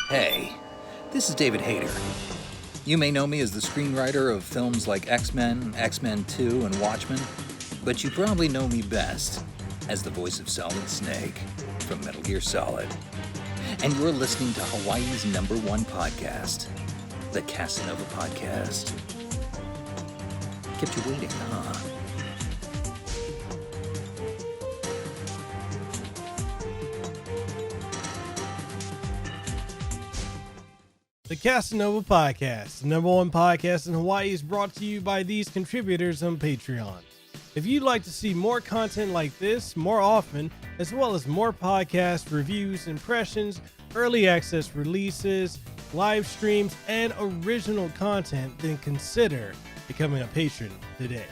Hey, this is David Hayter. You may know me as the screenwriter of films like X-Men, X-Men 2, and Watchmen, but you probably know me best as the voice of Solid Snake from Metal Gear Solid. And you're listening to Hawaii's #1 podcast, the Kasanova Podcast. Kept you waiting, huh? The Kasanova Podcast, the #1 podcast in Hawaii, is brought to you by these contributors on Patreon. If you'd like to see more content like this more often, as well as more podcast reviews, impressions, early access releases, live streams, and original content, then consider becoming a patron today.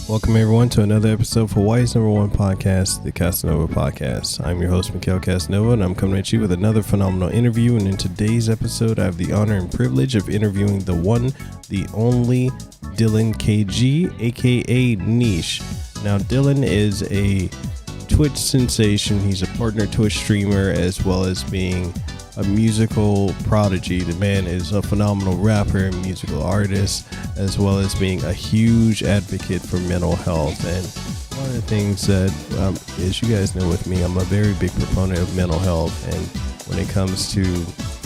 Welcome everyone to another episode of Hawaii's #1 podcast, the Kasanova Podcast. I'm your host, Mekel Kasanova, and I'm coming at you with another phenomenal interview. And in today's episode, I have the honor and privilege of interviewing the one, the only DyllonKG, aka Niesh. Now, Dyllon is a Twitch sensation. He's a partner Twitch streamer, as well as being a musical prodigy. The man is a phenomenal rapper and musical artist, as well as being a huge advocate for mental health. And one of the things that, as you guys know with me, I'm a very big proponent of mental health. And when it comes to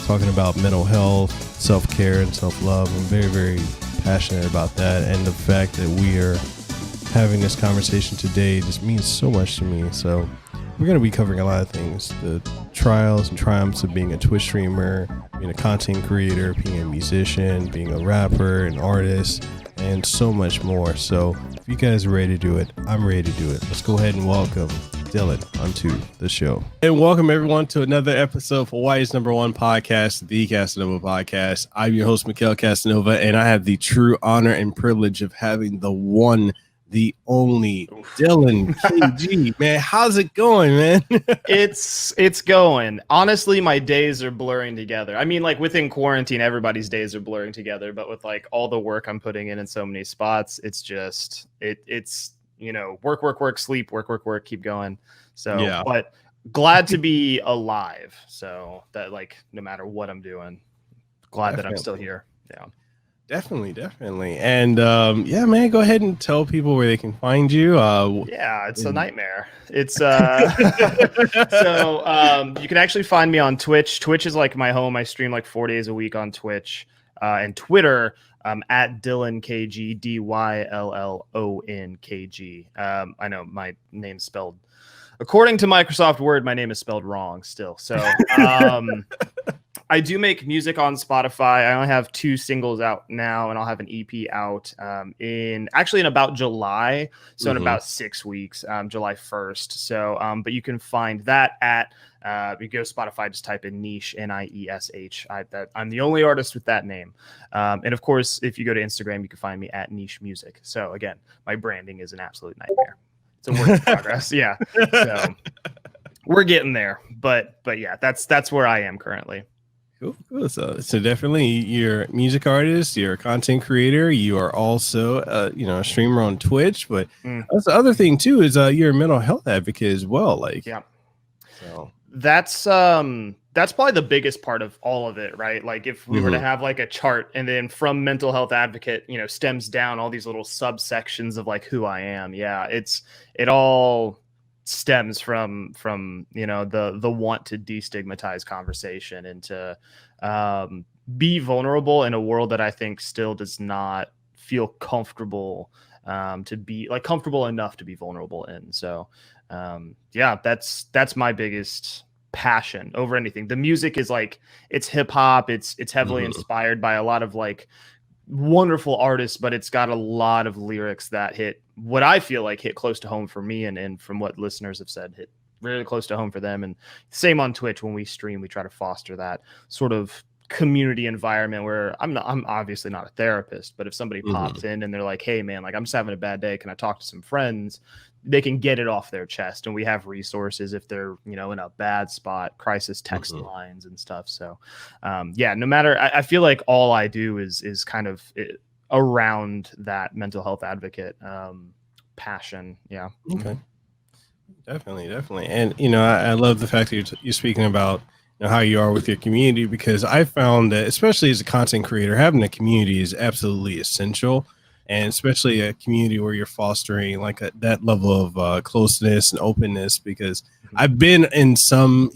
talking about mental health, self-care, and self-love, I'm very, very passionate about that. And the fact that we are having this conversation today just means so much to me. So we're going to be covering a lot of things: the trials and triumphs of being a Twitch streamer, being a content creator, being a musician, being a rapper, an artist, and so much more. So if you guys are ready to do it, I'm ready to do it. Let's go ahead and welcome Dyllon onto the show. And welcome everyone to another episode of Hawaii's #1 podcast, the Kasanova Podcast. I'm your host, Mekel Kasanova, and I have the true honor and privilege of having the one, the only DyllonKG. Man, how's it going, man? It's going. Honestly, my days are blurring together. I mean, like within quarantine, everybody's days are blurring together, but with like all the work I'm putting in so many spots, it's just it's you know, work, sleep, work, keep going. So yeah, but glad to be alive. So that, like, no matter what I'm doing, glad that I'm still here. Yeah. Definitely. And yeah, man, go ahead and tell people where they can find you. Yeah, it's a nightmare. It's so you can actually find me on Twitch. Twitch is like my home. I stream like 4 days a week on Twitch, and Twitter at DyllonKG, DyllonKG. I know my name's spelled according to Microsoft Word. My name is spelled wrong still. So I do make music on Spotify. I only have 2 singles out now, and I'll have an EP out in about July. So in about 6 weeks, July 1st. So, but you can find that at, you go to Spotify, just type in Niesh, Niesh. I'm the only artist with that name. And of course, if you go to Instagram, you can find me at Niesh Music. So again, my branding is an absolute nightmare. It's a work in progress. Yeah. So we're getting there, but yeah, that's where I am currently. Cool. So definitely, you're a music artist, you're a content creator, you are also a streamer on Twitch, but that's the other thing too, is you're a mental health advocate as well. Like, yeah. So that's probably the biggest part of all of it, right? Like if we were to have like a chart, and then from mental health advocate, stems down all these little subsections of like who I am. Yeah, it all stems from the want to destigmatize conversation and to be vulnerable in a world that I think still does not feel comfortable to be like comfortable enough to be vulnerable in. So yeah, that's my biggest passion over anything. The music is like, it's hip hop, it's heavily inspired by a lot of like wonderful artists, but it's got a lot of lyrics that hit what I feel like hit close to home for me, and from what listeners have said, hit really close to home for them. And same on Twitch, when we stream, we try to foster that sort of community environment where I'm obviously not a therapist, but if somebody pops in and they're like, hey man, like I'm just having a bad day, can I talk to some friends? They can get it off their chest, and we have resources if they're, you know, in a bad spot, crisis text lines and stuff. So yeah, no matter, I feel like all I do is kind of around that mental health advocate passion. Yeah. Okay. Definitely. And, you know, I love the fact that you're speaking about, you know, how you are with your community, because I found that, especially as a content creator, having a community is absolutely essential, and especially a community where you're fostering like that level of closeness and openness. Because I've been in some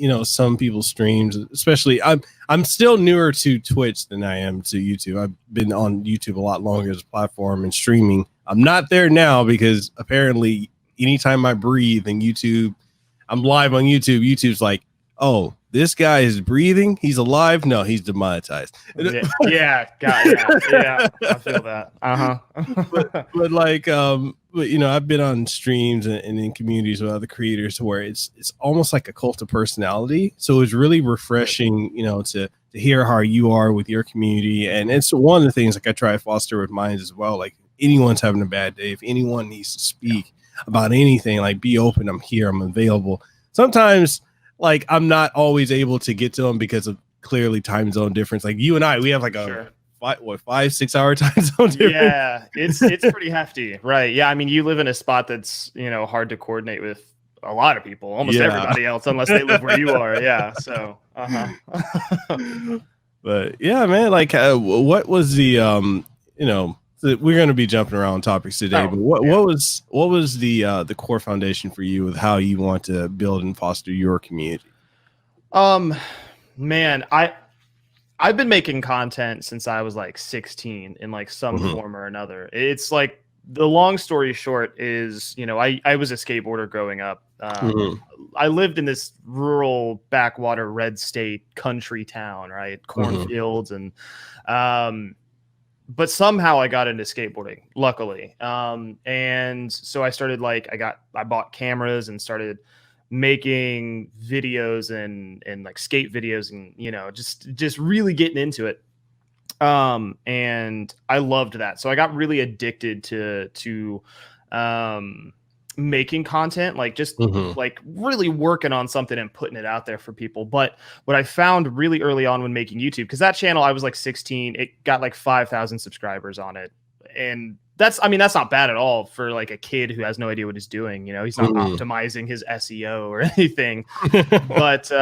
people's streams, especially I'm still newer to Twitch than I am to YouTube. I've been on YouTube a lot longer as a platform and streaming. I'm not there now because apparently anytime I breathe in YouTube, I'm live on YouTube. YouTube's like, oh, this guy is breathing. He's alive. No, he's demonetized. Yeah. I feel that. But like, but you know, I've been on streams and in communities with other creators where it's almost like a cult of personality. So it's really refreshing, you know, to hear how you are with your community. And it's one of the things like I try to foster with mine as well. Like, anyone's having a bad day, if anyone needs to speak about anything, like, be open. I'm here. I'm available. Sometimes, like, I'm not always able to get to them because of clearly time zone difference. Like you and I, we have like a 5-6 hour time zone difference. Yeah, it's pretty hefty, right? Yeah, I mean, you live in a spot that's, you know, hard to coordinate with a lot of people, almost everybody else, unless they live where you are. Yeah, so But yeah, man, like, what was the you know, we're going to be jumping around topics today, but what was the core foundation for you with how you want to build and foster your community? Man, I've been making content since I was like 16 in like some form or another. It's like, the long story short is, you know, I was a skateboarder growing up. I lived in this rural backwater red state country town, right? Cornfields and but somehow I got into skateboarding, luckily. And so I started I bought cameras and started making videos and like skate videos and, you know, just really getting into it. And I loved that. So I got really addicted to making content, like just like really working on something and putting it out there for people. But what I found really early on when making YouTube, because that channel, I was like 16, it got like 5,000 subscribers on it. And that's not bad at all for like a kid who has no idea what he's doing. You know, he's not optimizing his SEO or anything. But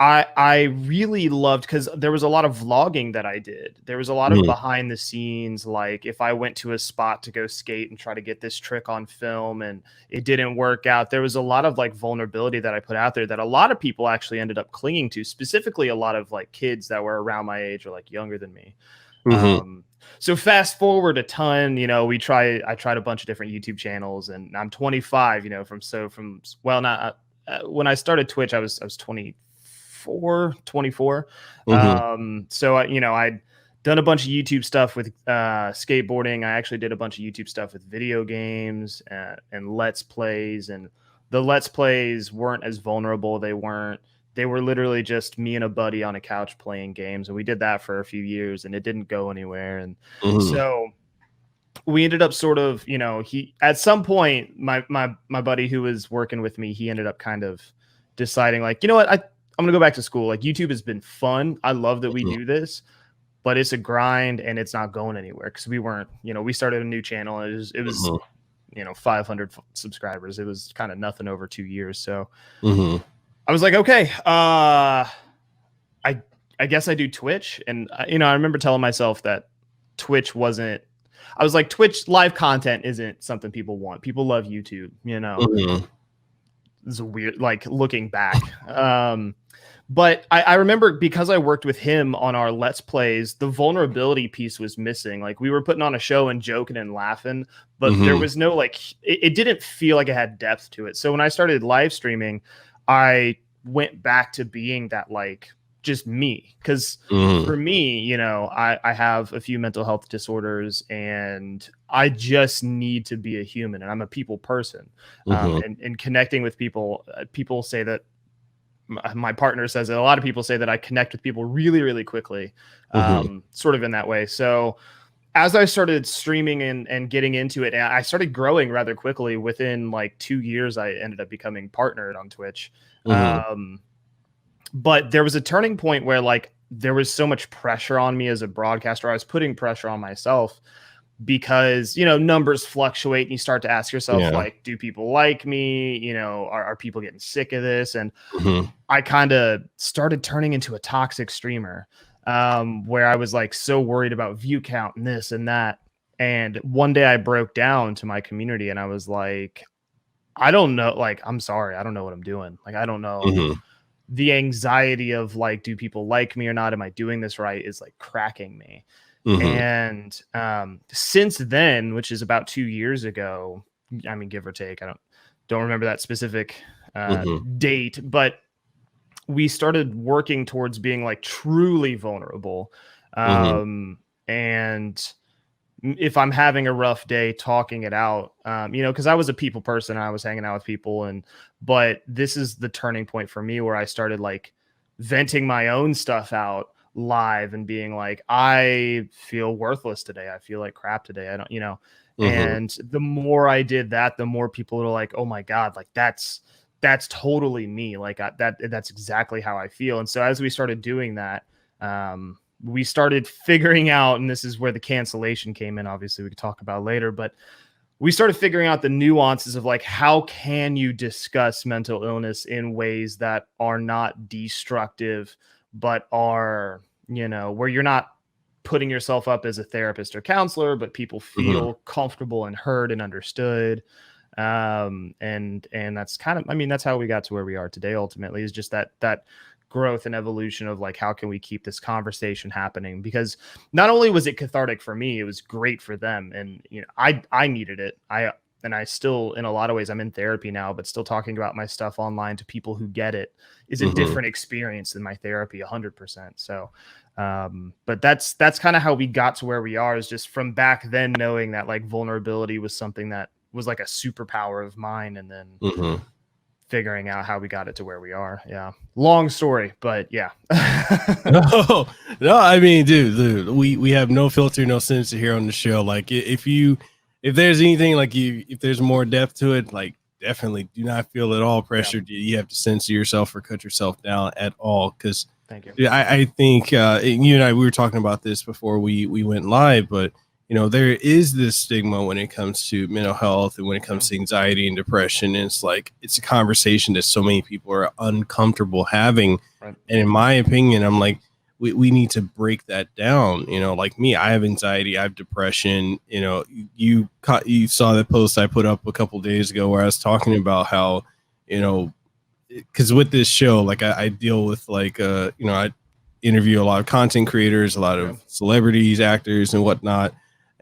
I really loved, because there was a lot of vlogging that I did. There was a lot of behind the scenes, like if I went to a spot to go skate and try to get this trick on film and it didn't work out, there was a lot of like vulnerability that I put out there that a lot of people actually ended up clinging to, specifically a lot of like kids that were around my age or like younger than me. So fast forward a ton, you know, I tried a bunch of different YouTube channels, and I'm 25, you know, when I started Twitch, I was 24. So I'd done a bunch of YouTube stuff with skateboarding. I actually did a bunch of YouTube stuff with video games and Let's Plays, and the Let's Plays weren't as vulnerable. They were literally just me and a buddy on a couch playing games, and we did that for a few years, and it didn't go anywhere. And so we ended up sort of, you know, at some point, my buddy who was working with me, he ended up kind of deciding, like, you know what, I'm gonna go back to school. Like, YouTube has been fun. I love that we do this, but it's a grind and it's not going anywhere, because we weren't, you know, we started a new channel. And it was you know, 500 subscribers. It was kind of nothing over 2 years. So I was like, okay, I guess I do Twitch. And, you know, I remember telling myself that Twitch wasn't, I was like, Twitch live content isn't something people want. People love YouTube, you know. This is weird, like, looking back. But I remember, because I worked with him on our Let's Plays, the vulnerability piece was missing. Like, we were putting on a show and joking and laughing, but there was no, like, it didn't feel like it had depth to it. So when I started live streaming, I went back to being that, like, just me. Because for me, you know, I have a few mental health disorders, and I just need to be a human, and I'm a people person. And connecting with people, people say that my partner says it. A lot of people say that I connect with people really, really quickly, sort of in that way. So as I started streaming and getting into it, I started growing rather quickly. Within like 2 years, I ended up becoming partnered on Twitch. But there was a turning point where like there was so much pressure on me as a broadcaster. I was putting pressure on myself because, you know, numbers fluctuate and you start to ask yourself, like, do people like me? You know, are people getting sick of this? And I kind of started turning into a toxic streamer, where I was like so worried about view count and this and that. And one day I broke down to my community and I was like, I don't know. Like, I'm sorry. I don't know what I'm doing. Like, I don't know. The anxiety of like, do people like me or not? Am I doing this right? Is like cracking me. And since then, which is about 2 years ago, I mean, give or take, I don't remember that specific date, but we started working towards being like truly vulnerable. And if I'm having a rough day, talking it out, you know, because I was a people person, I was hanging out with people, but this is the turning point for me where I started like venting my own stuff out live and being like, I feel worthless today. I feel like crap today. I don't, you know, and the more I did that, the more people were like, oh my God, like that's totally me. Like that's exactly how I feel. And so as we started doing that, we started figuring out, and this is where the cancellation came in. Obviously we could talk about later, but we started figuring out the nuances of like, how can you discuss mental illness in ways that are not destructive, but are, you know, where you're not putting yourself up as a therapist or counselor, but people feel comfortable and heard and understood. And that's kind of, I mean, that's how we got to where we are today. Ultimately is just that growth and evolution of like, how can we keep this conversation happening? Because not only was it cathartic for me, it was great for them. And, you know, I needed it. I still, in a lot of ways, I'm in therapy now, but still talking about my stuff online to people who get it is a different experience than my therapy 100%. So, but that's kind of how we got to where we are, is just from back then, knowing that like vulnerability was something that was like a superpower of mine. And then figuring out how we got it to where we are. Yeah. Long story, but yeah. no, I mean, dude, we have no filter, no censor here on the show. Like if there's anything like if there's more depth to it, like definitely do not feel at all pressured. You have to censor yourself or cut yourself down at all. Cause thank you. I think, you and I, we were talking about this before we went live, but you know, there is this stigma when it comes to mental health and when it comes to anxiety and depression. And it's like, it's a conversation that so many people are uncomfortable having. Right. And in my opinion, I'm like, we need to break that down. You know, like me, I have anxiety, I have depression. You know, you saw the post I put up a couple of days ago where I was talking about how, you know, because with this show, like I deal with like, you know, I interview a lot of content creators, a lot of celebrities, actors and whatnot,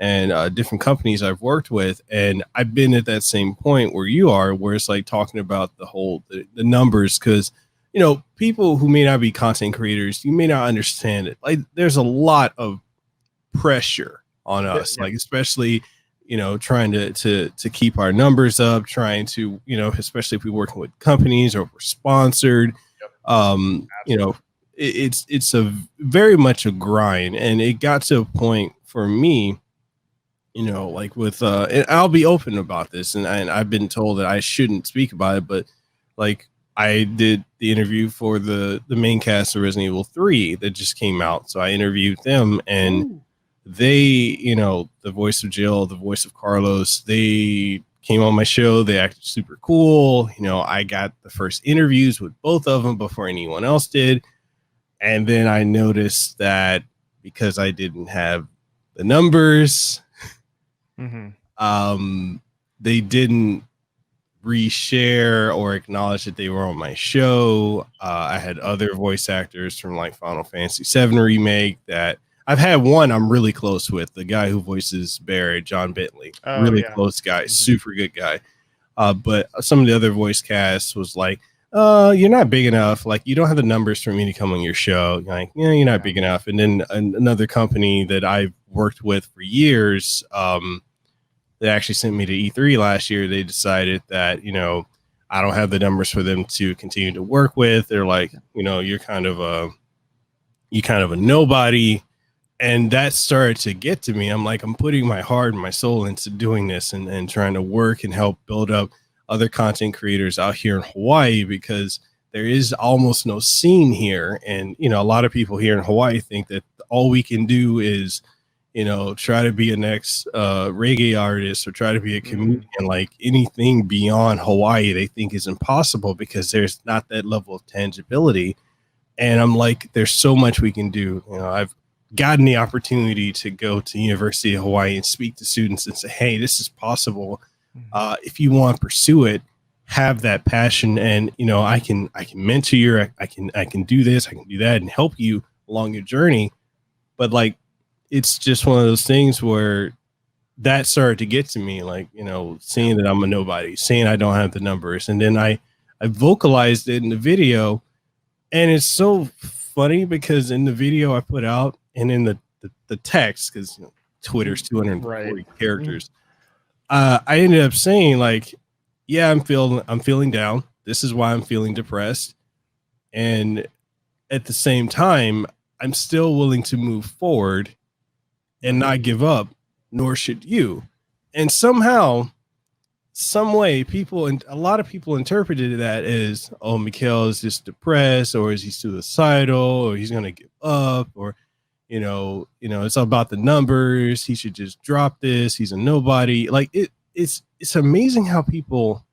and different companies I've worked with. And I've been at that same point where you are, where it's like talking about the numbers, because, you know, people who may not be content creators, you may not understand it. Like there's a lot of pressure on us, like especially, you know, trying to keep our numbers up, trying to, you know, especially if we're working with companies or we're sponsored, you know, it's a very much a grind. And it got to a point for me, you know, like with, and I'll be open about this, and I've been told that I shouldn't speak about it, but like I did the interview for the main cast of Resident Evil 3 that just came out. So I interviewed them, and they, you know, the voice of Jill, the voice of Carlos, they came on my show. They acted super cool. You know, I got the first interviews with both of them before anyone else did. And then I noticed that because I didn't have the numbers, they didn't reshare or acknowledge that they were on my show. I had other voice actors from like Final Fantasy VII Remake that I've had one I'm really close with, the guy who voices Barrett, John Bentley. Really close guy, super good guy. But some of the other voice casts was like, you're not big enough. Like, you don't have the numbers for me to come on your show. You're like, yeah, you're not big enough. And then another company that I've worked with for years, they actually sent me to E3 last year. They decided that, you know, I don't have the numbers for them to continue to work with. They're like, you're kind of a nobody. And that started to get to me. I'm like, I'm putting my heart and my soul into doing this and trying to work and help build up other content creators out here in Hawaii, because there is almost no scene here. And, a lot of people here in Hawaii think that all we can do is, try to be a next reggae artist or try to be a comedian. Like anything beyond Hawaii, they think is impossible because there's not that level of tangibility. And I'm like, there's so much we can do. I've gotten the opportunity to go to University of Hawaii and speak to students and say, hey, this is possible. If you want to pursue it, have that passion. And, I can mentor you. I can do this, I can do that and help you along your journey. But like, it's just one of those things where that started to get to me, like, seeing that I'm a nobody, saying I don't have the numbers. And then I vocalized it in the video. And it's so funny because in the video I put out and in the text, because Twitter's 240 characters, I ended up saying like, yeah, I'm feeling down. This is why I'm feeling depressed. And at the same time, I'm still willing to move forward and not give up, nor should you. And somehow, some way, a lot of people interpreted that as, oh, Mekel is just depressed, or is he suicidal, or he's gonna give up, or it's all about the numbers. He should just drop this. He's a nobody. Like it's amazing how people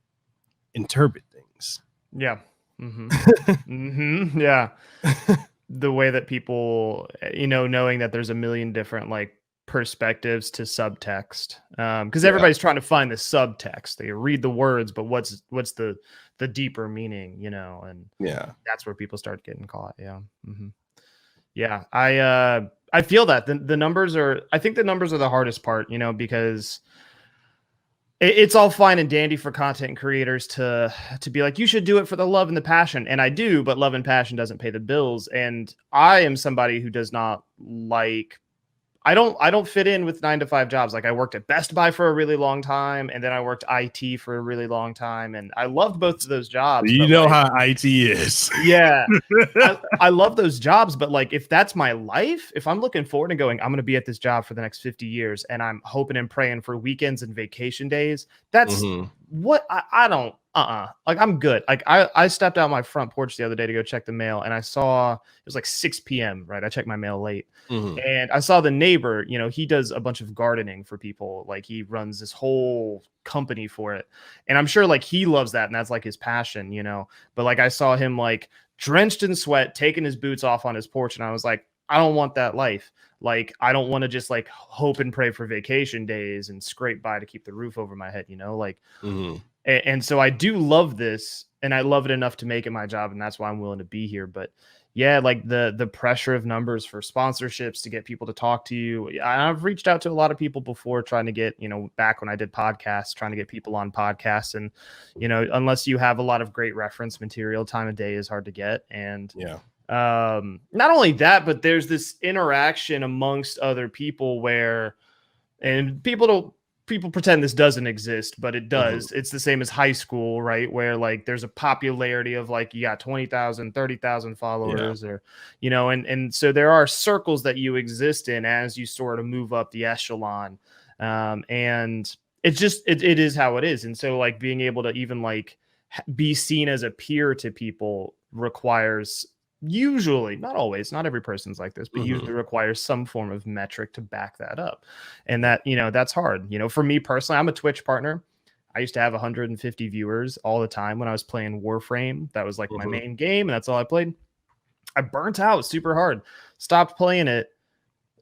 interpret things. Yeah. Yeah. The way that people, knowing that there's a million different like perspectives to subtext, because everybody's trying to find the subtext. They read the words, but what's the deeper meaning, and that's where people start getting caught. Yeah. I feel that the numbers are, I think the numbers are the hardest part, because it's all fine and dandy for content creators to be like, you should do it for the love and the passion. And I do, but love and passion doesn't pay the bills. And I am somebody who does not like, I don't fit in with 9-to-5 jobs. Like I worked at Best Buy for a really long time, and then I worked IT for a really long time, and I loved both of those jobs. How IT is. Yeah. I love those jobs, but like if that's my life, if I'm looking forward and going, I'm going to be at this job for the next 50 years, and I'm hoping and praying for weekends and vacation days, that's what I don't. Like I'm good. Like I stepped out my front porch the other day to go check the mail, and I saw it was like 6 p.m. Right, I checked my mail late, and I saw the neighbor. He does a bunch of gardening for people. Like he runs this whole company for it, and I'm sure like he loves that, and that's like his passion. But like I saw him like drenched in sweat, taking his boots off on his porch, and I was like, I don't want that life. Like I don't want to just like hope and pray for vacation days and scrape by to keep the roof over my head. Like. And so I do love this, and I love it enough to make it my job, and that's why I'm willing to be here. But yeah, like the pressure of numbers for sponsorships to get people to talk to you. I've reached out to a lot of people before trying to get, back when I did podcasts, trying to get people on podcasts. And, unless you have a lot of great reference material, time of day is hard to get. And not only that, but there's this interaction amongst other people where, and people pretend this doesn't exist, but it does. It's the same as high school, right? Where like there's a popularity of like you got 20,000, 30,000 followers, or and so there are circles that you exist in as you sort of move up the echelon, and it's just it is how it is. And so like being able to even like be seen as a peer to people requires, usually, not always, not every person's like this, but usually requires some form of metric to back that up. And that, that's hard. For me personally, I'm a Twitch partner. I used to have 150 viewers all the time when I was playing Warframe. That was like my main game, and that's all I played. I burnt out super hard, stopped playing it,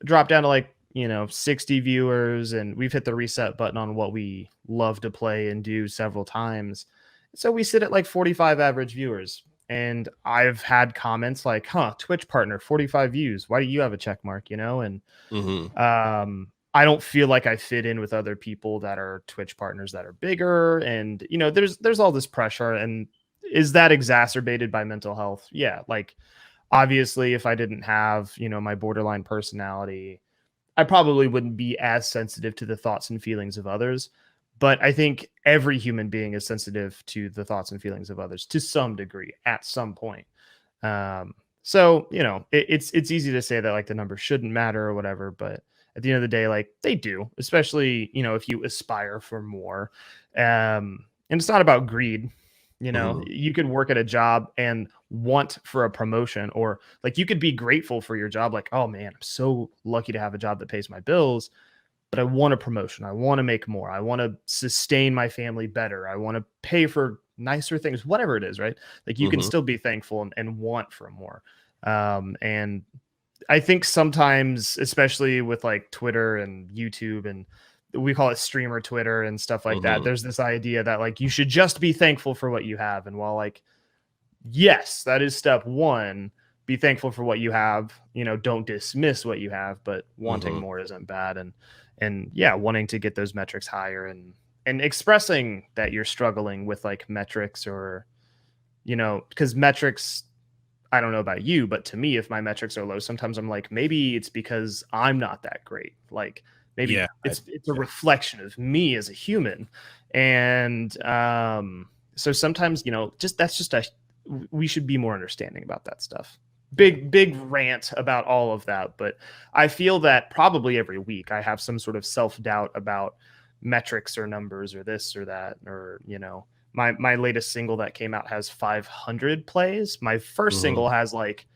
dropped down to like, 60 viewers, and we've hit the reset button on what we love to play and do several times. So we sit at like 45 average viewers. And I've had comments like, Twitch partner, 45 views. Why do you have a check mark? And I don't feel like I fit in with other people that are Twitch partners that are bigger. And, there's all this pressure. And is that exacerbated by mental health? Yeah. Like, obviously, if I didn't have, my borderline personality, I probably wouldn't be as sensitive to the thoughts and feelings of others. But I think every human being is sensitive to the thoughts and feelings of others to some degree at some point. So, you know, it's easy to say that like the numbers shouldn't matter or whatever, but at the end of the day, like they do, especially, you know, if you aspire for more. And it's not about greed. You know, you could work at a job and want for a promotion, or like you could be grateful for your job. Like, oh man, I'm so lucky to have a job that pays my bills, but I want a promotion. I want to make more. I want to sustain my family better. I want to pay for nicer things, whatever it is, right? Like you can still be thankful and want for more. And I think sometimes, especially with like Twitter and YouTube, and we call it streamer Twitter and stuff like that, there's this idea that like you should just be thankful for what you have. And while like, yes, that is step one, be thankful for what you have, you know, don't dismiss what you have, but wanting more isn't bad. And yeah, wanting to get those metrics higher and expressing that you're struggling with like metrics, or, you know, because metrics, I don't know about you, but to me, if my metrics are low, sometimes I'm like, maybe it's because I'm not that great. Like maybe it's a reflection of me as a human. And so sometimes, you know, we should be more understanding about that stuff. Big rant about all of that. But I feel that probably every week I have some sort of self-doubt about metrics or numbers or this or that, or, you know, my latest single that came out has 500 plays. My first single has like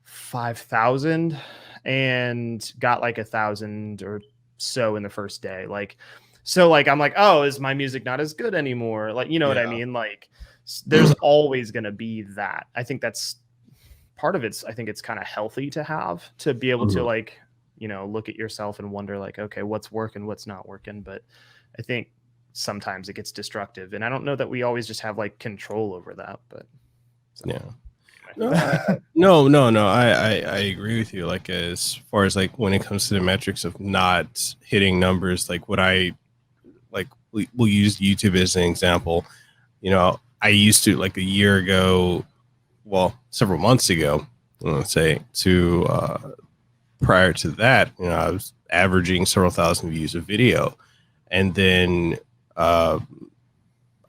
5,000 and got like 1,000 or so in the first day. Like, so like, I'm like, oh, is my music not as good anymore? Like, you know what I mean? Like there's always going to be that. I think that's part of it. I think it's kind of healthy to be able to like, you know, look at yourself and wonder like, okay, what's working, what's not working. But I think sometimes it gets destructive, and I don't know that we always just have like control over that. But so. No, I agree with you. Like as far as like when it comes to the metrics of not hitting numbers, like what I like, we'll use YouTube as an example. You know, I used to, like a year ago, well, several months ago, let's say, to prior to that, you know, I was averaging several thousand views a video, and then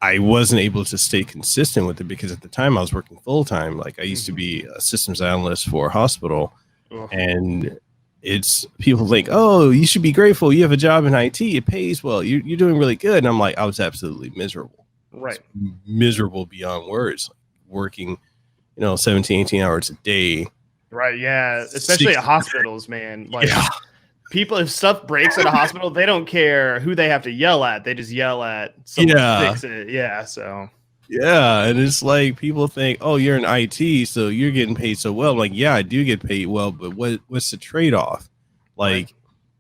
I wasn't able to stay consistent with it because at the time I was working full time. Like I used to be a systems analyst for a hospital, and it's people think, oh, you should be grateful. You have a job in IT. It pays well. You're doing really good. And I'm like, I was absolutely miserable. Right. Miserable beyond words. Like working, you know, 17, 18 hours a day. Right. Yeah. Especially at hospitals, man. Like people, if stuff breaks at a hospital, they don't care who they have to yell at. They just yell at someone to fix it. Yeah. So. Yeah. And it's like people think, oh, you're in IT, so you're getting paid so well. I'm like, yeah, I do get paid well, but what's the trade-off? Like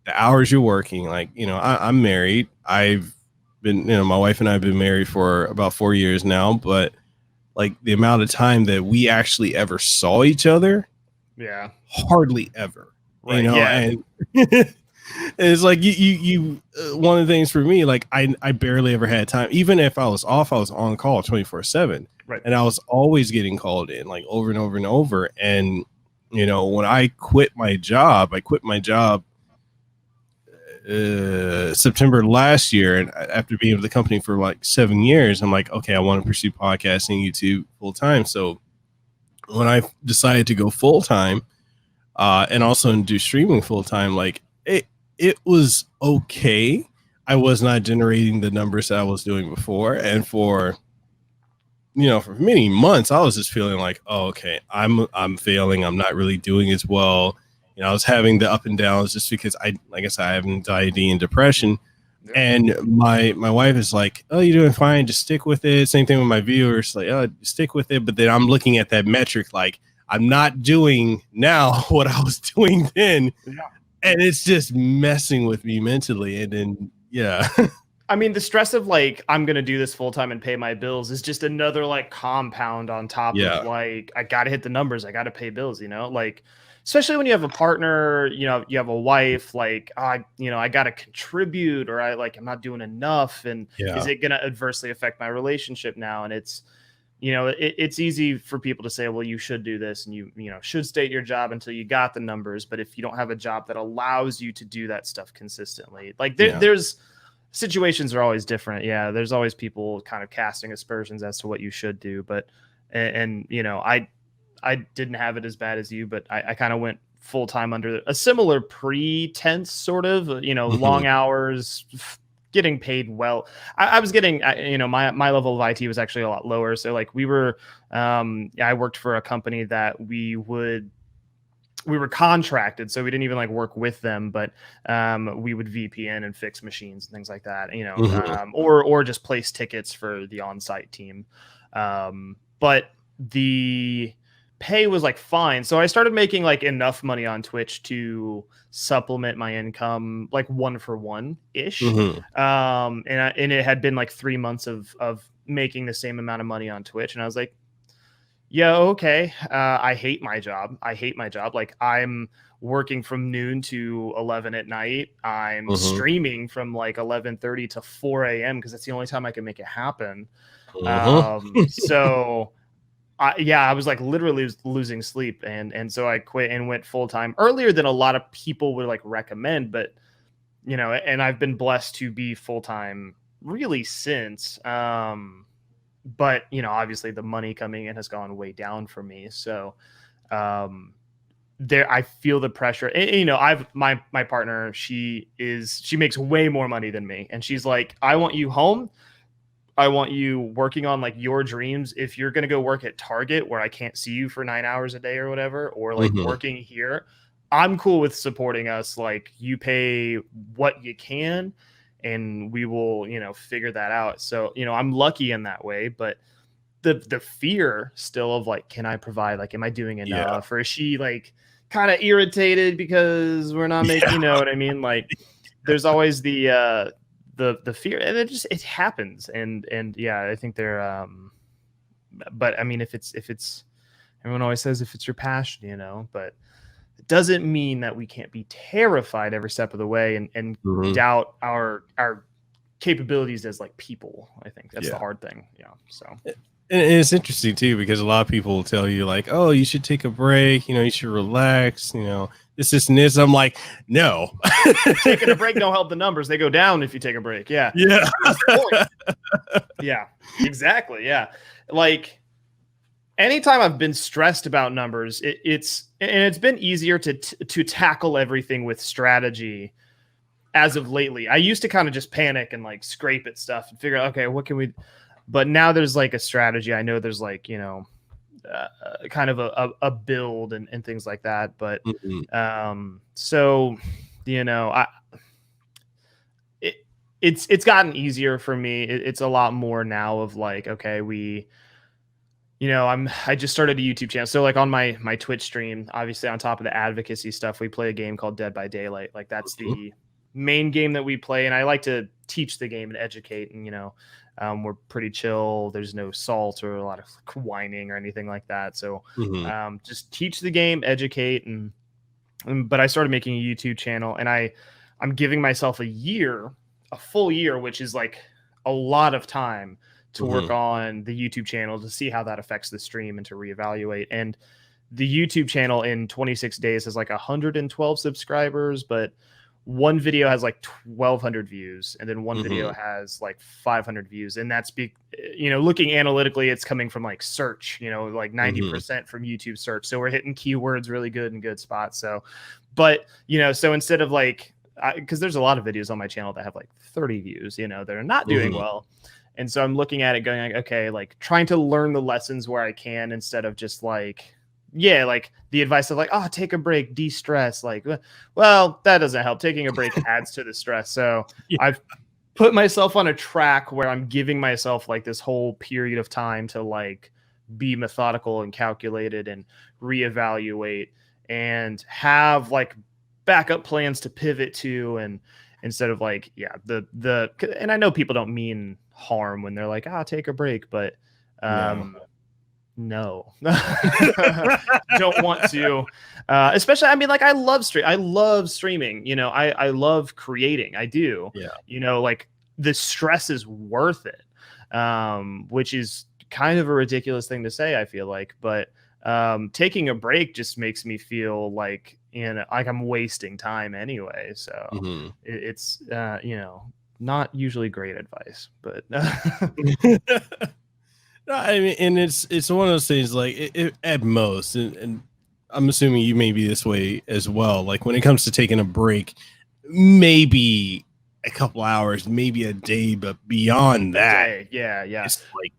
the hours you're working, like, you know, I'm married. I've been, you know, my wife and I have been married for about 4 years now, but like the amount of time that we actually ever saw each other, hardly ever. Right. You know, and it's like you one of the things for me, like I barely ever had time. Even if I was off, I was on call 24/7. Right. And I was always getting called in, like over and over and over. And you know, when I quit my job September last year, and after being with the company for like 7 years, I'm like, okay, I want to pursue podcasting, YouTube full time. So when I decided to go full time, and also do streaming full time, like it was okay. I was not generating the numbers that I was doing before, and for many months, I was just feeling like, oh, okay, I'm failing. I'm not really doing as well. You know, I was having the up and downs just because I have anxiety and depression. Yeah. And my wife is like, oh, you're doing fine. Just stick with it. Same thing with my viewers. Like, oh, stick with it. But then I'm looking at that metric, like I'm not doing now what I was doing then. Yeah. And it's just messing with me mentally. And then, yeah. I mean, the stress of like, I'm going to do this full time and pay my bills is just another like compound on top of like, I got to hit the numbers. I got to pay bills, you know, like, especially when you have a partner, you know, you have a wife, like, I got to contribute, or I'm not doing enough. And is it going to adversely affect my relationship now? And it's, you know, it's easy for people to say, well, you should do this and you should stay at your job until you got the numbers. But if you don't have a job that allows you to do that stuff consistently, like there's situations are always different. Yeah, there's always people kind of casting aspersions as to what you should do, but and you know, I didn't have it as bad as you, but I kind of went full time under a similar pretense, sort of, you know, long hours, getting paid well. I was getting, you know, my level of IT was actually a lot lower. So like we were, I worked for a company that we were contracted, so we didn't even like work with them, but we would VPN and fix machines and things like that, you know, or just place tickets for the on-site team. But the pay was like fine, so I started making like enough money on Twitch to supplement my income, like 1-for-1 ish. And it had been like 3 months of making the same amount of money on Twitch, and I was like, yeah, okay. I hate my job. Like I'm working from noon to 11 at night. I'm streaming from like 11:30 to 4 a.m. because that's the only time I can make it happen. So I was like literally losing sleep. And so I quit and went full time earlier than a lot of people would like recommend. But, you know, and I've been blessed to be full time really since. But, you know, obviously the money coming in has gone way down for me. So I feel the pressure. And, you know, my partner, she makes way more money than me. And she's like, I want you home. I want you working on like your dreams. If you're going to go work at Target where I can't see you for 9 hours a day or whatever, or like working here, I'm cool with supporting us. Like you pay what you can, and we will, you know, figure that out. So, you know, I'm lucky in that way, but the fear still of like, can I provide, like, am I doing enough? Or is she like kind of irritated because we're not making, you know what I mean? Like there's always the fear, and it happens. And yeah, I think they're, but I mean, if it's, everyone always says if it's your passion, you know, but it doesn't mean that we can't be terrified every step of the way and doubt our capabilities as like people. I think that's the hard thing. Yeah. So. And it's interesting too, because a lot of people will tell you like, oh, you should take a break, you know, you should relax, you know, this and this. I'm like, no. Taking a break don't help the numbers. They go down if you take a break. Yeah. Yeah. Yeah, exactly. Yeah. Like anytime I've been stressed about numbers, it's been easier to tackle everything with strategy as of lately. I used to kind of just panic and like scrape at stuff and figure out, okay, what can we, but now there's like a strategy. I know there's like, you know, kind of a build and things like that. But so, you know, it's gotten easier for me. It's a lot more now of like, okay, you know, I just started a YouTube channel. So like on my Twitch stream, obviously on top of the advocacy stuff, we play a game called Dead by Daylight. Like that's the main game that we play. And I like to teach the game and educate, and, you know, we're pretty chill. There's no salt or a lot of whining or anything like that. So just teach the game, educate. But I started making a YouTube channel, and I'm giving myself a full year, which is like a lot of time to work on the YouTube channel to see how that affects the stream and to reevaluate. And the YouTube channel in 26 days has like 112 subscribers, but one video has like 1,200 views, and then one video has like 500 views. And that's you know, looking analytically, it's coming from like search, you know, like 90% from YouTube search. So we're hitting keywords really good in good spots. So, but, you know, so instead of like, because there's a lot of videos on my channel that have like 30 views, you know, that are not doing well. And so I'm looking at it going like, okay, like trying to learn the lessons where I can, instead of just like, yeah, like the advice of like, oh, take a break, de-stress. Like, well, that doesn't help. Taking a break adds to the stress. So I've put myself on a track where I'm giving myself like this whole period of time to like be methodical and calculated and reevaluate and have like backup plans to pivot to. And instead of like, yeah, and I know people don't mean harm when they're like, take a break, but no. Don't want to, especially, I mean, like I love streaming, you know, I love creating. I do, you know, like the stress is worth it, which is kind of a ridiculous thing to say, I feel like, but taking a break just makes me feel like, like I'm wasting time anyway. So it's you know, not usually great advice, but No, I mean, and it's one of those things like at most, and I'm assuming you may be this way as well. Like when it comes to taking a break, maybe a couple hours, maybe a day, but beyond that, yeah, it's like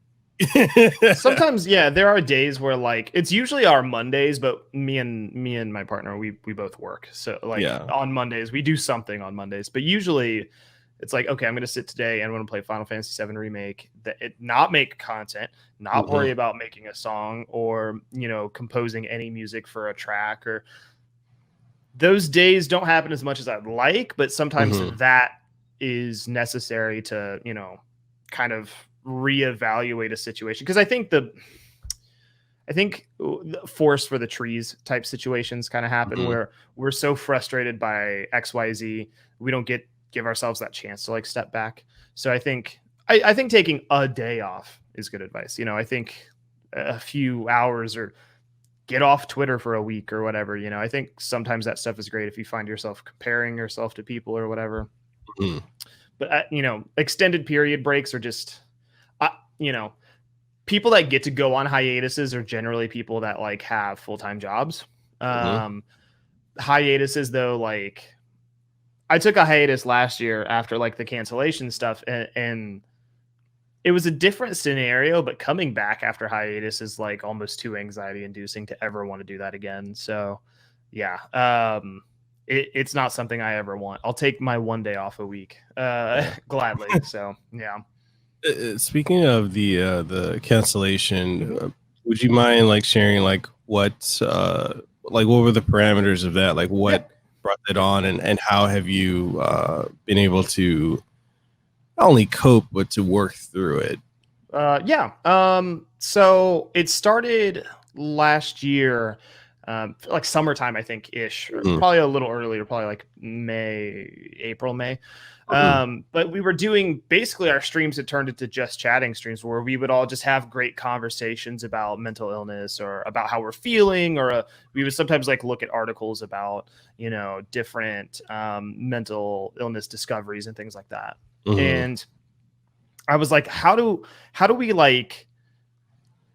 sometimes, yeah, there are days where like it's usually our Mondays, but me and my partner, we both work, so like on Mondays we do something on Mondays, but usually it's like, okay, I'm going to sit today and I'm going to play Final Fantasy VII Remake, not make content, not worry about making a song or, composing any music for a track. Or those days don't happen as much as I'd like, but sometimes that is necessary to, kind of reevaluate a situation. Because I think the forest for the trees type situations kind of happen where we're so frustrated by XYZ, we don't give ourselves that chance to like step back. So I think taking a day off is good advice. I think a few hours or get off Twitter for a week or whatever. I think sometimes that stuff is great if you find yourself comparing yourself to people or whatever. But extended period breaks are just, people that get to go on hiatuses are generally people that like have full-time jobs. Hiatuses though, like I took a hiatus last year after like the cancellation stuff, and it was a different scenario, but coming back after hiatus is like almost too anxiety inducing to ever want to do that again. So yeah, it's not something I ever want. I'll take my one day off a week gladly. So yeah. Speaking of the cancellation, would you mind like sharing like what were the parameters of that? Like what brought it on, and how have you been able to not only cope but to work through it? So it started last year, like summertime, I think ish, or probably a little earlier, probably like April, May. But we were doing basically our streams had turned into just chatting streams where we would all just have great conversations about mental illness or about how we're feeling, or we would sometimes like look at articles about, different mental illness discoveries and things like that. And I was like, how do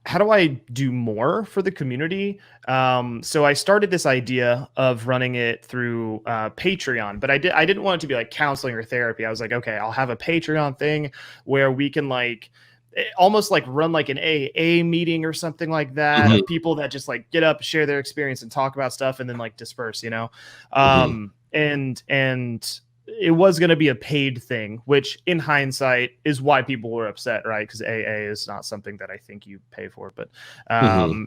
I do more for the community? So I started this idea of running it through Patreon, but I didn't want it to be like counseling or therapy. I was like, okay, I'll have a Patreon thing where we can like almost like run like an AA meeting or something like that of people that just like get up, share their experience and talk about stuff and then like disperse, and it was going to be a paid thing, which in hindsight is why people were upset, right? Because AA is not something that I think you pay for. But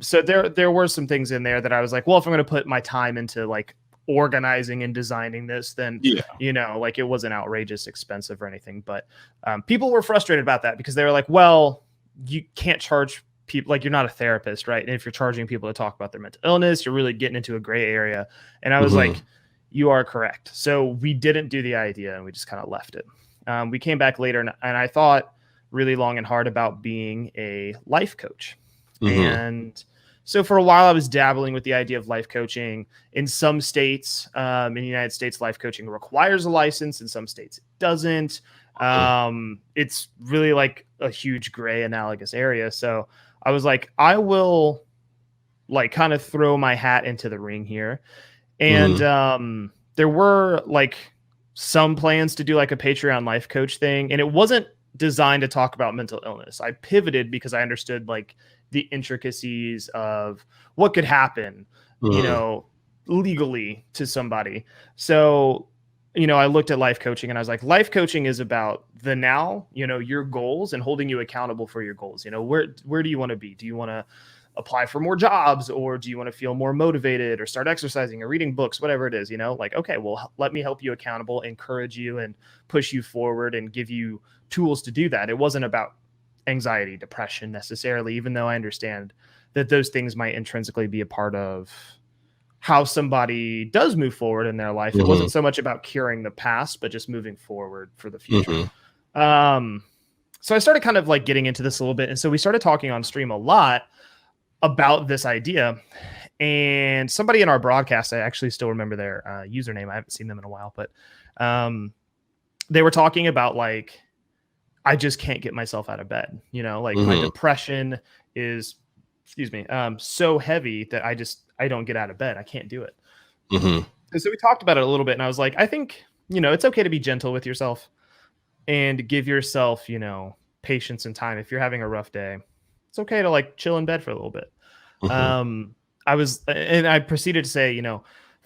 so there were some things in there that I was like, well, if I'm going to put my time into like organizing and designing this, then, like it wasn't outrageous expensive or anything. But people were frustrated about that because they were like, well, you can't charge people, like you're not a therapist, right? And if you're charging people to talk about their mental illness, you're really getting into a gray area. And I was like, you are correct. So we didn't do the idea and we just kind of left it. We came back later and I thought really long and hard about being a life coach. And so for a while I was dabbling with the idea of life coaching. In some states, in the United States, life coaching requires a license. In some states it doesn't. It's really like a huge gray analogous area. So I was like, I will like kind of throw my hat into the ring here. And there were like some plans to do like a Patreon life coach thing. And it wasn't designed to talk about mental illness. I pivoted because I understood like the intricacies of what could happen, legally to somebody. So, I looked at life coaching and I was like, life coaching is about the now, your goals and holding you accountable for your goals. Where do you want to be? Do you want to apply for more jobs, or do you want to feel more motivated or start exercising or reading books, whatever it is, like, okay, well, let me help you accountable, encourage you and push you forward and give you tools to do that. It wasn't about anxiety, depression necessarily, even though I understand that those things might intrinsically be a part of how somebody does move forward in their life. It wasn't so much about curing the past, but just moving forward for the future. So I started kind of like getting into this a little bit. And so we started talking on stream a lot about this idea, and somebody in our broadcast, I actually still remember their username. I haven't seen them in a while, but they were talking about like, I just can't get myself out of bed. You know, like my depression is, so heavy that I don't get out of bed. I can't do it. And so we talked about it a little bit, and I was like, I think, it's okay to be gentle with yourself and give yourself, patience and time. If you're having a rough day, it's okay to like chill in bed for a little bit. I proceeded to say,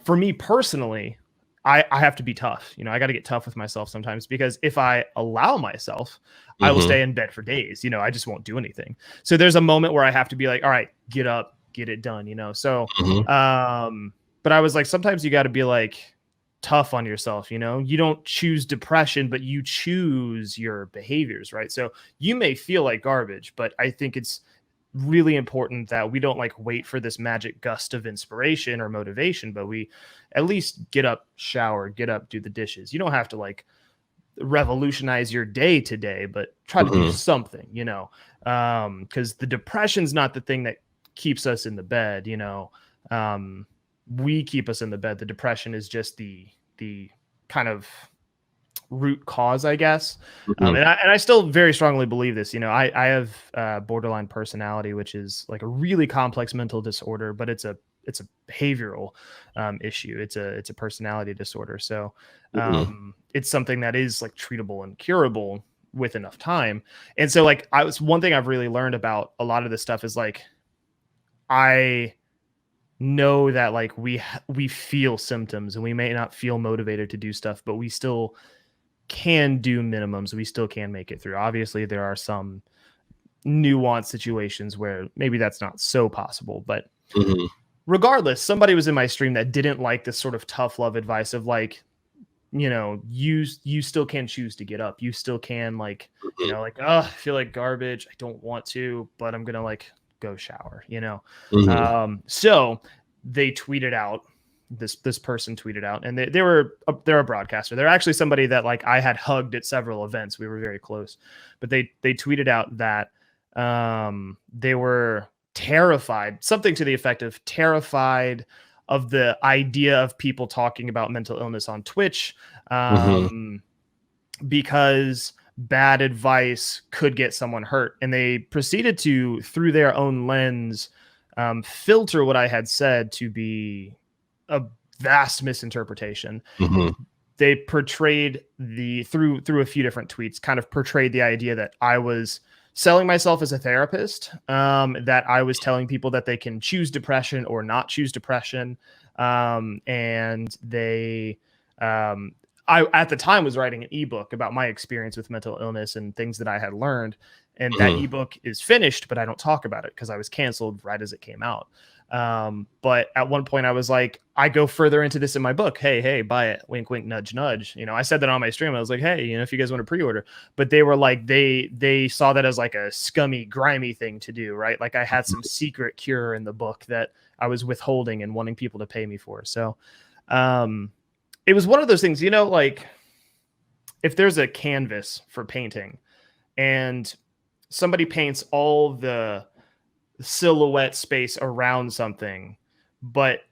for me personally, I have to be tough. I got to get tough with myself sometimes, because if I allow myself, I will stay in bed for days. I just won't do anything. So there's a moment where I have to be like, all right, get up, get it done, So, but I was like, sometimes you got to be like tough on yourself. You don't choose depression, but you choose your behaviors, right? So you may feel like garbage, but I think it's really important that we don't like wait for this magic gust of inspiration or motivation, but we at least get up, shower, get up, do the dishes. You don't have to like revolutionize your day today, but try to do something, because the depression's not the thing that keeps us in the bed. We keep us in the bed. The depression is just the kind of root cause, I guess. And I still very strongly believe this. I have borderline personality, which is like a really complex mental disorder, but it's a behavioral issue. It's a personality disorder. So it's something that is like treatable and curable with enough time. And so like one thing I've really learned about a lot of this stuff is like, I know that like we feel symptoms and we may not feel motivated to do stuff, but we still can do minimums. We still can make it through. Obviously there are some nuanced situations where maybe that's not so possible, but regardless, somebody was in my stream that didn't like this sort of tough love advice of like, you still can choose to get up. You still can like, like, oh, I feel like garbage. I don't want to, but I'm going to like go shower, so they tweeted out, this person tweeted out, and they're a broadcaster. They're actually somebody that like I had hugged at several events. We were very close, but they tweeted out that they were terrified, something to the effect of terrified of the idea of people talking about mental illness on Twitch, because bad advice could get someone hurt. And they proceeded to, through their own lens, filter what I had said to be a vast misinterpretation. They portrayed through a few different tweets, kind of portrayed the idea that I was selling myself as a therapist, that I was telling people that they can choose depression or not choose depression. And they, I, at the time, was writing an ebook about my experience with mental illness and things that I had learned. And that ebook is finished, but I don't talk about it because I was canceled right as it came out. But at one point I was like, I go further into this in my book. Hey, buy it. Wink, wink, nudge, nudge. I said that on my stream. I was like, hey, if you guys want to pre-order, but they were like, they saw that as like a scummy, grimy thing to do. Right. Like I had some secret cure in the book that I was withholding and wanting people to pay me for. So, it was one of those things, like if there's a canvas for painting and somebody paints all the silhouette space around something, but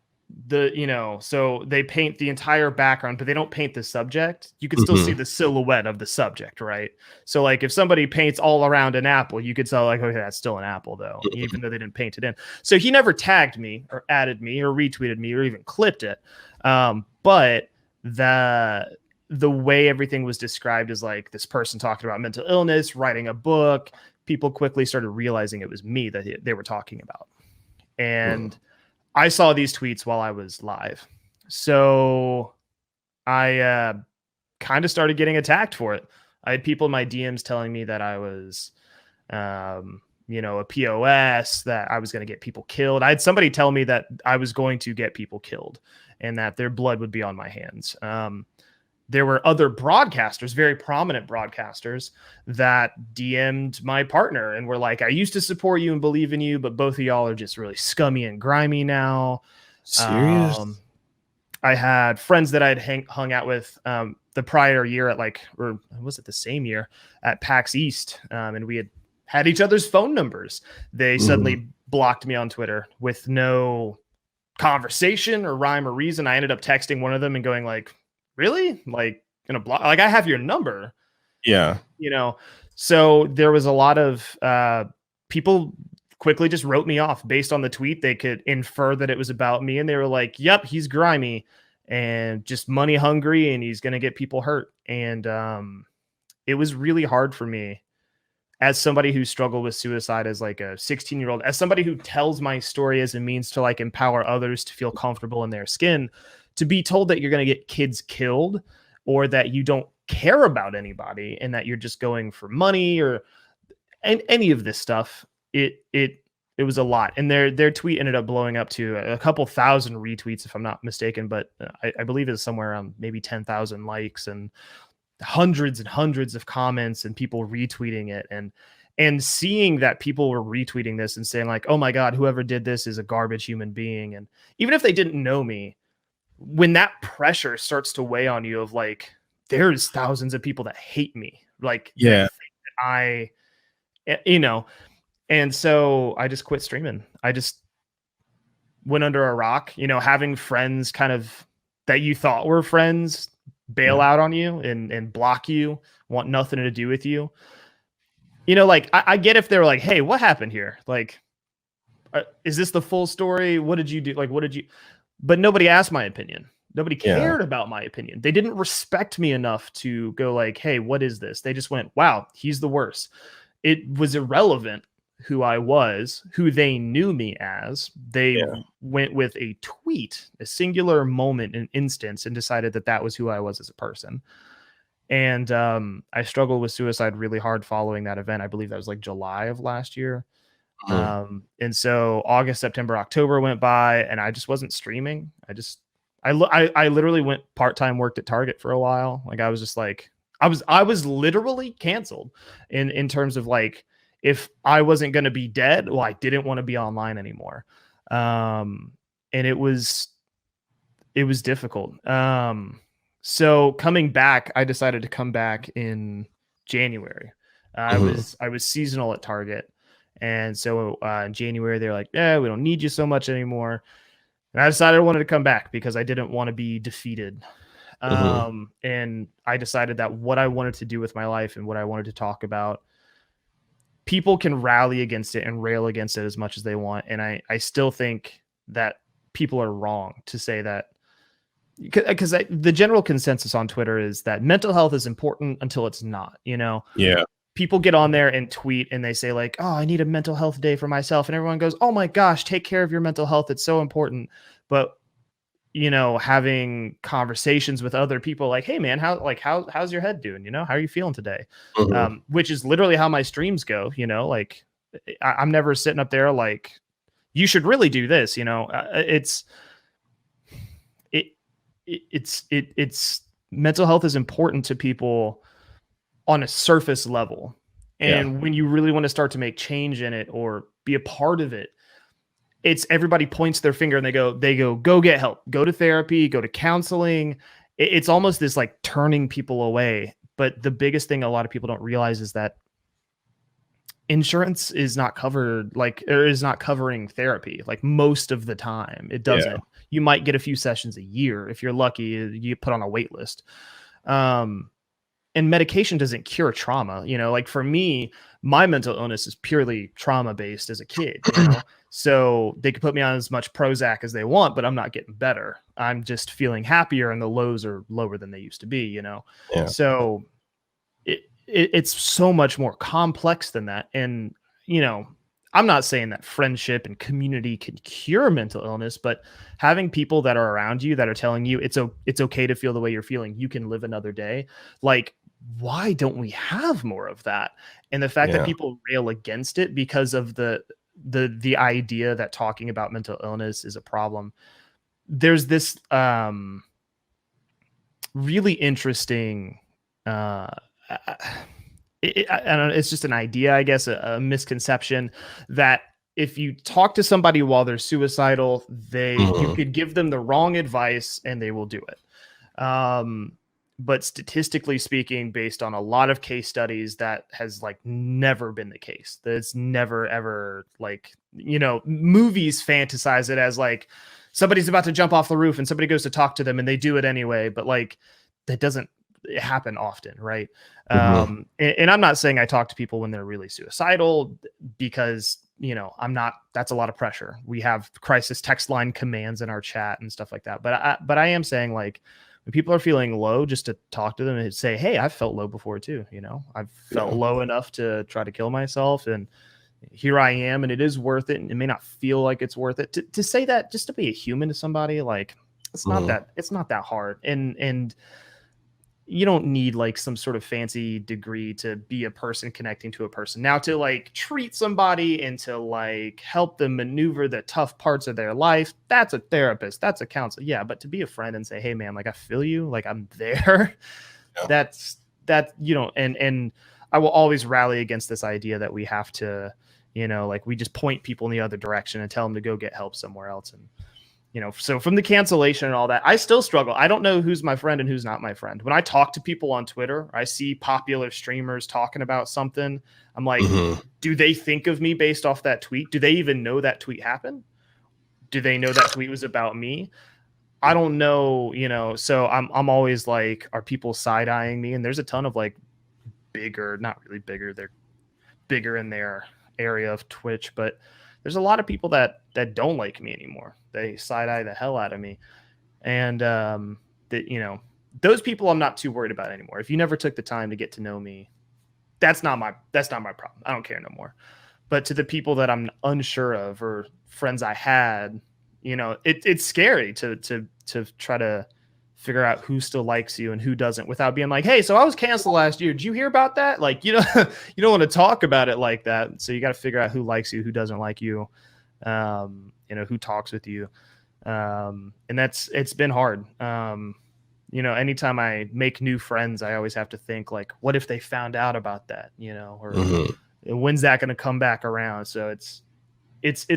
so they paint the entire background, but they don't paint the subject, you can still see the silhouette of the subject, right? So like if somebody paints all around an apple, you could tell like, okay, that's still an apple though, even though they didn't paint it in. So he never tagged me or added me or retweeted me or even clipped it. But the way everything was described is like this person talking about mental illness, writing a book. People quickly started realizing it was me that they were talking about. And I saw these tweets while I was live. So I kind of started getting attacked for it. I had people in my DMs telling me that I was, a POS, that I was going to get people killed. I had somebody tell me that I was going to get people killed and that their blood would be on my hands. There were other broadcasters, very prominent broadcasters, that DM'd my partner and were like, I used to support you and believe in you, but both of y'all are just really scummy and grimy now. Serious? I had friends that I'd hung out with the prior year at or was it the same year at PAX East? And we had each other's phone numbers. They suddenly blocked me on Twitter with no conversation or rhyme or reason. I ended up texting one of them and going like, really? Like, gonna block. Like, I have your number. Yeah. You know, so there was a lot of people quickly just wrote me off based on the tweet. They could infer that it was about me, and they were like, yep, he's grimy and just money hungry, and he's going to get people hurt. And it was really hard for me as somebody who struggled with suicide as like a 16-year-old, as somebody who tells my story as a means to like empower others to feel comfortable in their skin, to be told that you're going to get kids killed, or that you don't care about anybody and that you're just going for money or any of this stuff. It was a lot. And their tweet ended up blowing up to a couple thousand retweets, if I'm not mistaken, but I believe it's somewhere around maybe 10,000 likes and hundreds and hundreds of comments and people retweeting it, and seeing that people were retweeting this and saying like, oh my God, whoever did this is a garbage human being. And even if they didn't know me, when that pressure starts to weigh on you of like, there's thousands of people that hate me, like, yeah, you know, and so I just quit streaming. I just went under a rock, you know, having friends kind of that you thought were friends bail out on you and block you, want nothing to do with you. You know, like I get if they were like, hey, what happened here? Like, is this the full story? What did you do? Like, what did you, but nobody asked my opinion. Nobody cared about my opinion. They didn't respect me enough to go like, hey, what is this? They just went, wow, he's the worst. It was irrelevant who I was, who they knew me as. They went with a tweet, a singular moment, an instance, and decided that that was who I was as a person. And I struggled with suicide really hard following that event. I believe that was like July of last year. And so August, September, October went by, and I just wasn't streaming. I literally went part-time, worked at Target for a while. Like I was just like, I was literally canceled in terms of like, if I wasn't going to be dead, well, I didn't want to be online anymore. And it was difficult. So coming back, I decided to come back in January. I was seasonal at Target. And so in January, they're like, yeah, we don't need you so much anymore. And I decided I wanted to come back because I didn't want to be defeated. And I decided that what I wanted to do with my life and what I wanted to talk about, people can rally against it and rail against it as much as they want. And I still think that people are wrong to say that, because the general consensus on Twitter is that mental health is important until it's not, you know? Yeah. People get on there and tweet and they say like, oh, I need a mental health day for myself. And everyone goes, oh my gosh, take care of your mental health. It's so important. But, you know, having conversations with other people like, hey man, how's your head doing? You know, how are you feeling today? Which is literally how my streams go. You know, like I'm never sitting up there like, you should really do this. You know, it's mental health is important to people on a surface level. And when you really want to start to make change in it or be a part of it, it's everybody points their finger and they go get help, go to therapy, go to counseling. It's almost this like turning people away. But the biggest thing a lot of people don't realize is that insurance is not covered, or is not covering therapy. Like most of the time it doesn't. Yeah. You might get a few sessions a year. If you're lucky, you put on a wait list. And medication doesn't cure trauma. You know, like for me, my mental illness is purely trauma based as a kid, you know? So they could put me on as much Prozac as they want, but I'm not getting better. I'm just feeling happier and the lows are lower than they used to be, you know? Yeah. So it's so much more complex than that. And, you know, I'm not saying that friendship and community can cure mental illness, but having people that are around you that are telling you it's okay to feel the way you're feeling, you can live another day. Like, why don't we have more of that? And the fact that people rail against it because of the idea that talking about mental illness is a problem. There's this really interesting I don't know, it's just an idea, I guess, a misconception that if you talk to somebody while they're suicidal, you could give them the wrong advice and they will do it. But statistically speaking, based on a lot of case studies, that has like never been the case. That's never, ever, like, you know, movies fantasize it as like somebody's about to jump off the roof and somebody goes to talk to them and they do it anyway. But like, that doesn't happen often, right? And I'm not saying I talk to people when they're really suicidal, because that's a lot of pressure. We have crisis text line commands in our chat and stuff like that. But I am saying, like, when people are feeling low, just to talk to them and say, hey, I've felt low before too. I've felt low enough to try to kill myself, and here I am, and it is worth it. And it may not feel like it's worth it to say that, just to be a human to somebody. Like, it's not that hard. And you don't need like some sort of fancy degree to be a person connecting to a person. Now, to like treat somebody and to like help them maneuver the tough parts of their life, that's a therapist, that's a counselor. Yeah. But to be a friend and say, hey man, like, I feel you, like, I'm there. Yeah. And I will always rally against this idea that we have to, like, we just point people in the other direction and tell them to go get help somewhere else. And, so from the cancellation and all that, I still struggle. I don't know who's my friend and who's not my friend. When I talk to people on Twitter, I see popular streamers talking about something. I'm like, do they think of me based off that tweet? Do they even know that tweet happened? Do they know that tweet was about me? I don't know, so I'm always like, are people side-eyeing me? And there's a ton of like bigger, not really bigger, they're bigger in their area of Twitch, but there's a lot of people that don't like me anymore. They side-eye the hell out of me. And those people I'm not too worried about anymore. If you never took the time to get to know me, that's not my problem. I don't care no more. But to the people that I'm unsure of, or friends I had, it's scary to try to figure out who still likes you and who doesn't, without being like, hey, so I was canceled last year. Did you hear about that? Like, you don't want to talk about it like that. So you got to figure out who likes you, who doesn't like you, who talks with you. And it's been hard. Anytime I make new friends, I always have to think, like, what if they found out about that, or when's that going to come back around? So it's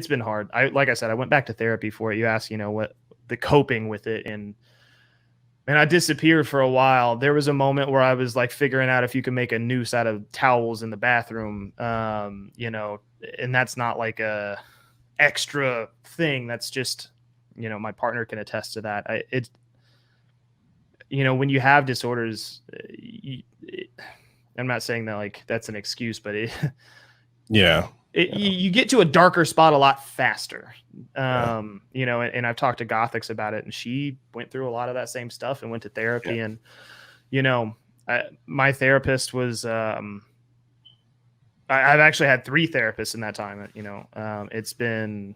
been hard. Like I said, I went back to therapy for it. You asked, what the coping with it, and I disappeared for a while. There was a moment where I was like figuring out if you can make a noose out of towels in the bathroom, and that's not like a extra thing. That's just, my partner can attest to that. When you have disorders, I'm not saying that like that's an excuse, but you get to a darker spot a lot faster. And I've talked to Gothics about it, and she went through a lot of that same stuff and went to therapy. And, my therapist was, I've actually had 3 therapists in that time. It's been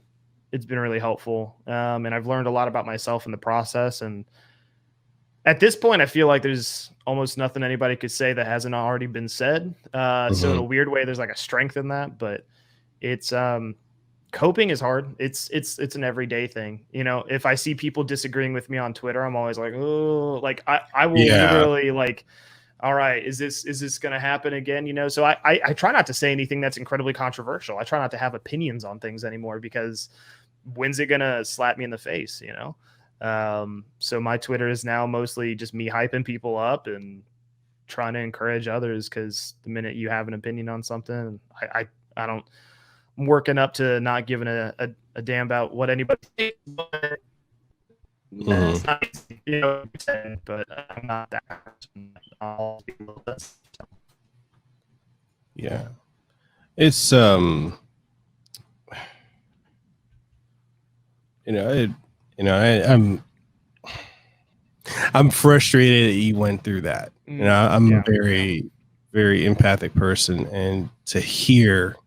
really helpful. And I've learned a lot about myself in the process. And at this point, I feel like there's almost nothing anybody could say that hasn't already been said. So in a weird way, there's like a strength in that, but it's, coping is hard. It's an everyday thing. If I see people disagreeing with me on Twitter, I'm always like, oh, like I will literally like, all right, is this going to happen again? So I try not to say anything that's incredibly controversial. I try not to have opinions on things anymore, because when's it going to slap me in the face? So my Twitter is now mostly just me hyping people up and trying to encourage others. Cause the minute you have an opinion on something, I don't, I'm working up to not giving a damn about what anybody thinks, but it's not easy, but I'm not that person. I'll be a little bit. Yeah. It's, I'm frustrated that you went through that. I'm a very, very empathic person, and to hear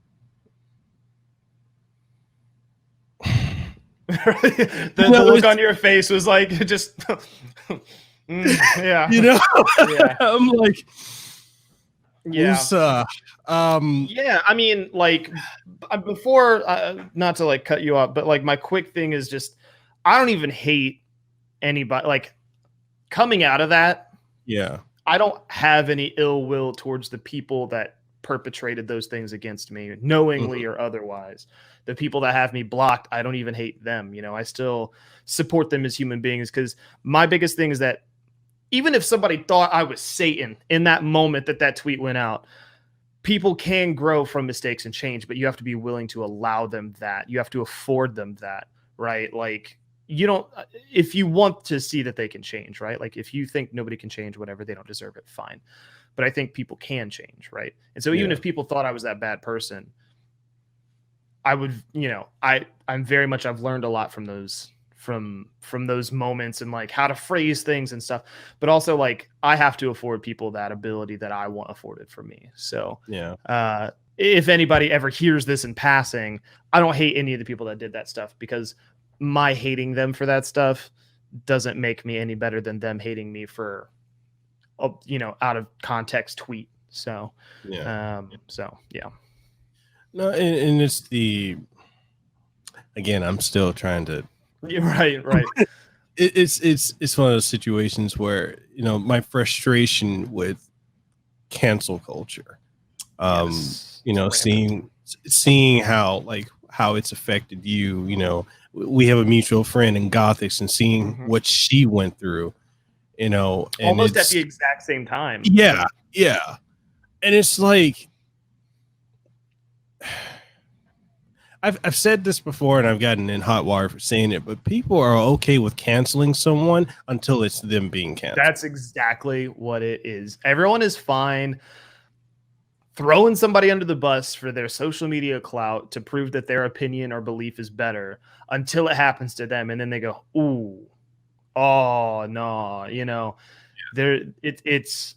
the look on your face was like, just yeah. I'm like, I mean, like, before, not to like cut you off, but like my quick thing is just, I don't even hate anybody. Like, coming out of that, I don't have any ill will towards the people that perpetrated those things against me, knowingly or otherwise. The people that have me blocked, I don't even hate them. I still support them as human beings, because my biggest thing is that even if somebody thought I was Satan in that moment that tweet went out, people can grow from mistakes and change, but you have to be willing to allow them that. You have to afford them that, right? Like, you don't, if you want to see that they can change, right? Like if you think nobody can change, whatever, they don't deserve it, fine. But I think people can change, right? And so even if people thought I was that bad person, I would, I'm very much, I've learned a lot from those, from those moments, and like how to phrase things and stuff. But also like I have to afford people that ability that I want afforded for me. So if anybody ever hears this in passing, I don't hate any of the people that did that stuff, because my hating them for that stuff doesn't make me any better than them hating me for a, out of context tweet. So no, and it's again, I'm still trying to. You're right. It's one of those situations where my frustration with cancel culture, seeing how it's affected you. We have a mutual friend in Gothics, and seeing what she went through, and almost at the exact same time. Yeah. And it's like, I've said this before, and I've gotten in hot water for saying it, but people are okay with canceling someone until it's them being canceled. That's exactly what it is. Everyone is fine throwing somebody under the bus for their social media clout to prove that their opinion or belief is better until it happens to them. And then they go, ooh, oh no, it's,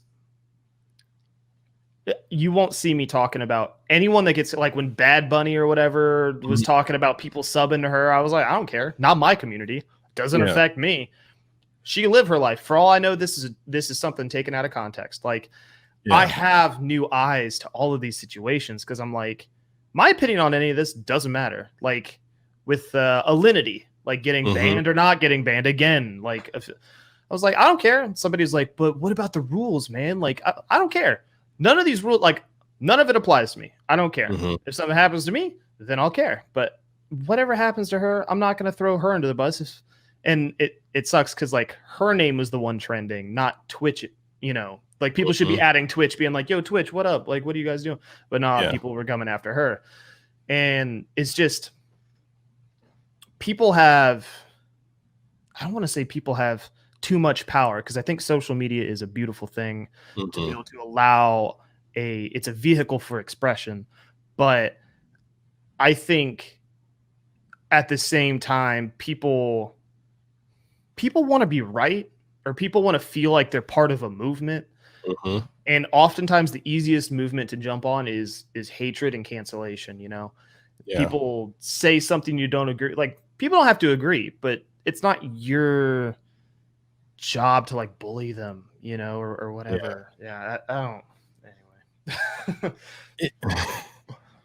you won't see me talking about anyone that gets, like when Bad Bunny or whatever was talking about people subbing to her. I was like, I don't care. Not my community. Doesn't affect me. She can live her life. For all I know, this is something taken out of context. Like, I have new eyes to all of these situations, because I'm like, my opinion on any of this doesn't matter. Like with Alinity, like getting banned or not getting banned again. Like I was like, I don't care. And somebody's like, but what about the rules, man? Like, I don't care. None of these rules, like none of it applies to me. I don't care. If something happens to me, then I'll care. But whatever happens to her, I'm not going to throw her under the bus. And it sucks, because like her name was the one trending, not Twitch, like people should be adding Twitch, being like, yo, Twitch, what up? Like, what are you guys doing? But no, people were coming after her. And it's just, I don't want to say people have too much power, because I think social media is a beautiful thing to be able to allow it's a vehicle for expression. But I think at the same time, people want to be right, or people want to feel like they're part of a movement. And oftentimes the easiest movement to jump on is hatred and cancellation. People say something you don't agree. Like, people don't have to agree, but it's not your job to like bully them, or whatever. I don't. Anyway,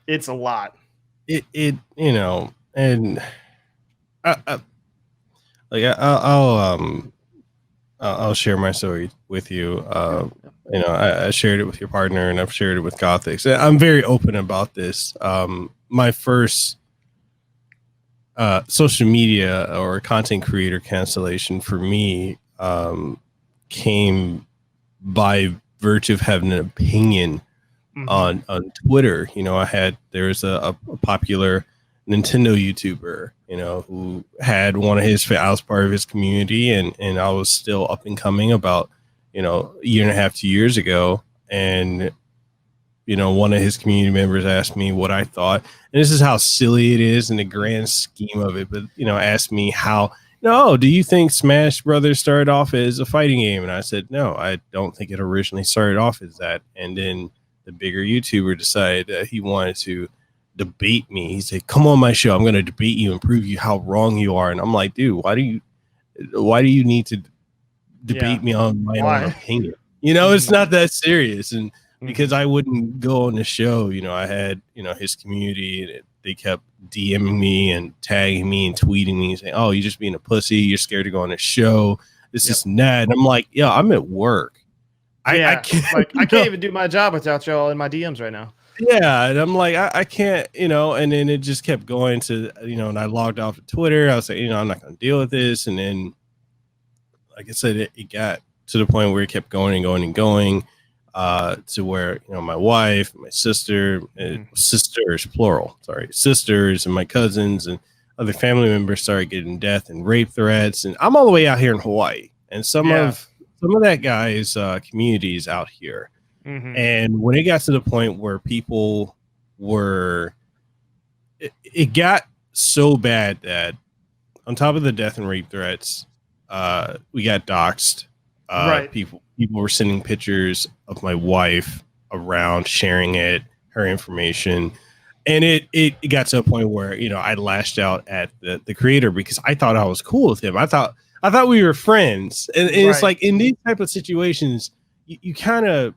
it's a lot. And I'll share my story with you. I shared it with your partner, and I've shared it with Gothics. I'm very open about this. My first social media or content creator cancellation for me came by virtue of having an opinion on Twitter. There was a popular Nintendo YouTuber, who had one of his, I was part of his community, and I was still up and coming about, a year and a half, 2 years ago. And, one of his community members asked me what I thought, and this is how silly it is in the grand scheme of it. But, asked me do you think Smash Brothers started off as a fighting game? And I said, no, I don't think it originally started off as that. And then the bigger YouTuber decided that he wanted to debate me. He said, come on my show, I'm going to debate you and prove you how wrong you are. And I'm like, dude, why do you need to debate me on my own opinion? It's not that serious. And because I wouldn't go on the show, I had his community, and they kept DMing me and tagging me and tweeting me saying, oh, you're just being a pussy, you're scared to go on the show, this and that. And I'm like, yeah, I'm at work. I can't even do my job without y'all in my DMs right now. Yeah, and I'm like, I can't, and then it just kept going to, and I logged off of Twitter. I was like, I'm not going to deal with this. And then, like I said, it got to the point where it kept going and going and going, to where, my wife, my sister, sisters, plural, sorry, sisters, and my cousins, and other family members started getting death and rape threats, and I'm all the way out here in Hawaii, and some of that guy's community is out here. And when it got to the point where people were, it got so bad that on top of the death and rape threats, we got doxxed. People were sending pictures of my wife around, sharing her information. And it got to a point where, I lashed out at the creator because I thought I was cool with him. I thought we were friends. And it's like in these type of situations, you kind of,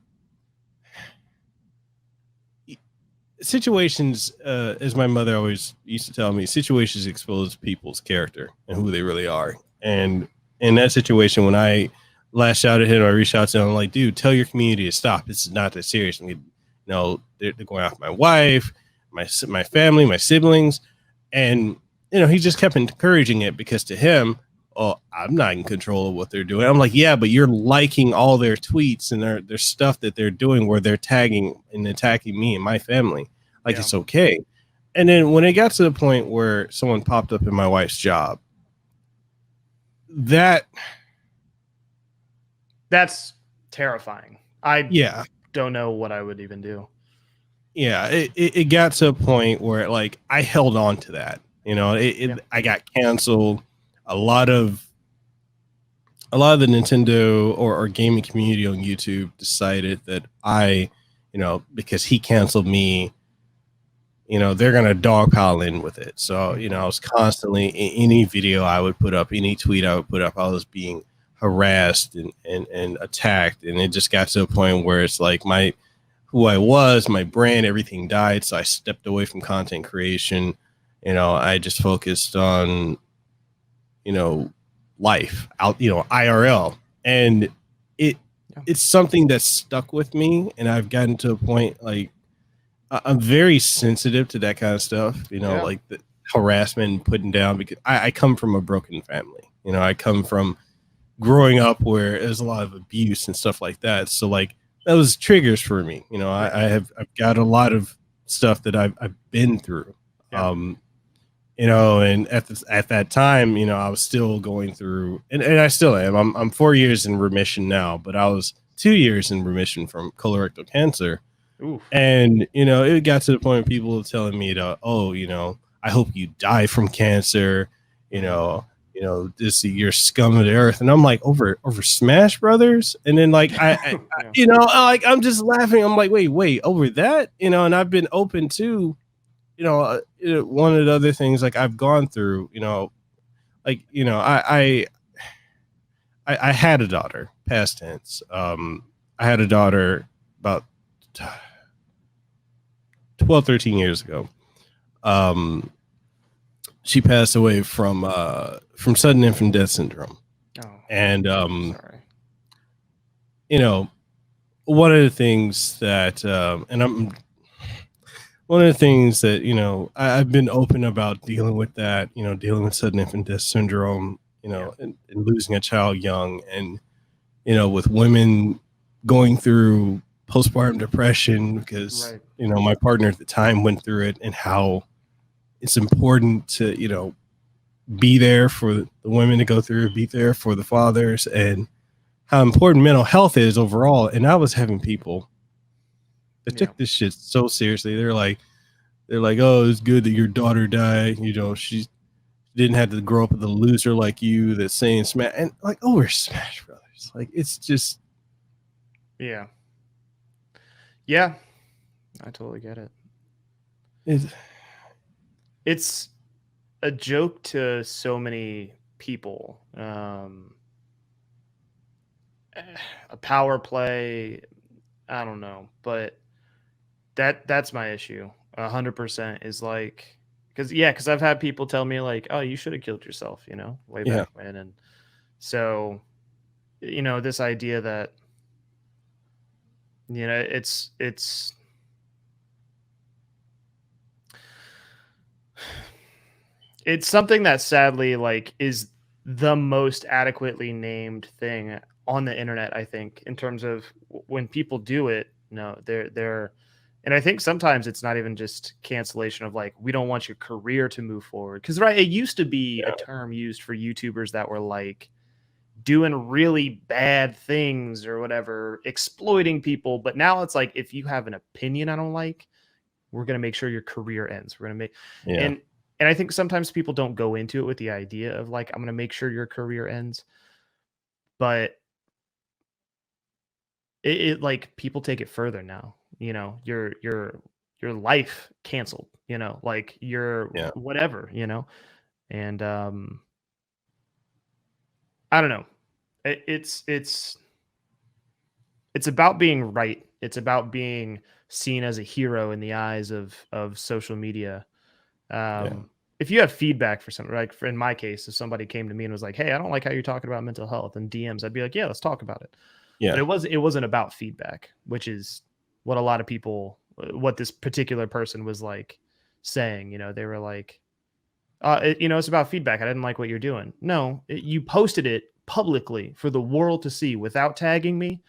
situations, as my mother always used to tell me, situations expose people's character and who they really are. And in that situation, when I lashed out at him, I reached out to him, I'm like, dude, tell your community to stop. This is not that serious. I mean, they're going after my wife, my family, my siblings. And, he just kept encouraging it because to him, I'm not in control of what they're doing. I'm like, yeah, but you're liking all their tweets and their stuff that they're doing where they're tagging and attacking me and my family. Like, it's okay. And then when it got to the point where someone popped up in my wife's job, that's terrifying. I don't know what I would even do. Yeah, it got to a point where like I held on to that. I got canceled. A lot of the Nintendo or gaming community on YouTube decided that because he canceled me, they're going to dogpile in with it. So, I was constantly in any video I would put up, any tweet I would put up, I was being harassed and attacked. And it just got to a point where it's like who I was, my brand, everything died. So I stepped away from content creation. I just focused on, life out, IRL. And it's something that's stuck with me. And I've gotten to a point, like, I'm very sensitive to that kind of stuff, like the harassment and putting down, because I come from a broken family. I come from growing up where there's a lot of abuse and stuff like that. So like that was triggers for me. I've got a lot of stuff that I've been through. And at that time, I was still going through, and I still am. I'm 4 years in remission now, but I was 2 years in remission from colorectal cancer. Oof. And, it got to the point where people were telling me I hope you die from cancer, this you're scum of the earth. And I'm like, over Smash Brothers. And then like, I'm just laughing. I'm like, wait, over that, and I've been open to, one of the other things like I've gone through, I had a daughter, past tense. I had a daughter about 12, 13 years ago. She passed away from sudden infant death syndrome. Oh, and, sorry. One of the things that, one of the things that, I've been open about dealing with that, dealing with sudden infant death syndrome, and losing a child young, and, with women going through postpartum depression because, my partner at the time went through it, and how it's important to, be there for the women to go through, be there for the fathers, and how important mental health is overall. And I was having people that took this shit so seriously. They're like, oh, it's good that your daughter died. She didn't have to grow up with a loser like you that's saying Smash, and like, we're Smash Brothers. Like, it's just. Yeah, I totally get it. It's a joke to so many people. A power play. I don't know, but that's my issue. 100% is like, because I've had people tell me like, oh, you should have killed yourself, way back when. And so, this idea that, it's something that sadly like is the most adequately named thing on the internet, I think, in terms of when people do it. No, they're And I think sometimes it's not even just cancellation of like, we don't want your career to move forward. Because right, it used to be a term used for YouTubers that were like doing really bad things or whatever, exploiting people. But now it's like, if you have an opinion I don't like, we're going to make sure your career ends. We're going to make, and I think sometimes people don't go into it with the idea of like, I'm going to make sure your career ends. But it like people take it further now. You know, your life canceled, you know, like your whatever, you know. And I don't know. It's about being right. It's about being seen as a hero in the eyes of social media. If you have feedback for something, like in my case, if somebody came to me and was like, "Hey, I don't like how you're talking about mental health," and DMs, I'd be like, "Yeah, let's talk about it." But it wasn't about feedback, which is what a lot of people, what this particular person was like saying. You know, they were like, you know, it's about feedback. I didn't like what you're doing. No, you posted it publicly for the world to see without tagging me.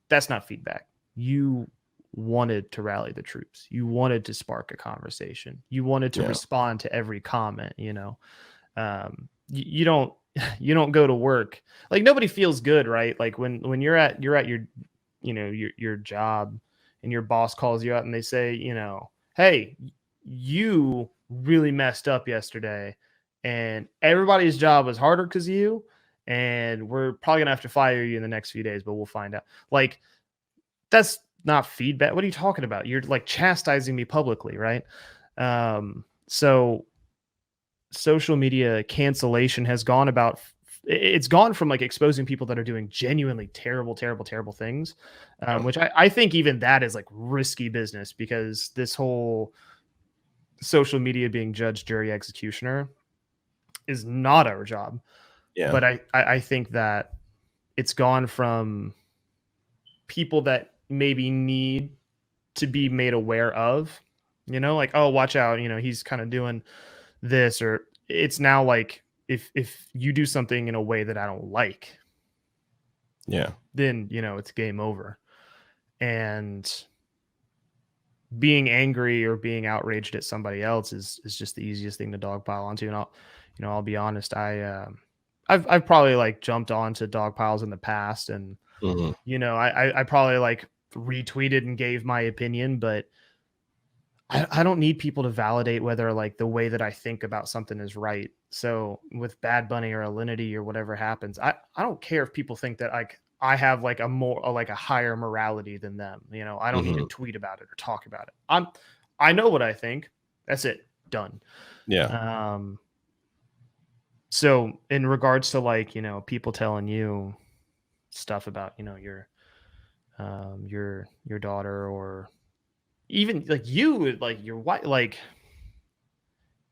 That's not feedback. You wanted to rally the troops. You wanted to spark a conversation. You wanted to respond to every comment, you know. You don't go to work. Like nobody feels good, right? Like when you're at your, you know, your job and your boss calls you out and they say, you know, "Hey, you really messed up yesterday and everybody's job was harder because of you. And we're probably gonna have to fire you in the next few days, but we'll find out." Like, that's not feedback. What are you talking about? You're like chastising me publicly, right? So social media cancellation has gone about, it's gone from like exposing people that are doing genuinely terrible things, which I think even that is like risky business, because this whole social media being judge, jury, executioner is not our job. But I think that it's gone from people that maybe need to be made aware of, you know, like, oh, watch out, you know, he's kind of doing this, or it's now like, if you do something in a way that I don't like, then, you know, it's game over. And being angry or being outraged at somebody else is just the easiest thing to dogpile onto. And I'll be honest, I've probably like jumped onto dog piles in the past, and you know, I probably like retweeted and gave my opinion, but I don't need people to validate whether like the way that I think about something is right. So with Bad Bunny or Alinity or whatever happens, I don't care if people think that I have like a higher morality than them. You know, I don't need to tweet about it or talk about it. I know what I think. That's it. Done. So in regards to like, you know, people telling you stuff about, you know, your daughter, or even like you, like your wife, like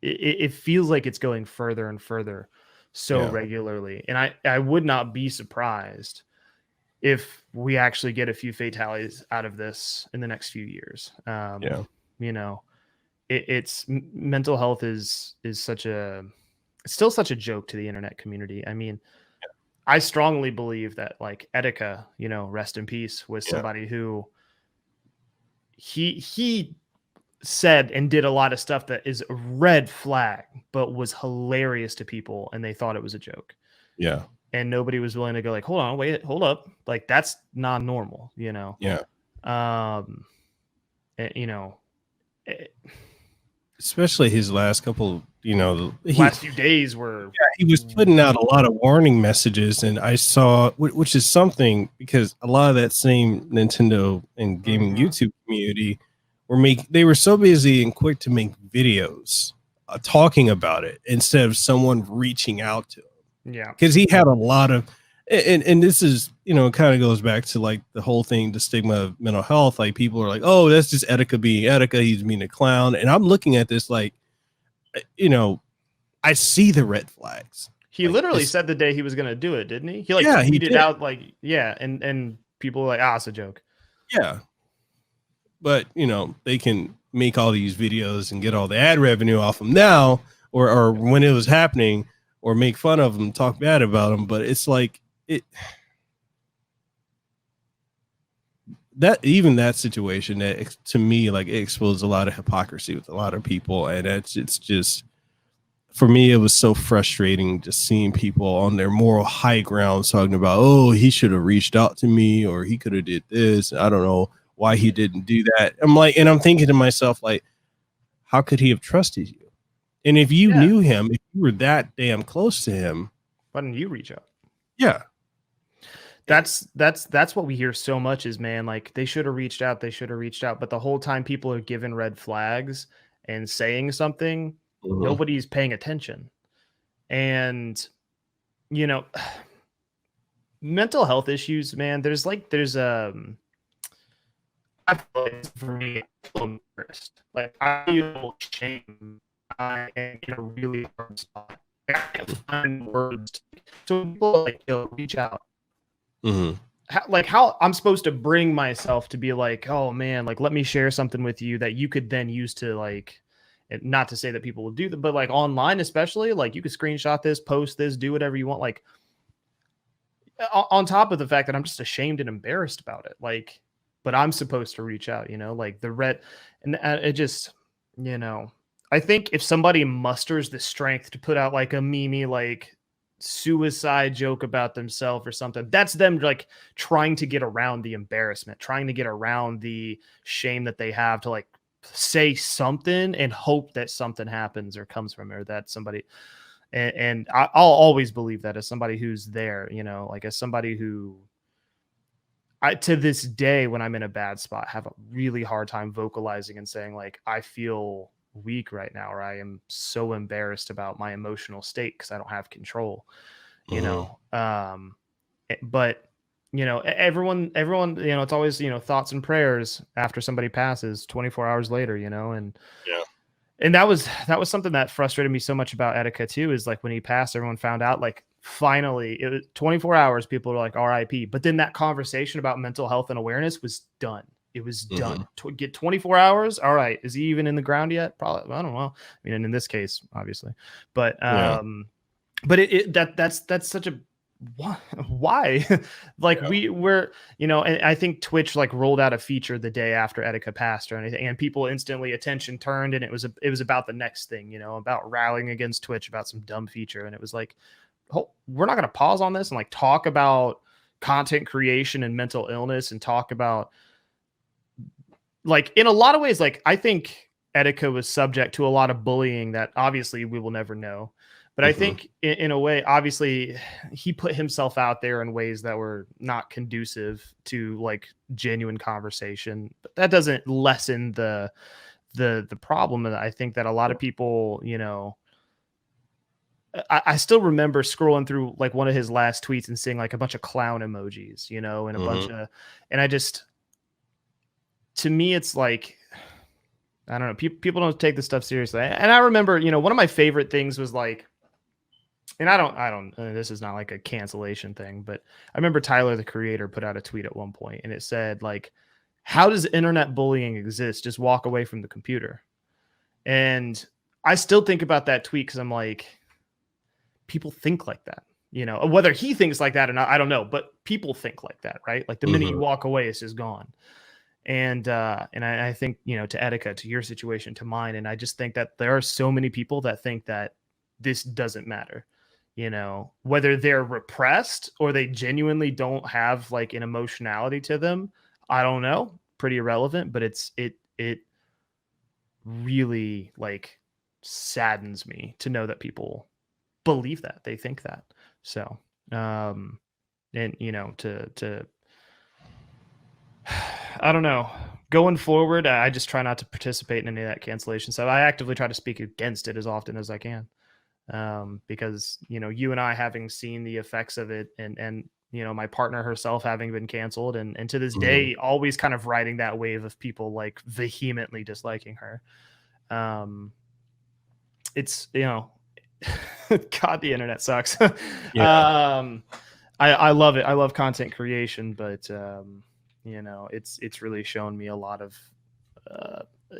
it feels like it's going further and further so regularly. And I would not be surprised if we actually get a few fatalities out of this in the next few years. You know, it's mental health is still such a joke to the internet community. I mean, I strongly believe that like Etika, you know, rest in peace, was somebody who he said and did a lot of stuff that is a red flag, but was hilarious to people, and they thought it was a joke. And nobody was willing to go like, hold up. Like, that's not normal, you know? You know, especially his last couple, you know, last few days were, he was putting out a lot of warning messages, and I saw, which is something, because a lot of that same Nintendo and gaming YouTube community they were so busy and quick to make videos talking about it instead of someone reaching out to him. Because he had a lot of, and this is, you know, it kind of goes back to like the whole thing, the stigma of mental health. Like, people are like, oh, that's just Etika being Etika, he's being a clown. And I'm looking at this like, you know, I see the red flags. He like, literally said the day he was going to do it, didn't he? He like tweeted out like, and people were like, it's a joke. But, you know, they can make all these videos and get all the ad revenue off them now, or when it was happening, or make fun of them, talk bad about them. But it's like, that situation, that to me, like, it exposed a lot of hypocrisy with a lot of people, and it's just, for me, it was so frustrating just seeing people on their moral high ground talking about, oh, he should have reached out to me, or he could have did this. I don't know why he didn't do that. I'm like, and I'm thinking to myself, like, how could he have trusted you? And if you knew him, if you were that damn close to him, why didn't you reach out? Yeah. That's what we hear so much is, man, like, they should have reached out. But the whole time people are giving red flags and saying something, nobody's paying attention. And, you know, mental health issues, man, there's I feel like for me, like, I feel shame. I am in a really hard spot. I can't find words. So people like, reach out. How I'm supposed to bring myself to be like, oh man, like, let me share something with you that you could then use to, like, not to say that people will do that, but like online, especially, like, you could screenshot this, post this, do whatever you want. Like, on top of the fact that I'm just ashamed and embarrassed about it, like, but I'm supposed to reach out, like the red, and it just, I think if somebody musters the strength to put out like a meme, like, suicide joke about themselves or something, that's them, like, trying to get around the embarrassment, trying to get around the shame that they have, to, like, say something and hope that something happens or comes from it, or that somebody, and I'll always believe that as somebody who's there, like, as somebody who, to this day, when I'm in a bad spot, have a really hard time vocalizing and saying, like, I feel weak right now, or I am so embarrassed about my emotional state because I don't have control, but everyone, it's always, thoughts and prayers after somebody passes 24 hours later, and that was something that frustrated me so much about Etika too, is like, when he passed, everyone found out, like, finally, it was 24 hours, people were like, RIP, but then that conversation about mental health and awareness was done. It was done. Get 24 hours. All right. Is he even in the ground yet? Probably. I don't know. I mean, in this case, obviously, but that's such a, why? Like, we're, and I think Twitch, like, rolled out a feature the day after Etika passed or anything, and people instantly attention turned, and it was about the next thing, about rallying against Twitch about some dumb feature. And it was like, we're not going to pause on this and, like, talk about content creation and mental illness, and talk about, like, in a lot of ways, like, I think Etika was subject to a lot of bullying that obviously we will never know. But I think in a way, obviously, he put himself out there in ways that were not conducive to, like, genuine conversation. But that doesn't lessen the problem. And I think that a lot of people, I still remember scrolling through, like, one of his last tweets and seeing, like, a bunch of clown emojis, and a bunch of, and I just, to me, it's like, I don't know, people don't take this stuff seriously. And I remember, one of my favorite things was, like, and I don't, this is not like a cancellation thing, but I remember Tyler, the creator, put out a tweet at one point, and it said, like, how does internet bullying exist? Just walk away from the computer. And I still think about that tweet, because I'm like, people think like that, whether he thinks like that or not, I don't know, but people think like that, right? Like, the minute you walk away, it's just gone. And I think, to Etika, to your situation, to mine, and I just think that there are so many people that think that this doesn't matter, whether they're repressed or they genuinely don't have, like, an emotionality to them. I don't know, pretty irrelevant, but it really, like, saddens me to know that people believe that, they think that. So, and to I don't know. Going forward, I just try not to participate in any of that cancellation stuff. I actively try to speak against it as often as I can, because, you and I, having seen the effects of it, and my partner herself having been canceled, and to this day, always kind of riding that wave of people, like, vehemently disliking her. It's, God, the internet sucks. I love it. I love content creation, but it's really shown me a lot of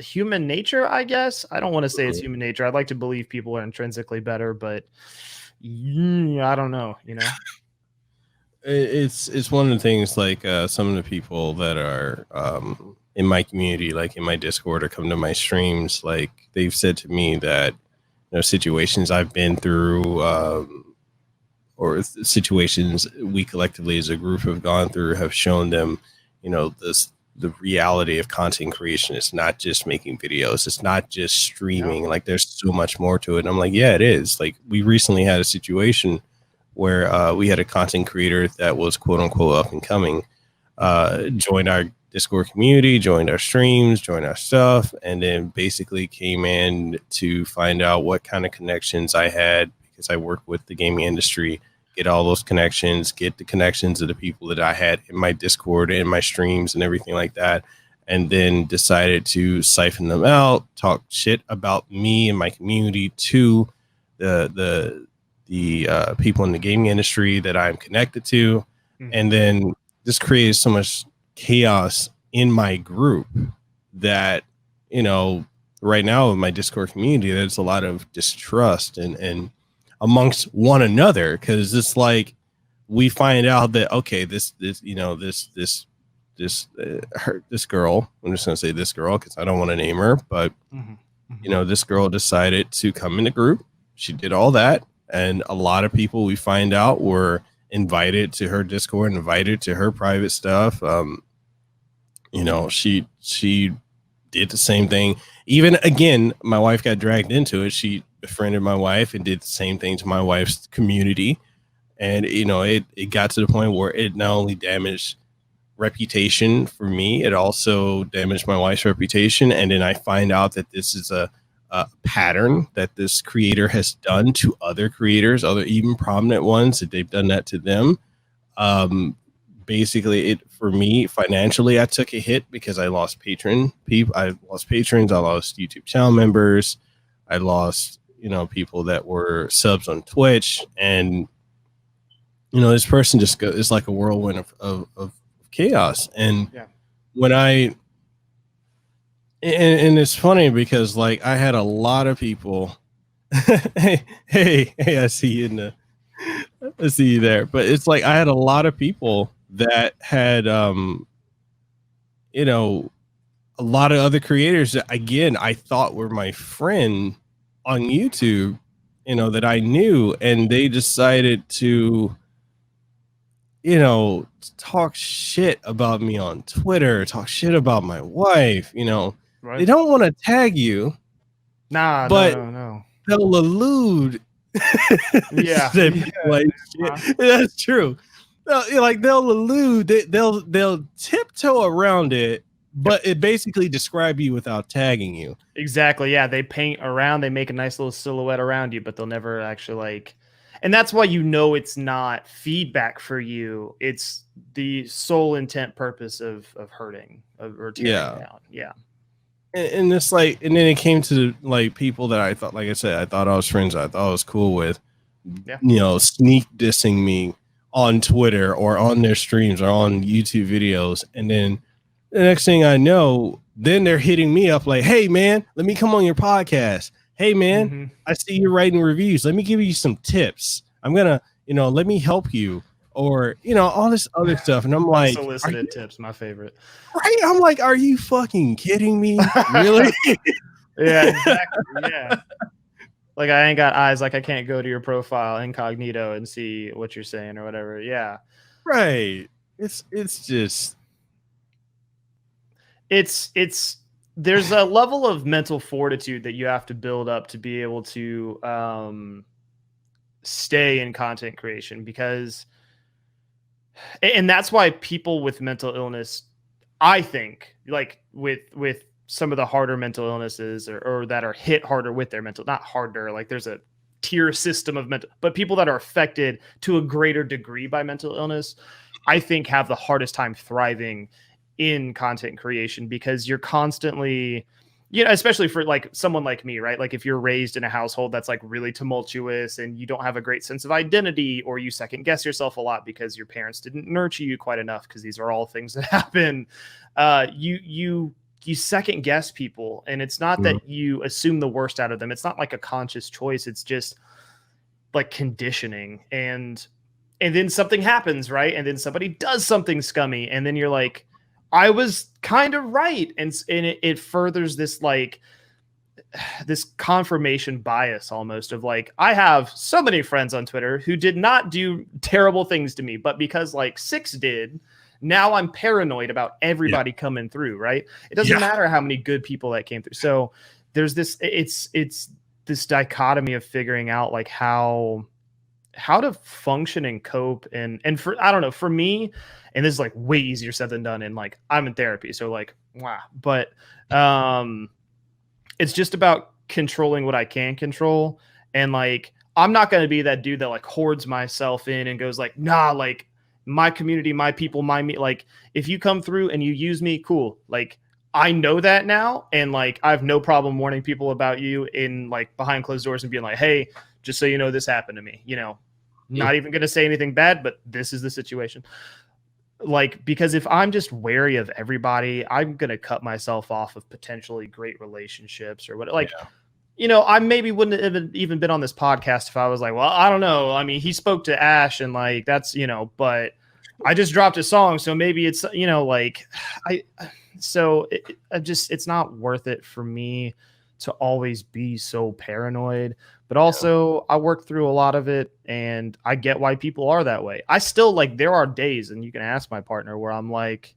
human nature, I guess. I don't want to say it's human nature. I'd like to believe people are intrinsically better, but I don't know, it's one of the things, like some of the people that are in my community, like in my Discord or come to my streams, like they've said to me that situations I've been through, or situations we collectively as a group have gone through, have shown them, the reality of content creation. It's not just making videos. It's not just streaming. Like there's so much more to it. And I'm like, yeah, it is. Like we recently had a situation where we had a content creator that was quote unquote up and coming, joined our Discord community, joined our streams, joined our stuff, and then basically came in to find out what kind of connections I had, because I work with the gaming industry, get all those connections, get the connections of the people that I had in my Discord and my streams and everything like that. And then decided to siphon them out, talk shit about me and my community to the people in the gaming industry that I'm connected to. And then just created so much chaos in my group that, right now in my Discord community, there's a lot of distrust and amongst one another, because it's like we find out that, okay, this girl, I'm just gonna say this girl because I don't want to name her, but this girl decided to come in the group. She did all that, and a lot of people we find out were invited to her Discord, invited to her private stuff. She did the same thing. Even again, my wife got dragged into it. She befriended my wife and did the same thing to my wife's community. And, it got to the point where it not only damaged reputation for me, it also damaged my wife's reputation. And then I find out that this is a pattern that this creator has done to other creators, other even prominent ones, that they've done that to them. Basically, for me financially, I took a hit because I lost patrons, I lost YouTube channel members, I lost people that were subs on Twitch, and this person just goes, it's like a whirlwind of chaos. And when and it's funny because like I had a lot of people hey, I see you there, but it's like I had a lot of people that had a lot of other creators that, again, I thought were my friend on YouTube, that I knew, and they decided to talk shit about me on Twitter, talk shit about my wife. Right. They don't want to tag you, but no. They'll allude. Like, that's true. They'll allude, they'll tiptoe around it, but it basically describe you without tagging you. Exactly. Yeah, they paint around, they make a nice little silhouette around you, but they'll never actually and that's why it's not feedback for you. It's the sole intent purpose of hurting or tearing down. Yeah. And it's like, and then it came to like people that I thought, like I said, I thought I was friends, I thought I was cool with, sneak dissing me on Twitter or on their streams or on YouTube videos. And then the next thing I know, then they're hitting me up like, hey man, let me come on your podcast. Hey man, I see you're writing reviews. Let me give you some tips. I'm going to, let me help you, or, all this other stuff. And I'm like, unsolicited tips, my favorite. Right. I'm like, are you fucking kidding me? Really? Yeah, exactly. Yeah. Like I ain't got eyes. Like I can't go to your profile incognito and see what you're saying or whatever. Yeah. Right. It's just. There's a level of mental fortitude that you have to build up to be able to stay in content creation, and that's why people with mental illness, I think, like with some of the harder mental illnesses or that are hit harder with their mental, not harder, like there's a tier system of mental, but people that are affected to a greater degree by mental illness, I think have the hardest time thriving in content creation, because you're constantly, especially for like someone like me, right? Like if you're raised in a household that's like really tumultuous and you don't have a great sense of identity, or you second guess yourself a lot because your parents didn't nurture you quite enough, because these are all things that happen. You second guess people, and it's not that you assume the worst out of them. It's not like a conscious choice. It's just like conditioning. And and then something happens, right? And then somebody does something scummy, and then you're like, I was kind of right. And it furthers this like this confirmation bias almost of like, I have so many friends on Twitter who did not do terrible things to me, but because like 6 did, now I'm paranoid about everybody coming through, right? It doesn't matter how many good people that came through. So there's this, it's this dichotomy of figuring out like how to function and cope. And for, I don't know, for me, and this is like way easier said than done. And like, I'm in therapy. So like, wow. But it's just about controlling what I can control. And like, I'm not going to be that dude that like hoards myself in and goes like, nah, like my community, my people, me. Like if you come through and you use me, cool. Like I know that now. And like, I have no problem warning people about you in like behind closed doors and being like, hey, just so you know, this happened to me, you know, not even going to say anything bad, but this is the situation. Like, because if I'm just wary of everybody, I'm going to cut myself off of potentially great relationships or what, like, you know, I maybe wouldn't have even been on this podcast if I was like, well, I don't know. I mean, he spoke to Ash and like, that's, you know, but I just dropped a song. So maybe it's, you know, like it's not worth it for me to always be so paranoid, but also I worked through a lot of it and I get why people are that way. I still like, there are days, and you can ask my partner, where I'm like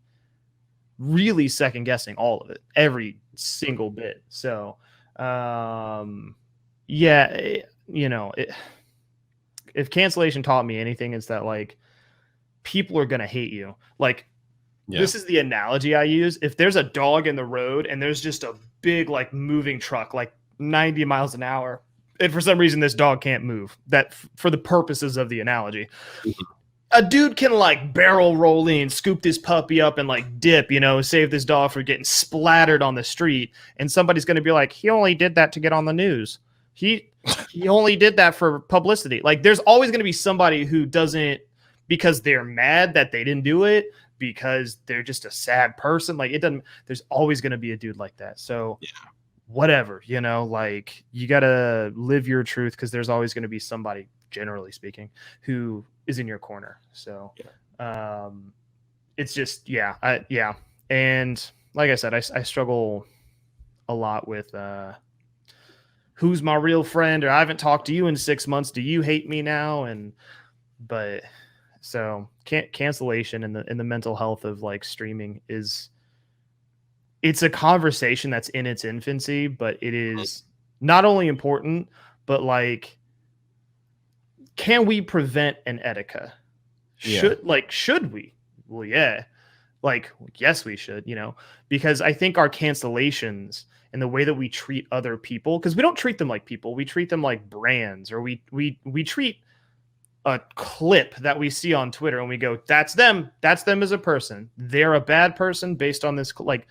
really second guessing all of it, every single bit. So, you know, if cancellation taught me anything, it's that like people are going to hate you. Like, this is the analogy I use. If there's a dog in the road and there's just a big, like moving truck, like 90 miles an hour, and for some reason this dog can't move, that for the purposes of the analogy, a dude can like barrel roll in, scoop this puppy up and like dip, you know, save this dog from getting splattered on the street. And somebody's going to be like, he only did that to get on the news. He only did that for publicity. Like there's always going to be somebody who doesn't, because they're mad that they didn't do it, because they're just a sad person. Like it doesn't, there's always going to be a dude like that. So whatever, you know, like you got to live your truth, because there's always going to be somebody, generally speaking, who is in your corner. So it's just, and like I said, I struggle a lot with who's my real friend, or I haven't talked to you in 6 months, do you hate me now? But so cancellation and the mental health of like streaming it's a conversation that's in its infancy, but it is not only important, but like, can we prevent an etika? Should we? Well, yeah. Like, yes, we should, you know, because I think our cancellations and the way that we treat other people, because we don't treat them like people, we treat them like brands, or we treat a clip that we see on Twitter and we go, that's them as a person. They're a bad person based on this. Like,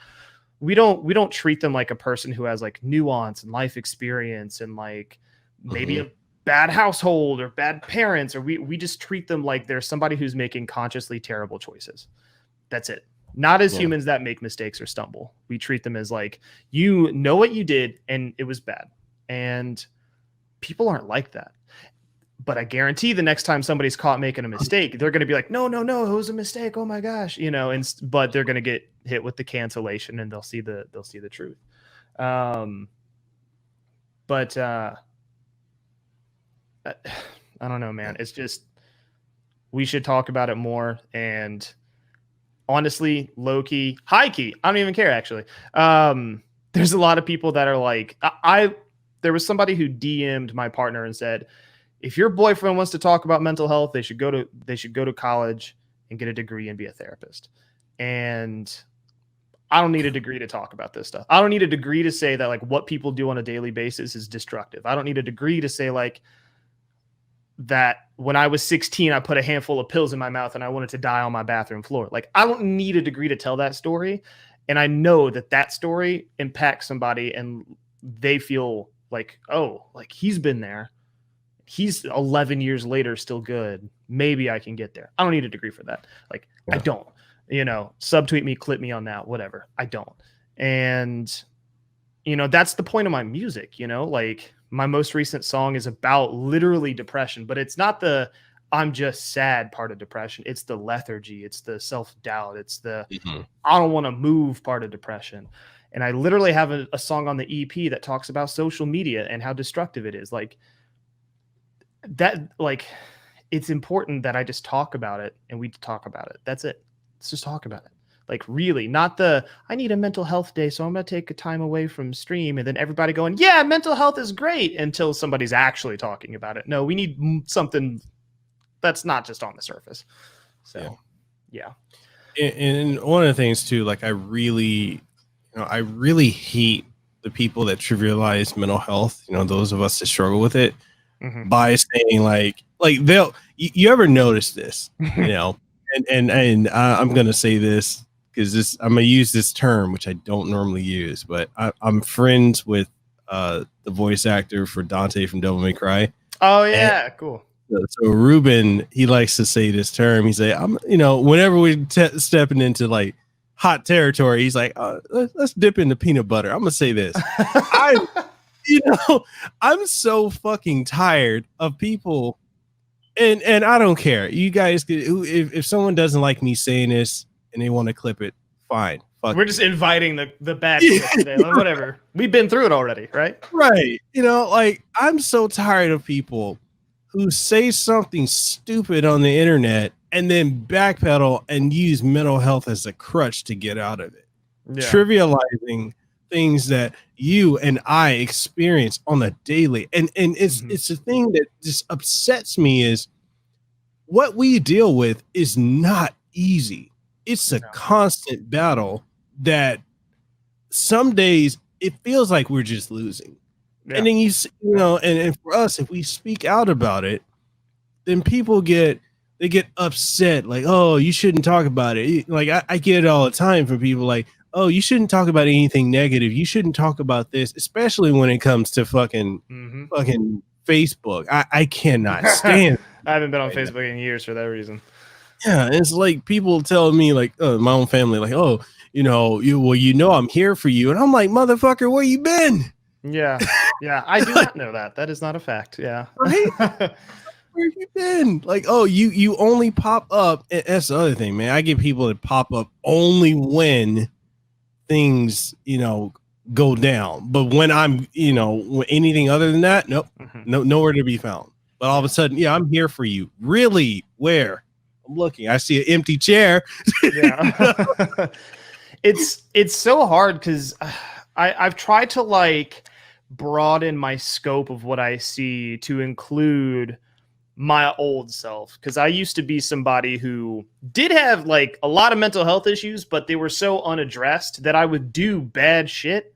we don't treat them like a person who has like nuance and life experience and like maybe a bad household or bad parents, or we just treat them like they're somebody who's making consciously terrible choices. That's it. Not as humans that make mistakes or stumble. We treat them as like, you know what you did and it was bad. And people aren't like that. But I guarantee the next time somebody's caught making a mistake, they're going to be like, no, it was a mistake. Oh my gosh. You know, but they're going to get hit with the cancellation and they'll see the truth. But I don't know, man. It's just, we should talk about it more. And honestly, low key, high key, I don't even care actually. There's a lot of people that are like, there was somebody who DM'd my partner and said, if your boyfriend wants to talk about mental health, they should go to college and get a degree and be a therapist. And I don't need a degree to talk about this stuff. I don't need a degree to say that like what people do on a daily basis is destructive. I don't need a degree to say like that when I was 16, I put a handful of pills in my mouth and I wanted to die on my bathroom floor. Like, I don't need a degree to tell that story. And I know that story impacts somebody and they feel like, oh, like he's been there. He's 11 years later still good. Maybe I can get there. I don't need a degree for that. Like, I don't, you know, subtweet me, clip me on that, whatever. I don't. And, you know, that's the point of my music, you know, like my most recent song is about literally depression, but it's not I'm just sad part of depression. It's the lethargy. It's the self-doubt. It's the I don't want to move part of depression. And I literally have a song on the EP that talks about social media and how destructive it is. Like that, like it's important that I just talk about it and we talk about it. That's it. Let's just talk about it. Like really, not the, I need a mental health day, so I'm going to take a time away from stream. And then everybody going, yeah, mental health is great until somebody's actually talking about it. No, we need something that's not just on the surface. So, yeah. And one of the things too, like I really hate the people that trivialize mental health, those of us that struggle with it by saying like you ever notice this, and I'm going to say this because I'm going to use this term, which I don't normally use, but I'm friends with the voice actor for Dante from Devil May Cry. Oh yeah. Cool. So Ruben, he likes to say this term. He say, whenever we're stepping into like hot territory, he's like, let's dip into peanut butter. I'm gonna say this. I'm so fucking tired of people, and I don't care. You guys, if someone doesn't like me saying this and they want to clip it, fine. We're just inviting the bad shit today. Like, whatever. We've been through it already, right? Right. Like I'm so tired of people who say something stupid on the internet and then backpedal and use mental health as a crutch to get out of it. Yeah. Trivializing things that you and I experience on a daily. And it's the thing that just upsets me is what we deal with is not easy. It's a constant battle that some days it feels like we're just losing. Yeah. And then and for us, if we speak out about it, then people get upset. Like, oh, you shouldn't talk about it. Like I get it all the time from people like, oh, you shouldn't talk about anything negative. You shouldn't talk about this, especially when it comes to fucking Facebook. I cannot stand. I haven't been on Facebook in years for that reason. Yeah, it's like people tell me like my own family, like, oh, I'm here for you, and I'm like, motherfucker, where you been? Yeah, I do not know that. That is not a fact. Yeah, right. Where have you been? Like, oh, you only pop up. That's the other thing, man. I get people that pop up only when things, go down. But when I'm, anything other than that, nope, nowhere to be found. But all of a sudden, yeah, I'm here for you. Really? Where? I'm looking. I see an empty chair. Yeah. It's so hard because I've tried to like broaden my scope of what I see to include my old self, because I used to be somebody who did have like a lot of mental health issues, but they were so unaddressed that I would do bad shit.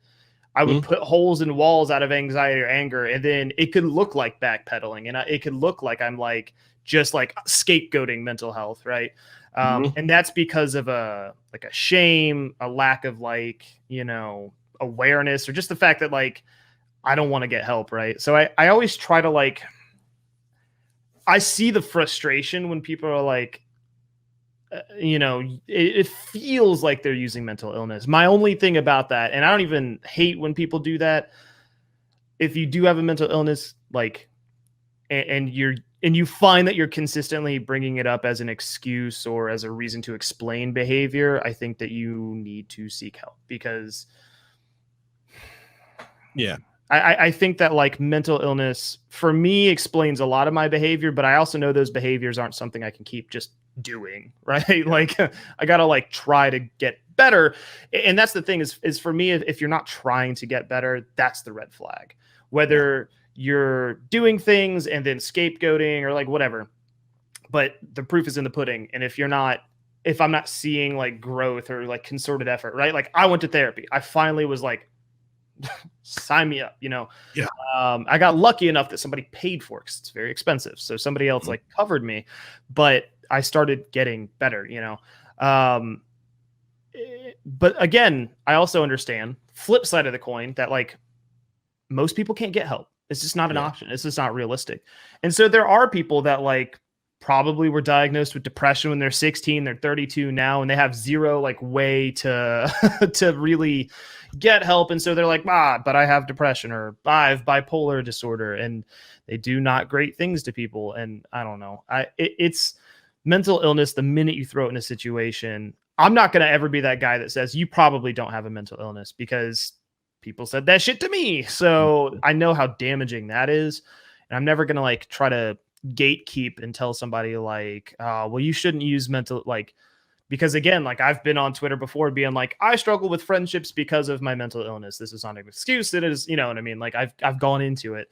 I would put holes in walls out of anxiety or anger, and then it could look like backpedaling, and it could look like I'm like just like scapegoating mental health, right? And that's because of a shame, a lack of like, awareness, or just the fact that like I don't want to get help, right? So I always try to like, I see the frustration when people are like, it feels like they're using mental illness. My only thing about that, and I don't even hate when people do that, if you do have a mental illness, like, and you find that you're consistently bringing it up as an excuse or as a reason to explain behavior, I think that you need to seek help, because I think that like mental illness for me explains a lot of my behavior, but I also know those behaviors aren't something I can keep just doing, right? Like I gotta like try to get better. And that's the thing is for me, if you're not trying to get better, that's the red flag. Whether you're doing things and then scapegoating or like whatever, but the proof is in the pudding. And if I'm not seeing like growth or like concerted effort, right? Like I went to therapy. I finally was like, sign me up, Yeah. I got lucky enough that somebody paid for it because it's very expensive. So somebody else like covered me, but I started getting better, but again, I also understand flip side of the coin that like most people can't get help. It's just not an option. It's just not realistic. And so there are people that like probably were diagnosed with depression when they're 16, they're 32 now, and they have zero like way to to really get help. And so they're like, but I have depression, or I have bipolar disorder, and they do not great things to people. And I don't know. It's mental illness. The minute you throw it in a situation, I'm not going to ever be that guy that says you probably don't have a mental illness, because people said that shit to me. So I know how damaging that is. And I'm never going to like try to gatekeep and tell somebody like, well, you shouldn't use mental, like, because again, like I've been on Twitter before being like, I struggle with friendships because of my mental illness. This is not an excuse. It is, you know what I mean? Like I've gone into it.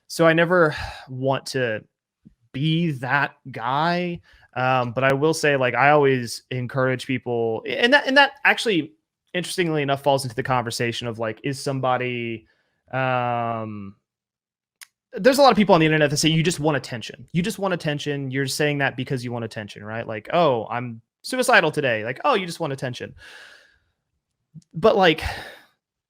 So I never want to be that guy. But I will say, like, I always encourage people, and that actually, interestingly enough, falls into the conversation of like, is somebody, there's a lot of people on the internet that say you just want attention. You just want attention. You're saying that because you want attention, right? Like, oh, I'm suicidal today. Like, oh, you just want attention. But like,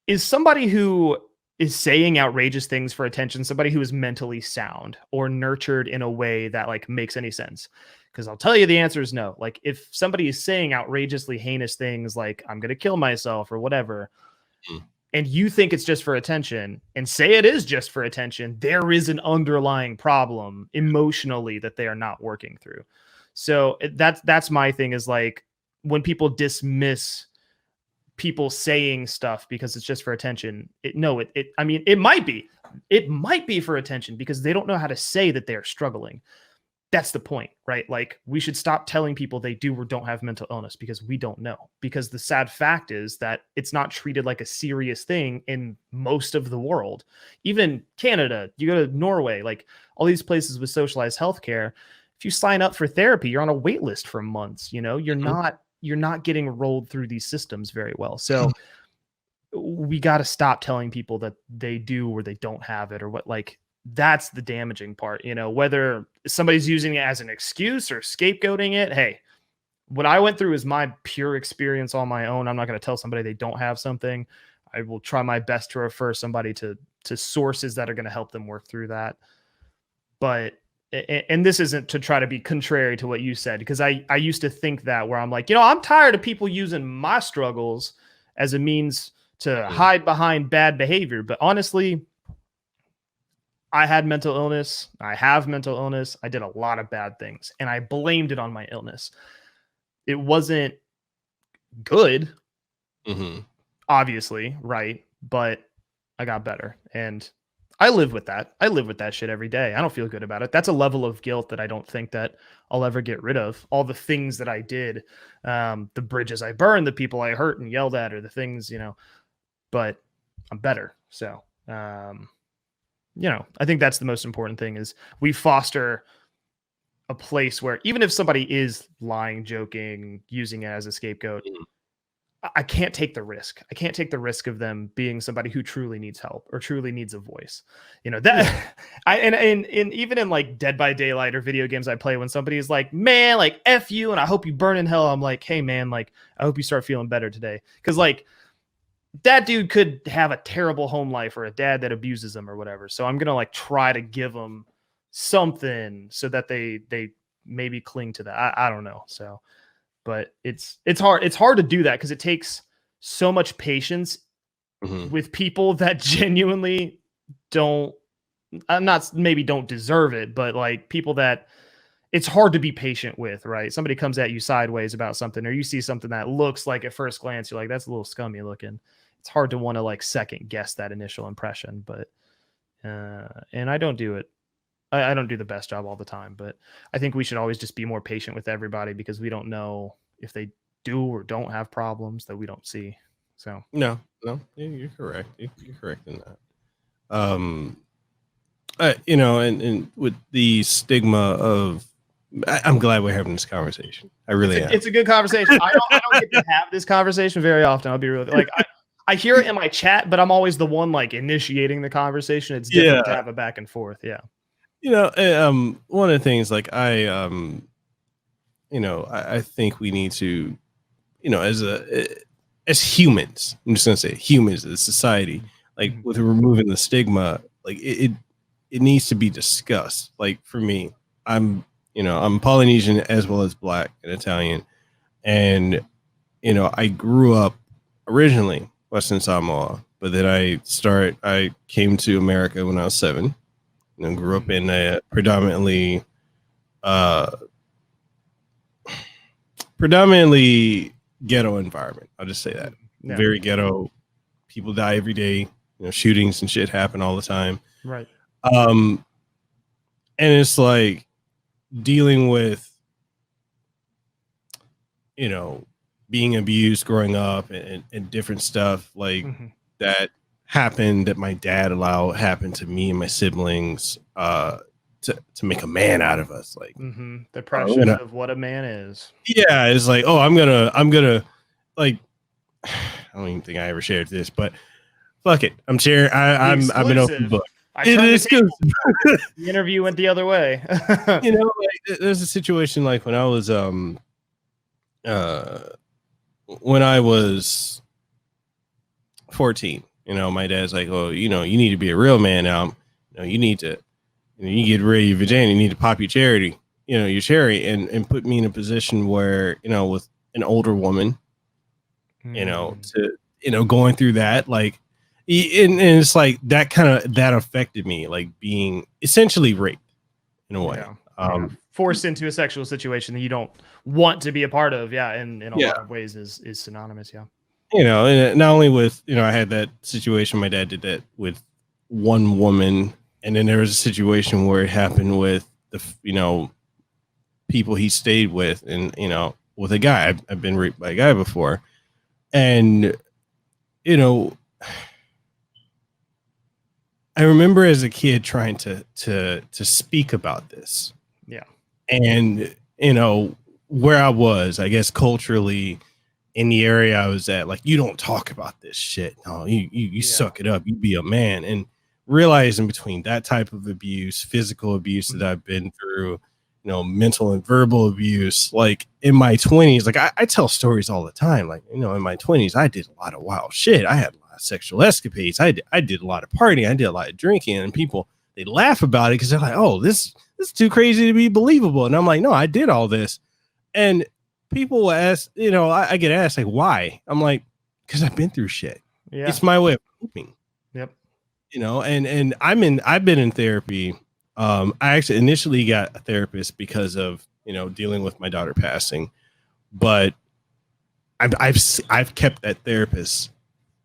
is somebody who is saying outrageous things for attention somebody who is mentally sound or nurtured in a way that like makes any sense? Because I'll tell you the answer is no. Like if somebody is saying outrageously heinous things like I'm going to kill myself or whatever, and you think it's just for attention and say it is just for attention, there is an underlying problem emotionally that they are not working through. So that's my thing, is like when people dismiss people saying stuff because it's just for attention. I mean, it might be for attention because they don't know how to say that they are struggling. That's the point, right? Like we should stop telling people they do or don't have mental illness because we don't know. Because the sad fact is that it's not treated like a serious thing in most of the world. Even Canada, you go to Norway, like all these places with socialized healthcare, if you sign up for therapy, you're on a wait list for months. You know, you're not getting rolled through these systems very well. So we got to stop telling people that they do or they don't have it or what, like, that's the damaging part, you know, whether somebody's using it as an excuse or scapegoating it. Hey, what I went through is my pure experience on my own. I'm not going to tell somebody they don't have something. I will try my best to refer somebody to sources that are going to help them work through that. But, and this isn't to try to be contrary to what you said, because I used to think that, where I'm like, you know, I'm tired of people using my struggles as a means to hide behind bad behavior. But honestly, I had mental illness. I have mental illness. I did a lot of bad things and I blamed it on my illness. It wasn't good, obviously, right? But I got better and I live with that. I live with that shit every day. I don't feel good about it. That's a level of guilt that I don't think that I'll ever get rid of. All the things that I did, the bridges I burned, the people I hurt and yelled at, or the things, you know, but I'm better. So, you know, I think that's the most important thing, is we foster a place where even if somebody is lying, joking, using it as a scapegoat, I can't take the risk. I can't take the risk of them being somebody who truly needs help or truly needs a voice. You know, that and even in like Dead by Daylight or video games I play, when somebody is like, man, like F you and I hope you burn in hell, I'm like, hey man, like I hope you start feeling better today. Cause like that dude could have a terrible home life or a dad that abuses him or whatever. So I'm going to like try to give them something so that they maybe cling to that. I don't know. So, but it's hard. It's hard to do that because it takes so much patience with people that genuinely don't deserve it, but like people that it's hard to be patient with, right? Somebody comes at you sideways about something, or you see something that looks like at first glance, you're like, that's a little scummy looking. It's hard to want to like second guess that initial impression, but, and I don't do it. I don't do the best job all the time, but I think we should always just be more patient with everybody because we don't know if they do or don't have problems that we don't see. So no, you're correct. You're correct in that. You know, and with the stigma of, I'm glad we're having this conversation. I really am. It's a good conversation. I don't get to have this conversation very often. I'll be real. Like I hear it in my chat, but I'm always the one like initiating the conversation. It's different to have a back and forth. Yeah. You know, one of the things like I think we need to, you know, as humans, I'm just gonna say humans as a society, like with removing the stigma, like it needs to be discussed. Like for me, I'm I'm Polynesian as well as Black and Italian. And, I grew up originally Western Samoa, but then I came to America when I was 7. Grew up in a predominantly ghetto environment. I'll just say that. Yeah. Very ghetto. People die every day. Shootings and shit happen all the time. Right. And it's like dealing with, being abused growing up and different stuff like that happened that my dad allowed happened to me and my siblings to make a man out of us. Like the pressure of what a man is. Yeah. It's like, oh, I'm gonna like, I don't even think I ever shared this, but fuck it. I'm sharing. I've been open book. It is good. The interview went the other way. There's a situation like when I was 14. My dad's like, oh, you need to be a real man now. You need to, you get rid of your vagina. You need to pop your charity. Your cherry, and put me in a position where with an older woman, to going through that, like. And it's like that affected me, like being essentially raped in a way. Forced into a sexual situation that you don't want to be a part of. Yeah. And in a lot of ways is synonymous. Yeah. And not only with, I had that situation, my dad did that with one woman. And then there was a situation where it happened with the, people he stayed with and, with a guy. I've been raped by a guy before. And, I remember as a kid trying to speak about this. Yeah. And, where I was, I guess, culturally in the area I was at, like, you don't talk about this shit. No, you suck it up. You be a man. And realizing between that type of abuse, physical abuse that I've been through, mental and verbal abuse, like in my 20s, like I tell stories all the time. Like, in my 20s, I did a lot of wild shit. I had sexual escapades. I did a lot of partying. I did a lot of drinking, and people, they laugh about it because they're like, oh, this is too crazy to be believable. And I'm like, no, I did all this. And people will ask, I get asked like, why? I'm like, because I've been through shit. Yeah. It's my way of coping. Yep. And I've been in therapy. I actually initially got a therapist because of, dealing with my daughter passing, but I've kept that therapist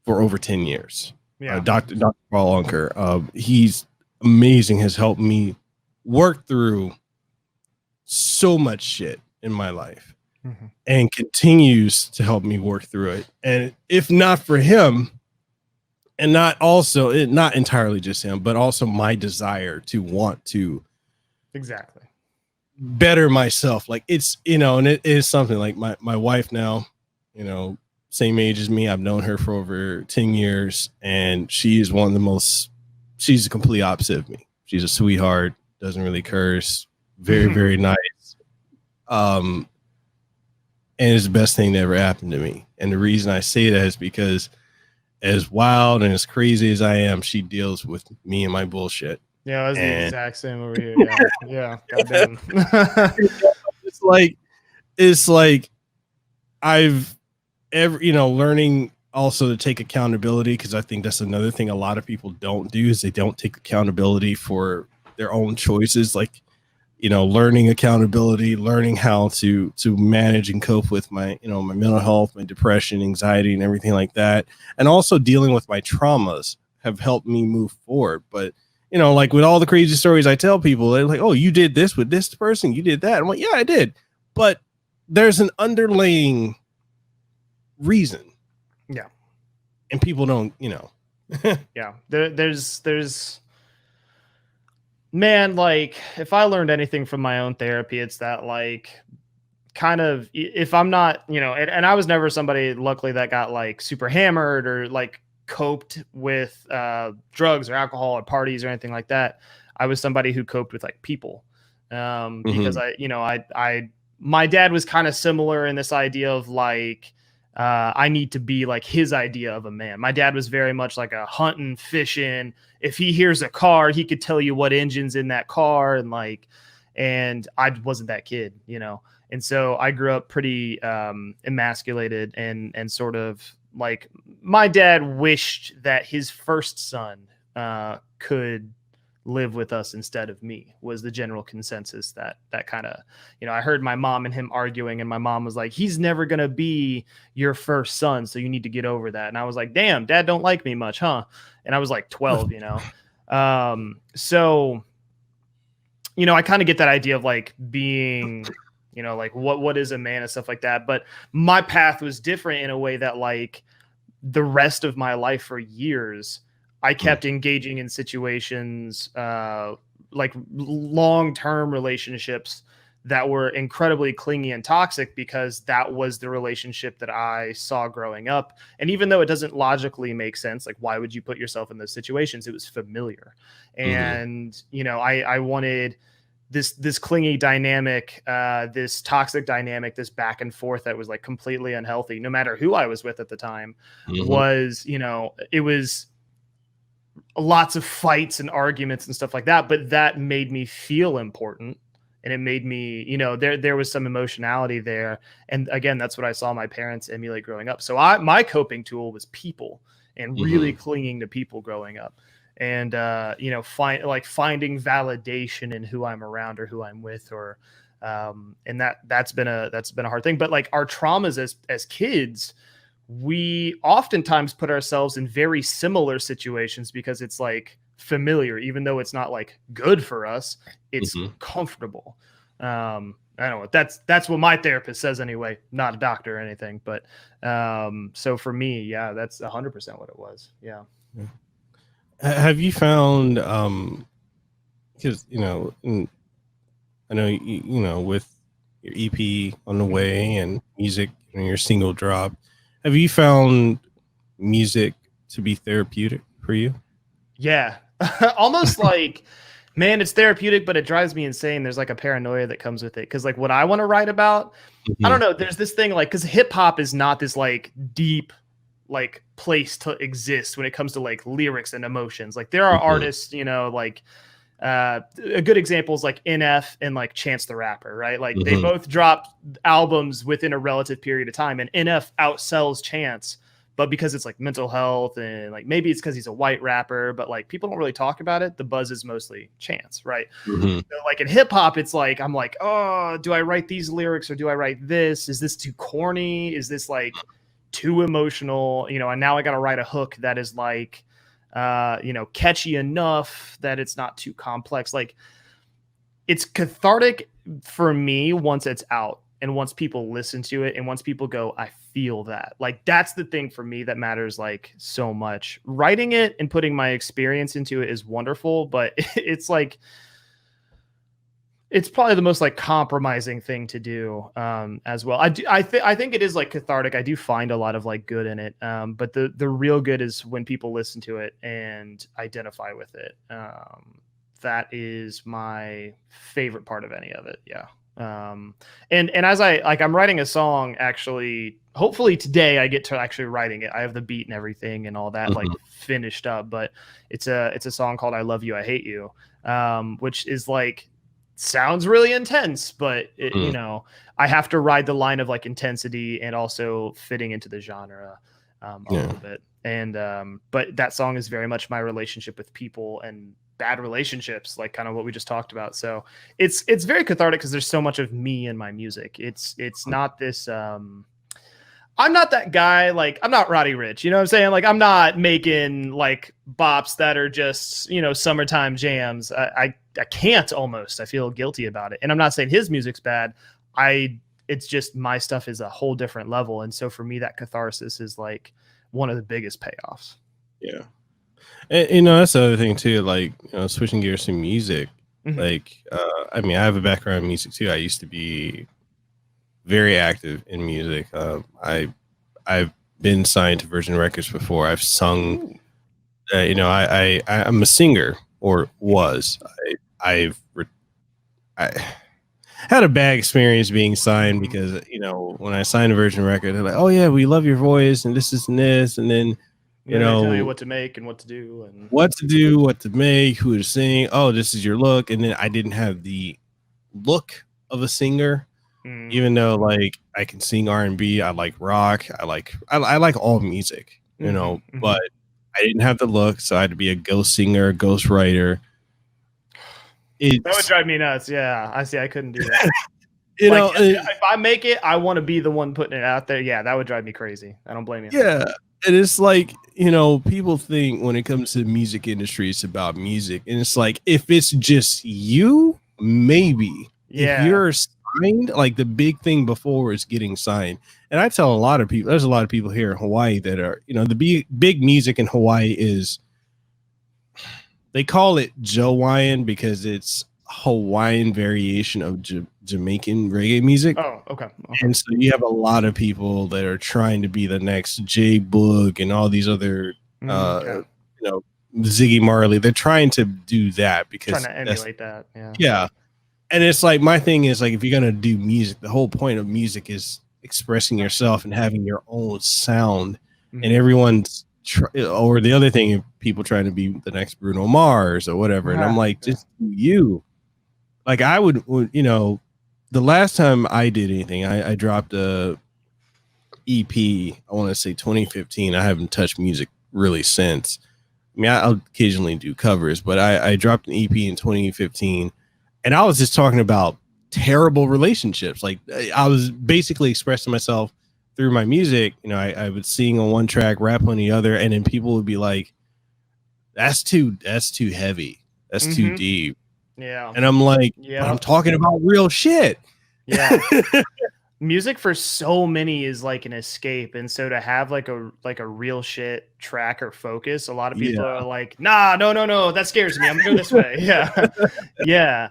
for over 10 years. Yeah. Dr. Paul Unker. He's amazing, has helped me work through so much shit in my life and continues to help me work through it. And if not for him, and not entirely just him, but also my desire to want to better myself. Like it's, and it is something like my wife now, same age as me. I've known her for over 10 years, and she's she's the complete opposite of me. She's a sweetheart, doesn't really curse, very, very nice. And it's the best thing that ever happened to me. And the reason I say that is because as wild and as crazy as I am, she deals with me and my bullshit. Yeah, that's the exact same over here. Yeah. Goddamn. It's like I've learning also to take accountability, because I think that's another thing a lot of people don't do is they don't take accountability for their own choices. Like, learning accountability, learning how to manage and cope with my, my mental health, my depression, anxiety, and everything like that. And also dealing with my traumas have helped me move forward. But, like with all the crazy stories I tell people, they're like, oh, you did this with this person, you did that. I'm like, yeah, I did. But there's an underlying reason. Yeah. And people don't, Yeah. There's man, like if I learned anything from my own therapy, it's that like kind of, if I'm not, and I was never somebody luckily that got like super hammered or like coped with drugs or alcohol or parties or anything like that. I was somebody who coped with like people because my dad was kind of similar in this idea of like, I need to be like his idea of a man. My dad was very much like a hunting, fishing. If he hears a car, he could tell you what engine's in that car. And like, and I wasn't that kid, and so I grew up pretty emasculated and sort of like my dad wished that his first son could live with us instead of me, was the general consensus that kind of, I heard my mom and him arguing, and my mom was like, he's never going to be your first son, so you need to get over that. And I was like, damn, dad don't like me much, huh? And I was like 12, so, I kind of get that idea of like being, like what is a man and stuff like that. But my path was different in a way that like the rest of my life for years, I kept engaging in situations like long-term relationships that were incredibly clingy and toxic, because that was the relationship that I saw growing up. And even though it doesn't logically make sense, like why would you put yourself in those situations? It was familiar. And, I wanted this clingy dynamic, this toxic dynamic, this back and forth that was like completely unhealthy, no matter who I was with at the time, was, it was lots of fights and arguments and stuff like that, but that made me feel important, and it made me, there was some emotionality there. And again, that's what I saw my parents emulate growing up. So my coping tool was people, and really clinging to people growing up, and finding validation in who I'm around or who I'm with, or and that's been a hard thing. But like our traumas as kids, we oftentimes put ourselves in very similar situations because it's like familiar, even though it's not like good for us, it's comfortable. I don't know. That's what my therapist says anyway, not a doctor or anything. But so for me, yeah, that's 100% what it was. Yeah. Have you found, because, I know, with your EP on the way and music, your single drop, have you found music to be therapeutic for you? Yeah, almost like, man, it's therapeutic, but it drives me insane. There's like a paranoia that comes with it. Cause like what I want to write about, I don't know. There's this thing like, cause hip hop is not this like deep, like place to exist when it comes to like lyrics and emotions. Like there are artists, like, a good example is like NF and like Chance the Rapper, right? Like they both dropped albums within a relative period of time, and NF outsells Chance, but because it's like mental health, and like maybe it's because he's a white rapper, but like people don't really talk about it. The buzz is mostly Chance, right? So like in hip hop, it's like I'm like, oh, do I write these lyrics or do I write this? Is this too corny? Is this like too emotional? And now I got to write a hook that is like, catchy enough that it's not too complex. Like it's cathartic for me once it's out, and once people listen to it, and once people go, I feel that. Like that's the thing for me that matters like so much. Writing it and putting my experience into it is wonderful, but it's like, it's probably the most like compromising thing to do as well. I think it is like cathartic. I do find a lot of like good in it. But the real good is when people listen to it and identify with it. That is my favorite part of any of it. Yeah. And as I'm writing a song, actually, hopefully today I get to actually writing it. I have the beat and everything and all that like finished up, but it's a song called I Love You, I Hate You, which is like, sounds really intense, but it, I have to ride the line of like intensity and also fitting into the genre a little bit. And but that song is very much my relationship with people and bad relationships, like kind of what we just talked about. So it's very cathartic because there's so much of me in my music. It's not this I'm not that guy. Like I'm not Roddy Ricch, you know what I'm saying? Like I'm not making like bops that are just, summertime jams. I can't almost. I feel guilty about it. And I'm not saying his music's bad. It's just my stuff is a whole different level. And so for me, that catharsis is like one of the biggest payoffs. Yeah. And, that's the other thing too, like, switching gears to music. Like, I have a background in music too. I used to be very active in music. I've been signed to Virgin Records before. I've sung, I'm a singer, or was. I had a bad experience being signed because, when I signed a Virgin Record, they're like, oh yeah, we love your voice and this and this. And then, they tell you what to make and what to do and what to make, who to sing. Oh, this is your look. And then I didn't have the look of a singer. Even though like I can sing R&B, I like rock, I like all music, you know, but I didn't have the look, so I had to be a ghost singer, ghost writer. That would drive me nuts. Yeah, I see. I couldn't do that. You like, know, if I make it, I want to be the one putting it out there. Yeah, that would drive me crazy. I don't blame you. Yeah, and it's like, you know, people think when it comes to the music industry, it's about music, and it's like if it's just you, maybe. Yeah. If you're signed, like the big thing before is getting signed. And I tell a lot of people, there's a lot of people here in Hawaii that are, you know, the big music in Hawaii is, they call it Hawaiian because it's Hawaiian variation of Jamaican reggae music. Oh, okay. And so you have a lot of people that are trying to be the next J Boog and all these other, you know, Ziggy Marley. They're trying to do that because trying to emulate that. Yeah. Yeah. And it's like, my thing is like, if you're going to do music, the whole point of music is expressing yourself and having your own sound. And everyone's or the other thing, if people trying to be the next Bruno Mars or whatever. And I'm like, just do you. Like I would, you know, the last time I did anything, I dropped a EP, I want to say 2015. I haven't touched music really since. I mean, I'll occasionally do covers, but I dropped an EP in 2015. And I was just talking about terrible relationships. Like I was basically expressing myself through my music. You know, I would sing on one track, rap on the other, and then people would be like, that's too heavy. That's too deep. Yeah. And I'm like, but I'm talking about real shit. Yeah. Music for so many is like an escape. And so to have like a real shit track or focus, a lot of people are like, nah, no, that scares me. I'm gonna go this way. Yeah. Yeah.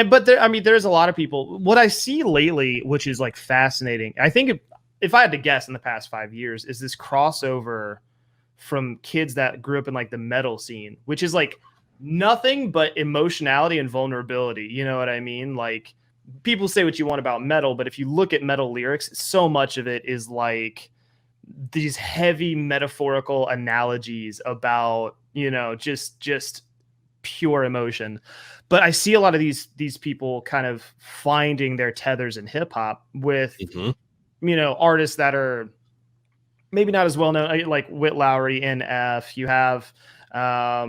But there, I mean, there's a lot of people. What I see lately, which is like fascinating, I think if I had to guess in the past 5 years, is this crossover from kids that grew up in like the metal scene, which is like nothing but emotionality and vulnerability. You know what I mean? Like people say what you want about metal, but if you look at metal lyrics, so much of it is like these heavy metaphorical analogies about, you know, just pure emotion. But I see a lot of these people kind of finding their tethers in hip hop with, you know, artists that are maybe not as well known, like Whit Lowry, NF. You have a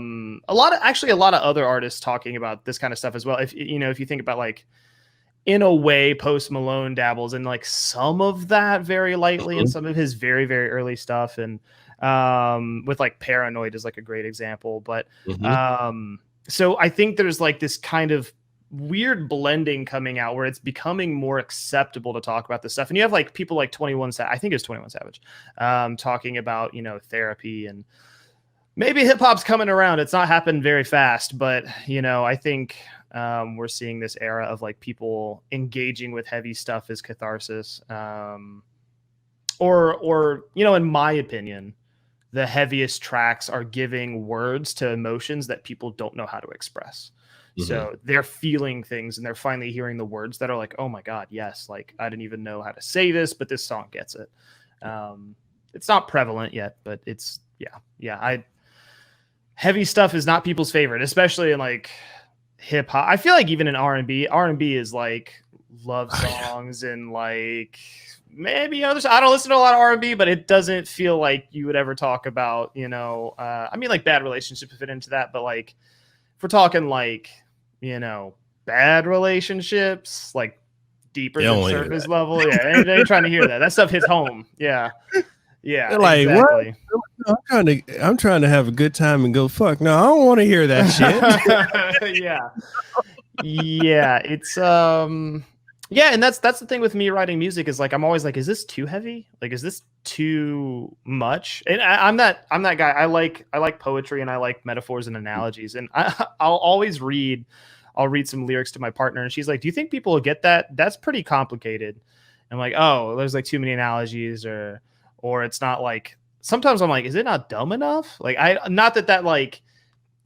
lot of other artists talking about this kind of stuff as well. If you think about like, in a way, Post Malone dabbles in like some of that very lightly and some of his very, very early stuff. And with like Paranoid is like a great example. But so I think there's like this kind of weird blending coming out where it's becoming more acceptable to talk about this stuff. And you have like people like 21 Savage, I think it's 21 Savage, talking about, you know, therapy, and maybe hip hop's coming around. It's not happened very fast, but you know, I think we're seeing this era of like people engaging with heavy stuff as catharsis. Or, you know, in my opinion, the heaviest tracks are giving words to emotions that people don't know how to express. So they're feeling things and they're finally hearing the words that are like, oh my God, yes. Like I didn't even know how to say this, but this song gets it. It's not prevalent yet, but it's heavy stuff is not people's favorite, especially in like hip hop. I feel like even in R&B is like love songs and like maybe others. I don't listen to a lot of R&B, but it doesn't feel like you would ever talk about, you know, I mean like bad relationships fit into that, but like if we're talking like, you know, bad relationships, like deeper than surface level. Yeah. They ain't trying to hear that. That stuff hits home. Yeah. Yeah. They're like, exactly. What? I'm trying to have a good time and go fuck. No, I don't want to hear that shit. Yeah. Yeah. It's yeah, and that's the thing with me writing music is like I'm always like, is this too heavy? Like, is this too much? And I'm that guy. I like poetry and I like metaphors and analogies. And I'll read some lyrics to my partner, and she's like, "Do you think people will get that? That's pretty complicated." I'm like, "Oh, there's like too many analogies, or it's not like." Sometimes I'm like, "Is it not dumb enough?" Like, not that like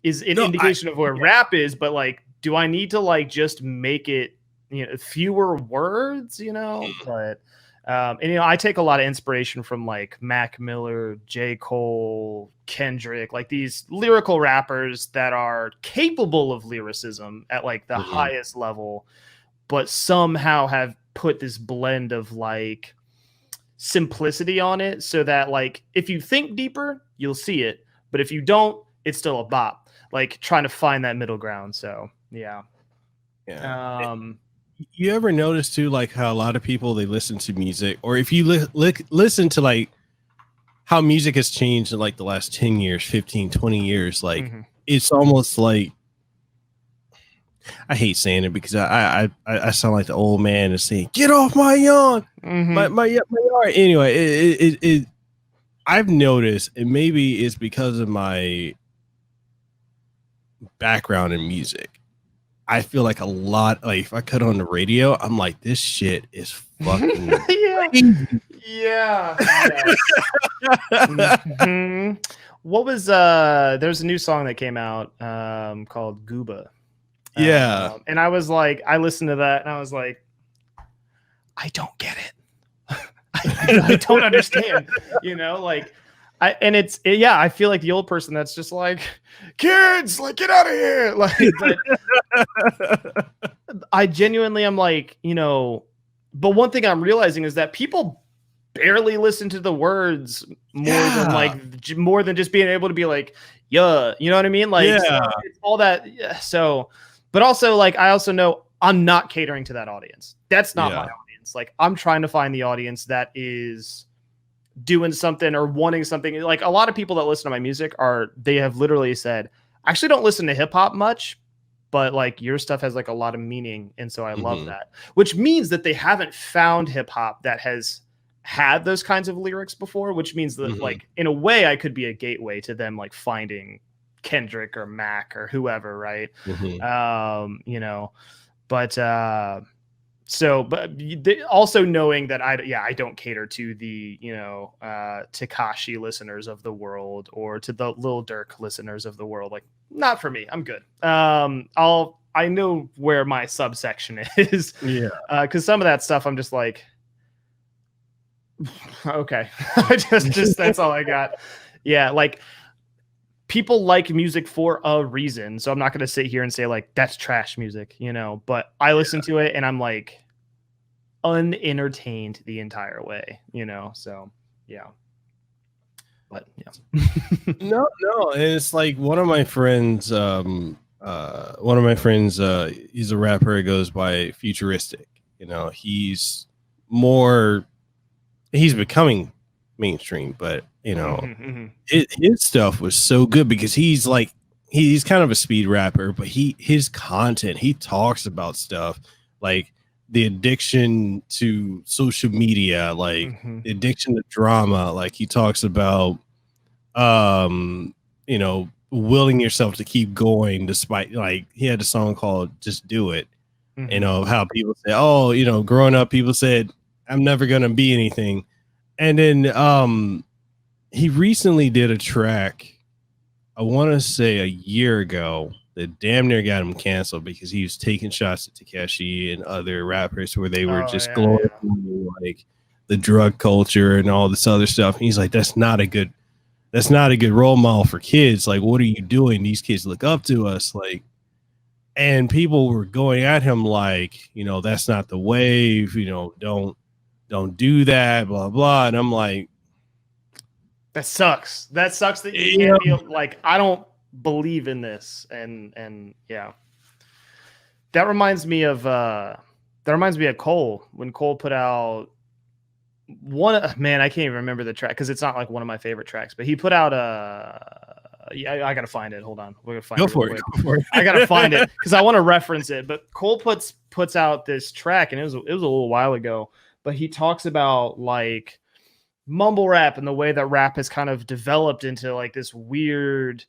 is an indication of where rap is, but like, do I need to like just make it, you know, fewer words, you know? But and you know, I take a lot of inspiration from like Mac Miller, J. Cole, Kendrick, like these lyrical rappers that are capable of lyricism at like the highest level. but somehow have put this blend of like simplicity on it, so that like if you think deeper, you'll see it, but if you don't, it's still a bop. Like trying to find that middle ground. So yeah. You ever notice too, like how a lot of people, they listen to music, or if you listen to like how music has changed in like the last 10 years, 15, 20 years, like it's almost like, I hate saying it because I sound like the old man and saying, "Get off my yawn, my yard." Anyway, I've noticed, and maybe it's because of my background in music, I feel like a lot, like if I cut on the radio, I'm like, this shit is fucking crazy. Yeah. What was there's a new song that came out called Gooba. And I was like, I listened to that and I was like, I don't get it. I don't understand, you know, like I feel like the old person that's just like, kids, like, get out of here. Like, but I genuinely am like, you know, but one thing I'm realizing is that people barely listen to the words more than just being able to be like, yeah, you know what I mean? Like, so it's all that. Yeah, so, but also like, I also know I'm not catering to that audience. That's not my audience. Like, I'm trying to find the audience that is doing something or wanting something. Like a lot of people that listen to my music they have literally said, I actually don't listen to hip hop much, but like your stuff has like a lot of meaning. And so I love that, which means that they haven't found hip hop that has had those kinds of lyrics before, which means that like, in a way I could be a gateway to them, like finding Kendrick or Mac or whoever. Right. You know, but, but also knowing that I don't cater to the, you know, Tekashi listeners of the world or to the Lil Durk listeners of the world. Like, not for me. I'm good. I know where my subsection is. Cause some of that stuff I'm just like, okay, I just that's all I got. Yeah. Like, people like music for a reason. So I'm not going to sit here and say like, that's trash music, you know, but I listen to it and I'm like unentertained the entire way, you know? So yeah. But yeah. No. And it's like one of my friends, he's a rapper. He goes by Futuristic. You know, he's becoming mainstream, but you know, his stuff was so good because he's kind of a speed rapper, but his content, he talks about stuff like the addiction to social media, like the addiction to drama. Like he talks about, you know, willing yourself to keep going despite, like he had a song called Just Do It. You know, how people say, oh, you know, growing up, people said, I'm never going to be anything. And then, he recently did a track, I want to say a year ago, that damn near got him canceled because he was taking shots at Tekashi and other rappers where they were glorifying like the drug culture and all this other stuff. And he's like, that's not a good role model for kids. Like, what are you doing? These kids look up to us. Like, and people were going at him like, you know, that's not the wave, you know, don't do that, blah, blah. And I'm like, that sucks. That sucks that you can't be like, I don't believe in this. And yeah, that reminds me of Cole, when Cole put out man, I can't even remember the track cause it's not like one of my favorite tracks, but he put out I gotta find it. Hold on. We're gonna find it. Go for it. I gotta find it because I want to reference it. But Cole puts out this track, and it was a little while ago. But he talks about like mumble rap and the way that rap has kind of developed into like this weird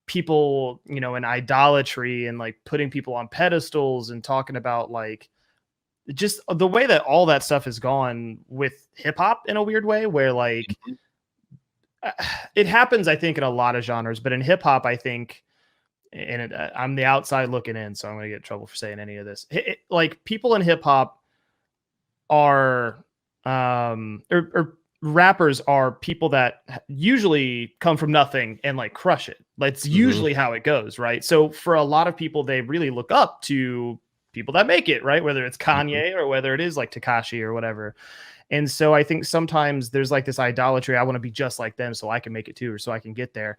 people, you know, in idolatry and like putting people on pedestals and talking about like just the way that all that stuff has gone with hip hop in a weird way, where like it happens, I think, in a lot of genres, but in hip hop, I think, and I'm the outside looking in, so I'm going to get in trouble for saying any of this. Like people in hip hop are, or rappers are people that usually come from nothing and like crush it. That's usually how it goes, right? So for a lot of people, they really look up to people that make it, right? Whether it's Kanye or whether it is like Tekashi or whatever. And so I think sometimes there's like this idolatry. I want to be just like them so I can make it too, or so I can get there.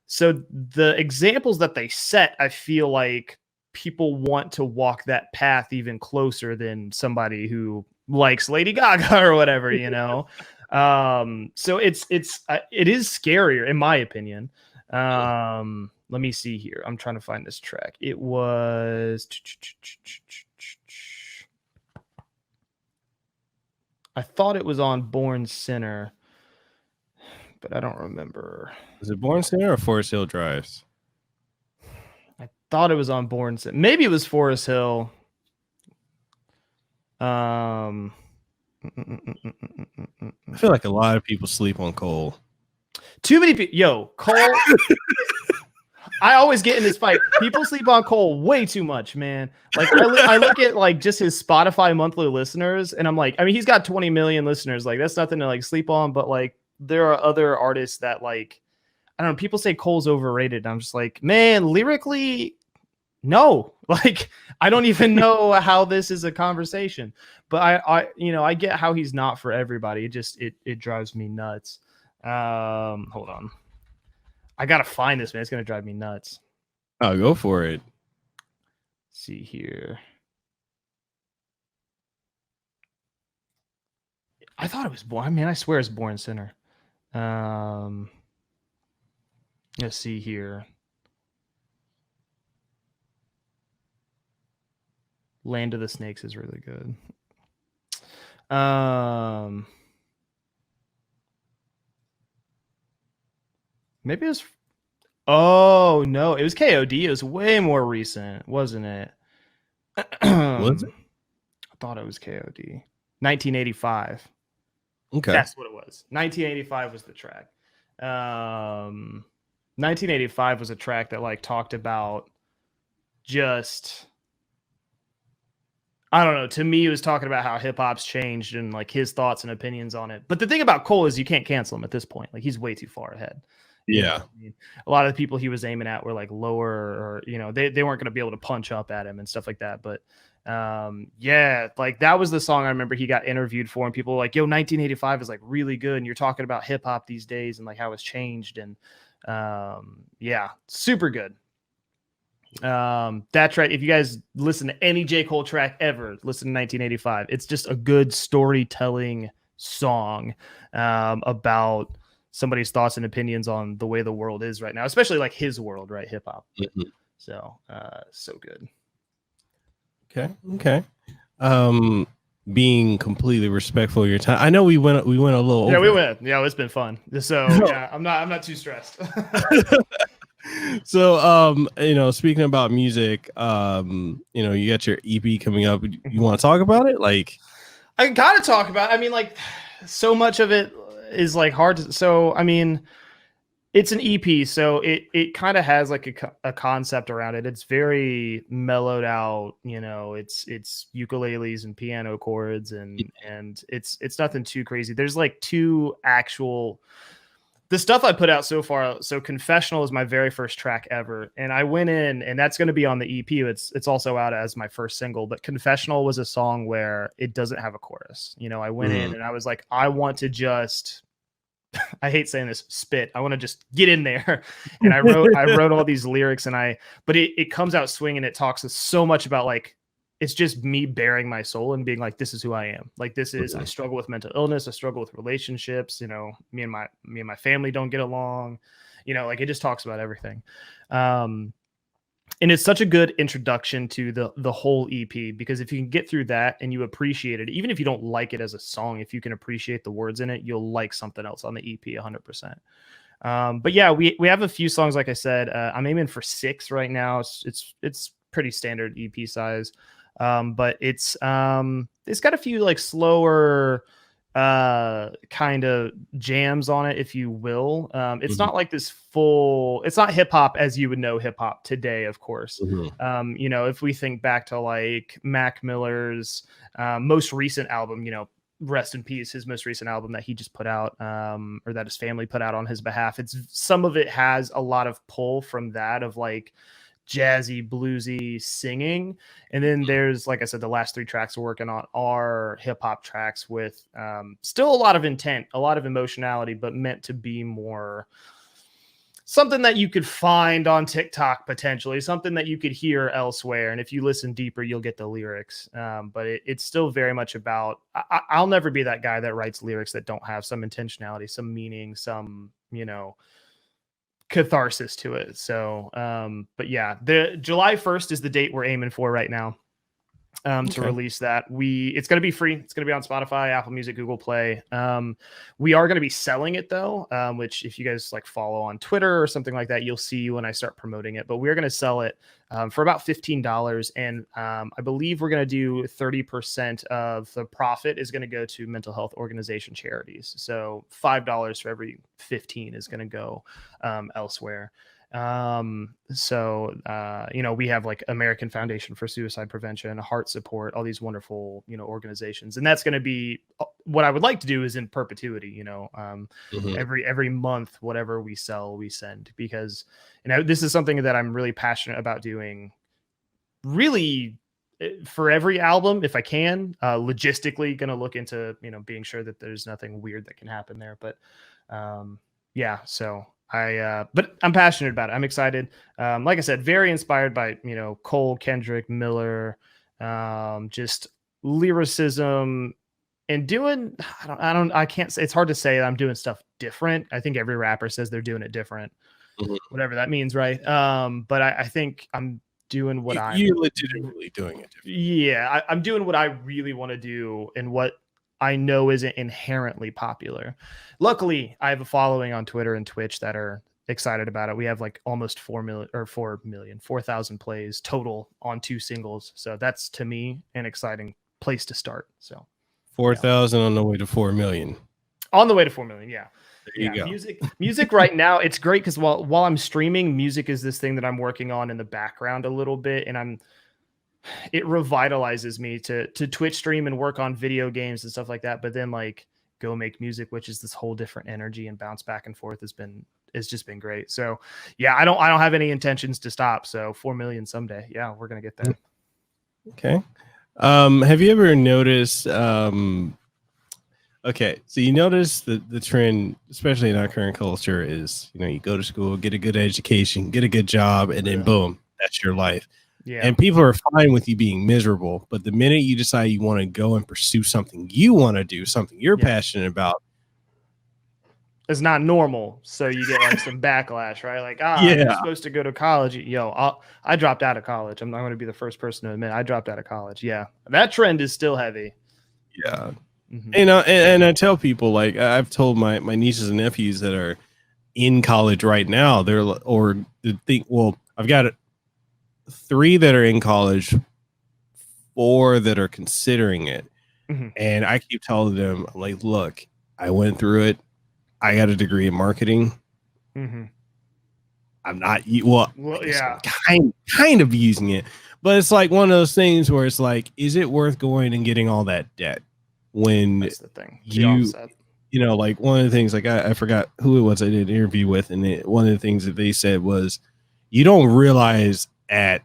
So the examples that they set, I feel like people want to walk that path even closer than somebody who likes Lady Gaga or whatever, you know? So it is scarier in my opinion. Let me see here. I'm trying to find this track. It was, I thought it was on Born Sinner, but I don't remember. Is it Born Sinner or Forest Hill Drives? I thought it was on Born Sinner. Maybe it was Forest Hill. I feel like a lot of people sleep on Cole. Too many people. Yo, Cole. I always get in this fight. People sleep on Cole way too much, man. Like I look at like just his Spotify monthly listeners, and I'm like, I mean, he's got 20 million listeners. Like that's nothing to like sleep on. But like there are other artists that like, I don't know. People say Cole's overrated. And I'm just like, man, lyrically, no. Like I don't even know how this is a conversation. But I get how he's not for everybody. It drives me nuts. Hold on. I gotta find this, man. It's gonna drive me nuts. Oh, go for it. Let's see here. I thought it was Born. I mean, I swear it's Born Sinner. Let's see here. Land of the Snakes is really good. Maybe it was. Oh no, it was KOD. It was way more recent, wasn't it? Was it? I thought it was KOD. 1985. Okay, that's what it was. 1985 was the track. 1985 was a track that like talked about just. I don't know. To me, it was talking about how hip hop's changed and like his thoughts and opinions on it. But the thing about Cole is you can't cancel him at this point. Like he's way too far ahead. Yeah. You know I mean? A lot of the people he was aiming at were like lower or, you know, they weren't going to be able to punch up at him and stuff like that. But yeah, like that was the song I remember he got interviewed for and people were like, yo, 1985 is like really good. And you're talking about hip hop these days and like how it's changed. And yeah, super good. That's right. If you guys listen to any J. Cole track ever, listen to 1985. It's just a good storytelling song about somebody's thoughts and opinions on the way the world is right now, especially like his world, right? Hip hop. Mm-hmm. So good. Okay. Being completely respectful of your time. I know we went a little over. Yeah, we went. Yeah, it's been fun. So yeah, I'm not too stressed. So, you know, speaking about music, you know, you got your EP coming up. You want to talk about it? Like, I gotta talk about it. I mean, like, so much of it is like hard to. So, I mean, it's an EP, so it kind of has like a concept around it. It's very mellowed out. You know, it's ukuleles and piano chords, and it's nothing too crazy. There's like two actual. The stuff I put out so far, so Confessional is my very first track ever. And I went in, and that's going to be on the EP. It's also out as my first single, but Confessional was a song where it doesn't have a chorus. You know, I went in and I was like, I want to just, I hate saying this, spit. I want to just get in there. And I wrote all these lyrics but it comes out swinging. It talks so much about like, it's just me bearing my soul and being like, this is who I am. Like, this is, I struggle with mental illness. I struggle with relationships. You know, me and my family don't get along, you know, like it just talks about everything. And it's such a good introduction to the whole EP, because if you can get through that and you appreciate it, even if you don't like it as a song, if you can appreciate the words in it, you'll like something else on the EP 100%. But yeah, we have a few songs. Like I said, I'm aiming for 6 right now. It's pretty standard EP size. But it's got a few like slower kind of jams on it, if you will. It's not like this full, it's not hip hop as you would know hip hop today, of course. You know, if we think back to like Mac Miller's most recent album, you know, rest in peace, his most recent album that he just put out, or that his family put out on his behalf. Some of it has a lot of pull from that, of like jazzy, bluesy singing. And then there's, like I said, the last 3 tracks we're working on are hip hop tracks with still a lot of intent, a lot of emotionality, but meant to be more something that you could find on TikTok, potentially something that you could hear elsewhere. And if you listen deeper, you'll get the lyrics. But it's still very much about, I'll never be that guy that writes lyrics that don't have some intentionality, some meaning, some, catharsis to it. So, but yeah, the July 1st is the date we're aiming for right now. To release that. It's going to be free. It's going to be on Spotify, Apple Music, Google Play. We are going to be selling it though, which if you guys like follow on Twitter or something like that, you'll see when I start promoting it. But we're going to sell it for about $15. And I believe we're going to do 30% of the profit is going to go to mental health organization charities. So $5 for every 15 is going to go elsewhere. We have like American Foundation for Suicide Prevention, Heart Support, all these wonderful, organizations. And that's going to be what I would like to do is in perpetuity, every month, whatever we sell, we send, because, this is something that I'm really passionate about doing really for every album, if I can. Logistically going to look into, being sure that there's nothing weird that can happen there. But so but I'm passionate about it. I'm excited. Like I said, very inspired by, Cole, Kendrick, Miller, just lyricism and doing, I can't say, it's hard to say that I'm doing stuff different. I think every rapper says they're doing it different, whatever that means. Right. But I think I'm doing what you're legitimately doing it. Yeah. I'm doing what I really want to do and what I know isn't inherently popular. Luckily, I have a following on Twitter and Twitch that are excited about it. We have like almost 4,000 plays total on 2 singles. So that's, to me, an exciting place to start. So 4,000 on the way to 4 million. On the way to 4 million. Yeah. There you go. Music right now, it's great because while I'm streaming, music is this thing that I'm working on in the background a little bit. And it revitalizes me to Twitch stream and work on video games and stuff like that. But then like go make music, which is this whole different energy and bounce back and forth it's just been great. So yeah, I don't have any intentions to stop. So 4 million someday. Yeah, we're going to get there. Okay. Have you ever noticed, so you notice the trend, especially in our current culture, is, you go to school, get a good education, get a good job, and then boom, that's your life. Yeah. And people are fine with you being miserable, but the minute you decide you want to go and pursue something you want to do, something you're passionate about, it's not normal. So you get like some backlash, right? Like, you're supposed to go to college. I dropped out of college. I'm not going to be the first person to admit I dropped out of college. Yeah, that trend is still heavy. Yeah, and I tell people, like, I've told my nieces and nephews that are in college right now, I've got 3 that are in college, 4 that are considering it. And I keep telling them, like, look, I went through it. I got a degree in marketing. I'm not, kind of using it, but it's like one of those things where it's like, is it worth going and getting all that debt when that's the thing. Like one of the things, like I forgot who it was I did an interview with, and one of the things that they said was, you don't realize at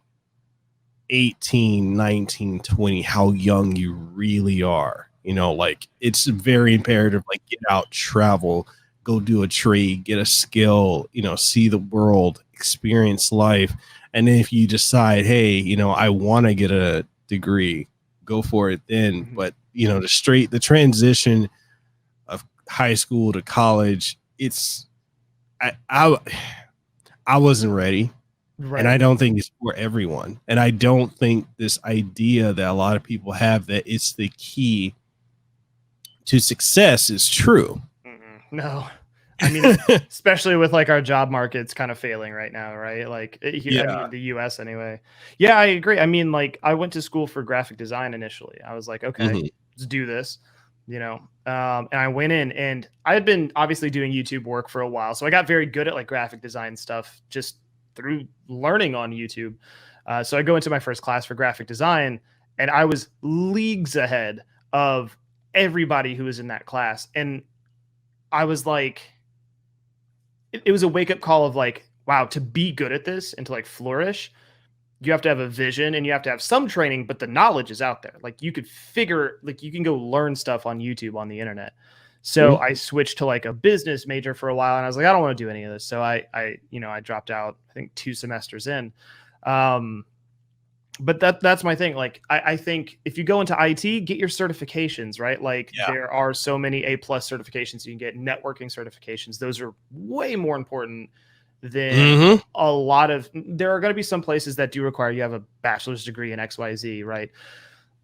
18, 19, 20 how young you really are. Like it's very imperative, like get out, travel, go do a trade, get a skill, see the world, experience life. And then if you decide, hey, I want to get a degree, go for it then. But the transition of high school to college, I wasn't ready. Right. And I don't think it's for everyone. And I don't think this idea that a lot of people have that it's the key to success is true. No. I mean, especially with like our job market's kind of failing right now, right? Like the US anyway. Yeah, I agree. I mean, like I went to school for graphic design initially. I was like, okay, let's do this, and I went in and I had been obviously doing YouTube work for a while. So I got very good at like graphic design stuff just through learning on YouTube. So I go into my first class for graphic design and I was leagues ahead of everybody who was in that class. And I was like, it was a wake up call of like, wow, to be good at this and to like flourish, you have to have a vision and you have to have some training, but the knowledge is out there. Like you can go learn stuff on YouTube, on the internet. So I switched to like a business major for a while, and I was like, I don't want to do any of this. So I dropped out, I think 2 semesters in. But that's my thing. Like, I think if you go into IT, get your certifications, right? Like there are so many A+ certifications. You can get networking certifications. Those are way more important than a lot of, there are going to be some places that do require you have a bachelor's degree in XYZ, right?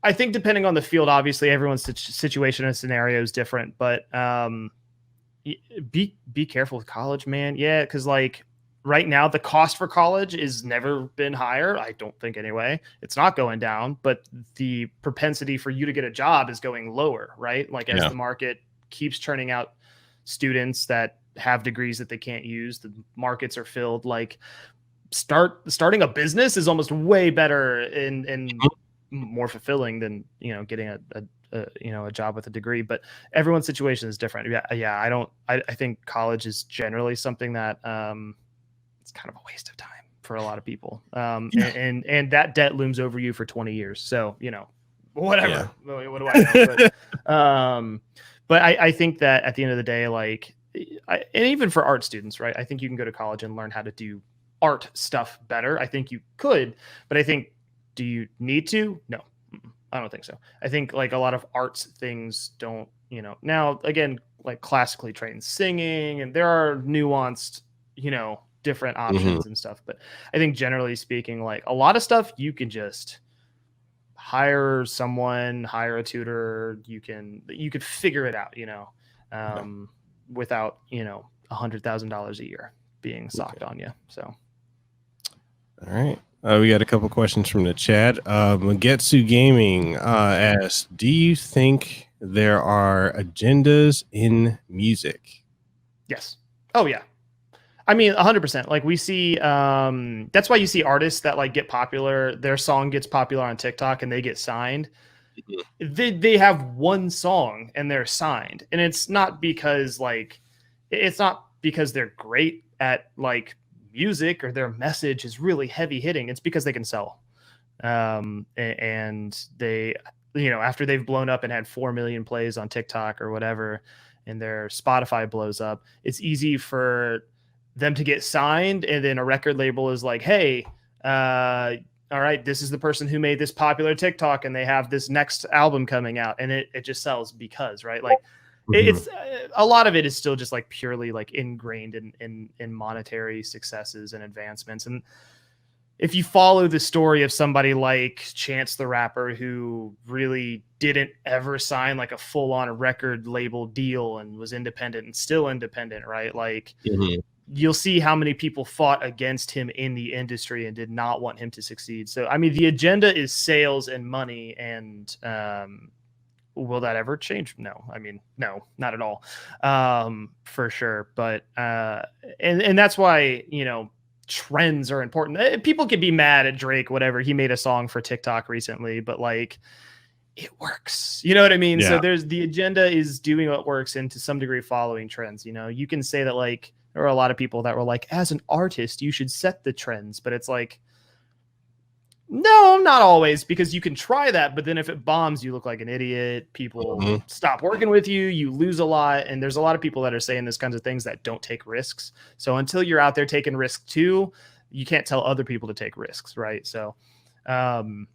I think depending on the field, obviously everyone's situation and scenario is different, but be careful with college, man. Yeah, because like right now the cost for college is never been higher. I don't think anyway. It's not going down, but the propensity for you to get a job is going lower, right? Like as the market keeps churning out students that have degrees that they can't use, the markets are filled. Like starting a business is almost way better and more fulfilling than getting a job with a degree. But everyone's situation is different. I think college is generally something that it's kind of a waste of time for a lot of people, and that debt looms over you for 20 years. So whatever. What do I know? But I think that at the end of the day, like and even for art students, right, I think you can go to college and learn how to do art stuff better. I think you could, but I think, do you need to? No, I don't think so. I think like a lot of arts things don't, now again, like classically trained singing, and there are nuanced, different options and stuff. But I think generally speaking, like a lot of stuff you can just hire someone, hire a tutor. You could figure it out, without, $100,000 a year being socked on you. So. All right. We got a couple questions from the chat. Magetsu Gaming asked, do you think there are agendas in music? Yes. Oh, yeah. I mean, 100%. Like we see, that's why you see artists that like get popular, their song gets popular on TikTok and they get signed. They have one song and they're signed. And it's not because they're great at like music or their message is really heavy hitting. It's because they can sell. And they, after they've blown up and had 4 million plays on TikTok or whatever, and their Spotify blows up, it's easy for them to get signed. And then a record label is like, hey, all right, this is the person who made this popular TikTok and they have this next album coming out, and it just sells because, right? Like it's a lot of it is still just like purely like ingrained in monetary successes and advancements. And if you follow the story of somebody like Chance the Rapper, who really didn't ever sign like a full on record label deal and was independent and still independent, right? Like you'll see how many people fought against him in the industry and did not want him to succeed. So, I mean, the agenda is sales and money, and will that ever change? No, I mean, no, not at all, for sure. But and that's why, trends are important. People can be mad at Drake, whatever. He made a song for TikTok recently, but like it works. You know what I mean? Yeah. So the agenda is doing what works and to some degree following trends. You can say that like, there were a lot of people that were like, as an artist, you should set the trends. But it's like, no, not always, because you can try that. But then if it bombs, you look like an idiot. People stop working with you. You lose a lot. And there's a lot of people that are saying these kinds of things that don't take risks. So until you're out there taking risks too, you can't tell other people to take risks. Right. So, I mean,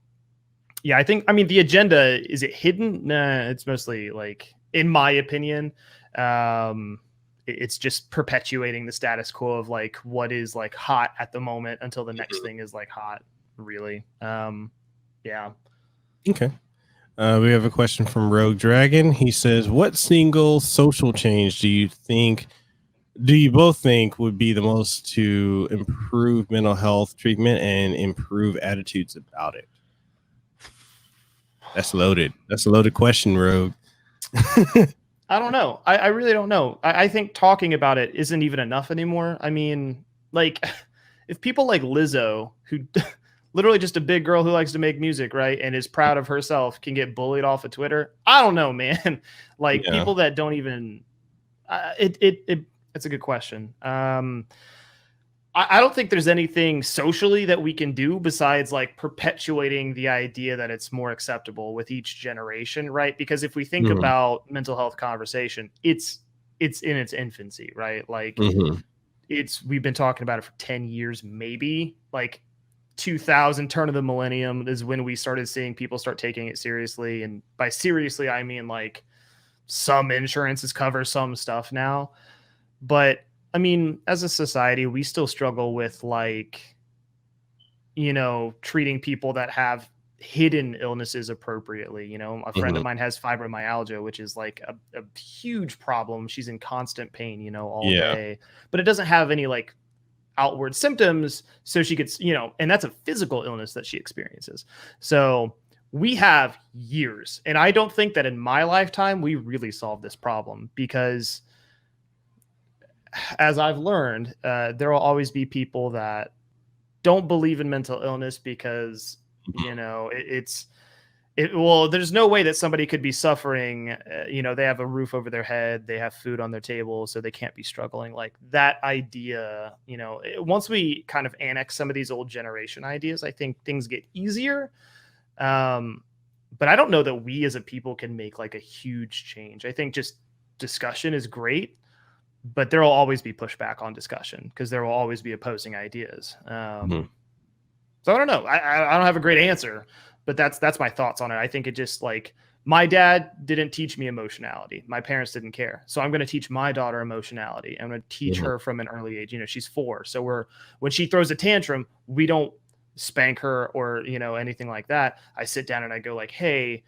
the agenda, is it hidden? Nah, it's mostly like, in my opinion, it's just perpetuating the status quo of like what is like hot at the moment until the next thing is like hot, really. Yeah. Okay. We have a question from Rogue Dragon. He says, what single social change do you both think would be the most to improve mental health treatment and improve attitudes about it? That's loaded. That's a loaded question, Rogue. I don't know. I really don't know. I think talking about it isn't even enough anymore. I mean, like, if people like Lizzo, who literally just a big girl who likes to make music, right, and is proud of herself, can get bullied off of Twitter, I don't know, man. Like, people that don't even, it's a good question. I don't think there's anything socially that we can do besides like perpetuating the idea that it's more acceptable with each generation, right? Because if we think about mental health conversation, it's in its infancy, right? Like we've been talking about it for 10 years, maybe. Like 2000, turn of the millennium is when we started seeing people start taking it seriously. And by seriously, I mean like some insurances cover some stuff now. But I mean, as a society, we still struggle with like, you know, treating people that have hidden illnesses appropriately. You know, a friend of mine has fibromyalgia, which is like a huge problem. She's in constant pain, you know, all day, but it doesn't have any like outward symptoms. So she gets, you know, and that's a physical illness that she experiences. So we have years. And I don't think that in my lifetime, we really solved this problem because as I've learned, there will always be people that don't believe in mental illness because, you know, well, there's no way that somebody could be suffering. You know, they have a roof over their head, they have food on their table, so they can't be struggling. Like that idea, you know, once we kind of annex some of these old generation ideas, I think things get easier. But I don't know that we as a people can make like a huge change. I think just discussion is great. But there will always be pushback on discussion because there will always be opposing ideas. So I don't know. I don't have a great answer, but that's my thoughts on it. I think it just like my dad didn't teach me emotionality. My parents didn't care. So I'm going to teach my daughter emotionality. I'm going to teach her from an early age. You know, she's 4. So when she throws a tantrum, we don't spank her or, you know, anything like that. I sit down and I go like, hey,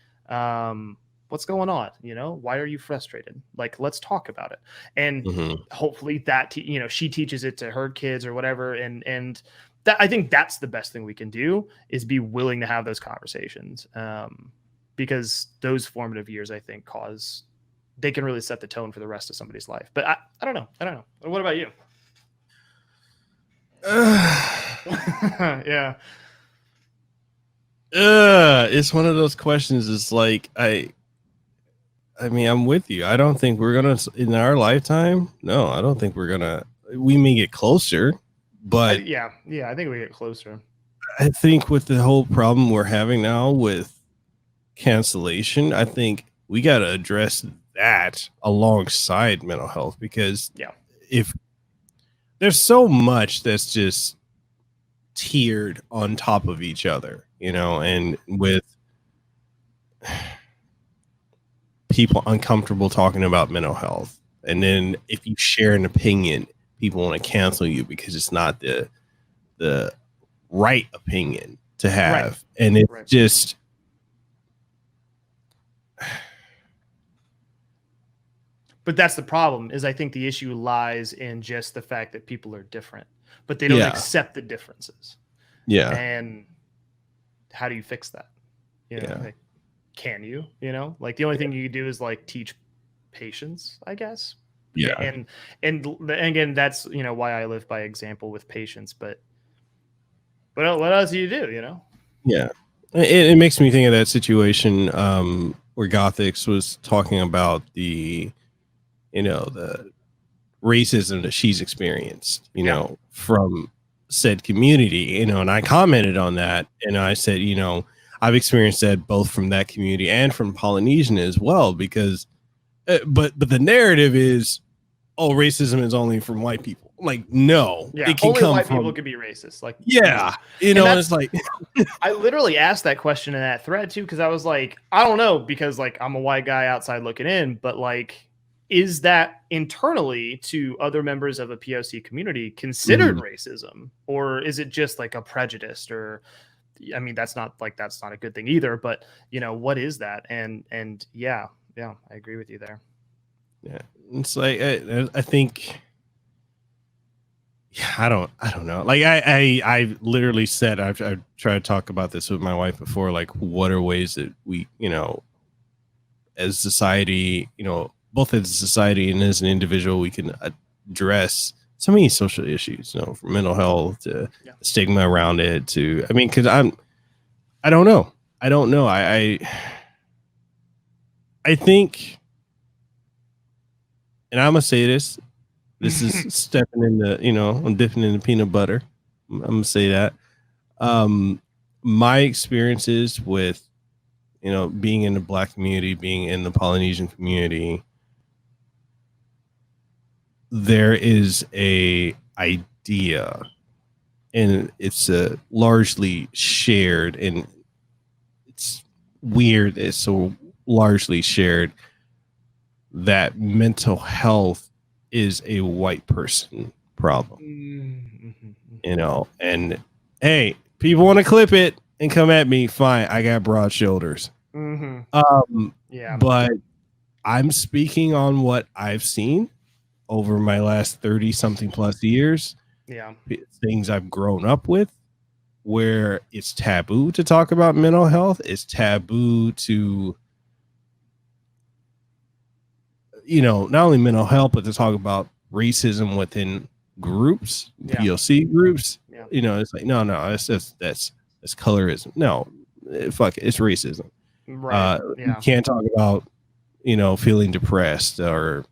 what's going on? You know, why are you frustrated? Like, let's talk about it. And hopefully that, you know, she teaches it to her kids or whatever. And that, I think that's the best thing we can do is be willing to have those conversations. Because those formative years, I think they can really set the tone for the rest of somebody's life. But I don't know. What about you? Yeah. It's one of those questions. It's like, I mean, I'm with you. I don't think we're going to, in our lifetime, no, I don't think we're going to, we may get closer, but yeah, I think we get closer. I think with the whole problem we're having now with cancellation, I think we got to address that alongside mental health because if there's so much that's just tiered on top of each other, you know, and with people uncomfortable talking about mental health. And then if you share an opinion, people want to cancel you because it's not the right opinion to have. Right. And it's just but that's the problem is I think the issue lies in just the fact that people are different, but they don't accept the differences. Yeah. And how do you fix that? You know, like, can you, you know, like the only thing you can do is like teach patience, I guess. Yeah. And again, that's, you know, why I live by example with patience, but what else do you do, you know? Yeah. It makes me think of that situation where Gothix was talking about the, you know, the racism that she's experienced, you know, from said community, you know, and I commented on that and I said, you know, I've experienced that both from that community and from Polynesian as well, because, but the narrative is, oh, racism is only from white people. Like, no, it can only come white people can be racist. Like, you know, it's like, I literally asked that question in that thread too, because I was like, I don't know, because like I'm a white guy outside looking in, but like, is that internally to other members of a POC community considered racism, or is it just like a prejudice? Or, I mean, that's not a good thing either. But you know, what is that? And yeah, I agree with you there. Yeah, it's like I think. Yeah, I don't know. Like I literally said I've tried to talk about this with my wife before. Like, what are ways that we, you know, as society, you know, both as a society and as an individual, we can address so many social issues, you know, from mental health to stigma around it to, I mean, because I don't know. I think, and I'm gonna say this This is stepping in the, I'm dipping in the peanut butter. I'm gonna say that. My experiences with, being in the Black community, being in the Polynesian community, there is a idea, and it's largely shared, and it's weird. It's so largely shared that mental health is a white person problem. And hey, people want to clip it and come at me, fine. I got broad shoulders. But I'm speaking on what I've seen over my last 30 something plus years. Things I've grown up with, where it's taboo to talk about mental health. It's taboo to, not only mental health, but to talk about racism within groups, POC groups. It's like, no, that's colorism. No, fuck it, it's racism. You can't talk about, feeling depressed or,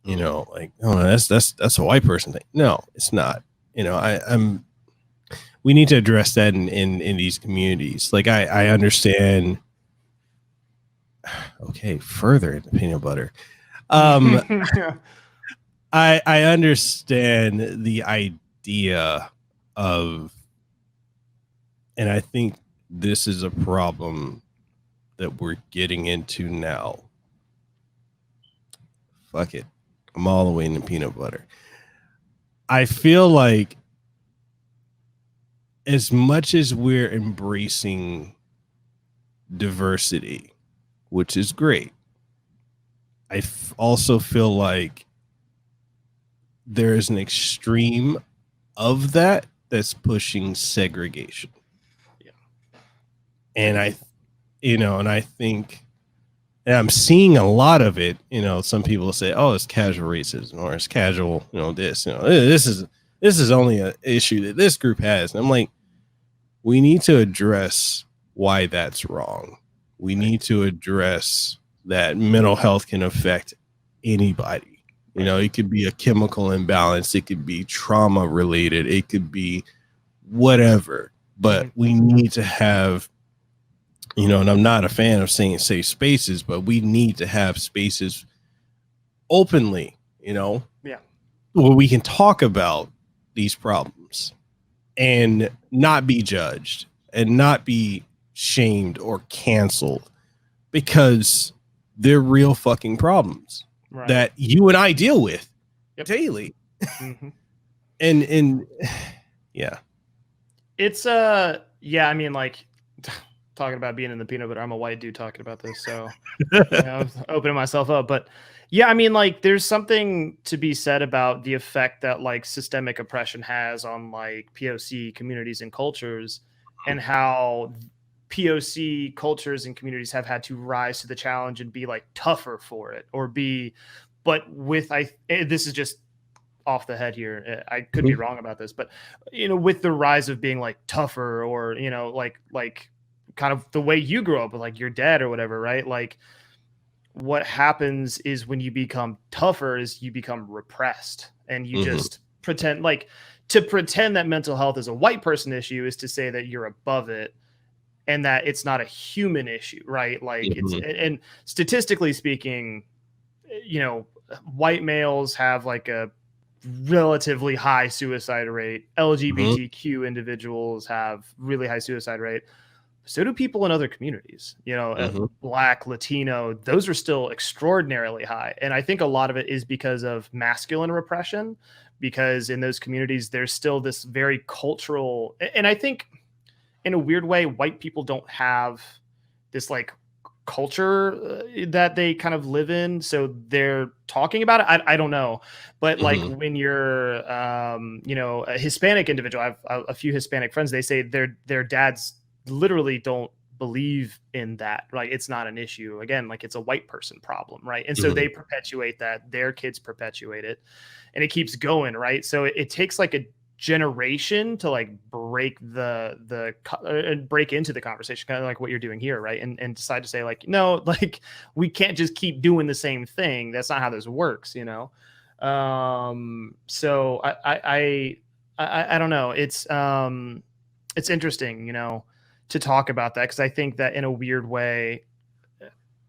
like, oh, that's a white person thing. No, it's not. We need to address that in these communities. Like, I understand. Okay, further into peanut butter. I understand the idea of, and I think this is a problem that we're getting into now. Fuck it. I'm all the way into peanut butter. I feel like as much as we're embracing diversity, which is great, I also feel like there is an extreme of that that's pushing segregation. And I think, and I'm seeing a lot of it. Some people say, "Oh, it's casual racism," or "It's casual," this. This is only an issue that this group has. And I'm like, we need to address why that's wrong. We need to address that mental health can affect anybody. It could be a chemical imbalance. It could be trauma related. It could be whatever. But we need to have, and I'm not a fan of saying safe spaces, but we need to have spaces openly, where we can talk about these problems and not be judged and not be shamed or canceled, because they're real fucking problems that you and I deal with daily. And it's I mean, like, talking about being in the peanut butter, I'm a white dude talking about this, so I'm opening myself up. But I mean, like, there's something to be said about the effect that, like, systemic oppression has on, like, POC communities and cultures, and how POC cultures and communities have had to rise to the challenge and be, like, tougher for it, or be, but with, this is just off the head here, I could be wrong about this, but with the rise of being, like, tougher, or like kind of the way you grew up with, like, your dad or whatever, right? Like, what happens is when you become tougher is you become repressed, and you just pretend, like, to pretend that mental health is a white person issue is to say that you're above it and that it's not a human issue, right? Like, it's, and statistically speaking, white males have, like, a relatively high suicide rate. LGBTQ individuals have really high suicide rate. So do people in other communities, Black, Latino, those are still extraordinarily high. And I think a lot of it is because of masculine repression, because in those communities, there's still this very cultural, and I think in a weird way, white people don't have this, like, culture that they kind of live in, so they're talking about it. I don't know, but like, when you're a Hispanic individual, I have a few Hispanic friends, they say their dads literally don't believe in that, like, it's not an issue, again, like, it's a white person problem, right? And so they perpetuate that, their kids perpetuate it, and it keeps going, right? So it takes, like, a generation to, like, break break into the conversation, kind of like what you're doing here, right? And decide to say, like, no, like, we can't just keep doing the same thing. That's not how this works, So I don't know. It's interesting, to talk about that, because I think that in a weird way,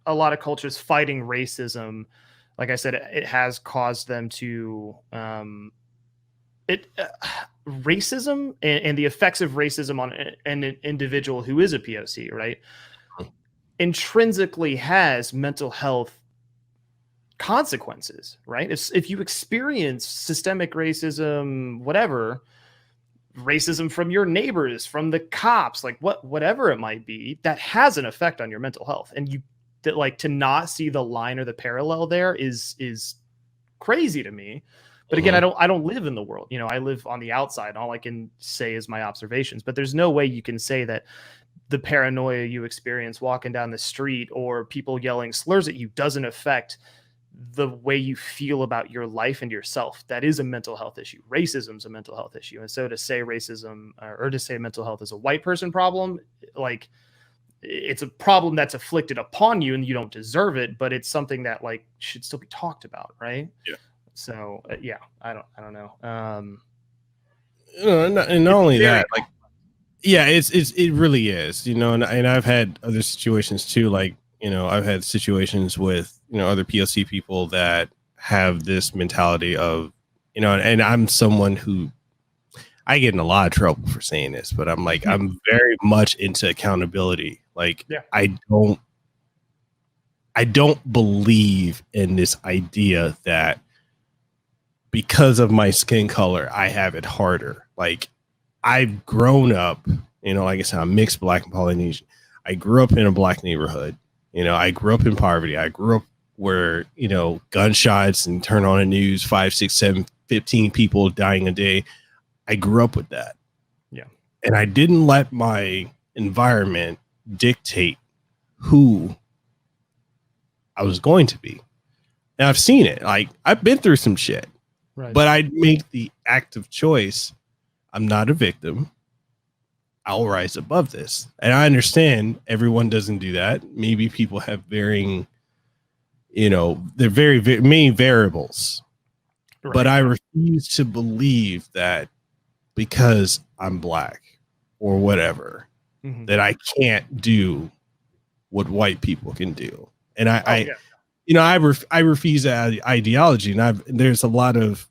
a lot of cultures fighting racism, like I said, it has caused them to racism and the effects of racism on an individual who is a POC, right, intrinsically has mental health consequences, right? If you experience systemic racism, whatever, racism from your neighbors, from the cops, like whatever it might be, that has an effect on your mental health. And to not see the line or the parallel there is crazy to me. But again, I don't live in the world. I live on the outside. All I can say is my observations. But there's no way you can say that the paranoia you experience walking down the street or people yelling slurs at you doesn't affect the way you feel about your life and yourself. That is a mental health issue. Racism is a mental health issue. And so to say racism or to say mental health is a white person problem, like, it's a problem that's afflicted upon you and you don't deserve it, but it's something that like should still be talked about. Right. Yeah. So I don't know. And not only that, like, yeah, it really is, and I've had other situations too. Like, I've had situations with, other POC people that have this mentality of, and I'm someone who I get in a lot of trouble for saying this, but I'm like, I'm very much into accountability. Like, I don't believe in this idea that because of my skin color, I have it harder. Like, I've grown up, like I said, I'm mixed Black and Polynesian. I grew up in a Black neighborhood. I grew up in poverty. I grew up where, gunshots and turn on the news, 5, 6, 7, 15 people dying a day. I grew up with that. Yeah. And I didn't let my environment dictate who I was going to be. And I've seen it. Like, I've been through some shit. Right. But I make the active choice. I'm not a victim. I'll rise above this. And I understand everyone doesn't do that. Maybe people have varying, they're very many variables. Right. But I refuse to believe that because I'm Black or whatever, that I can't do what white people can do. And I refuse that ideology. And there's a lot of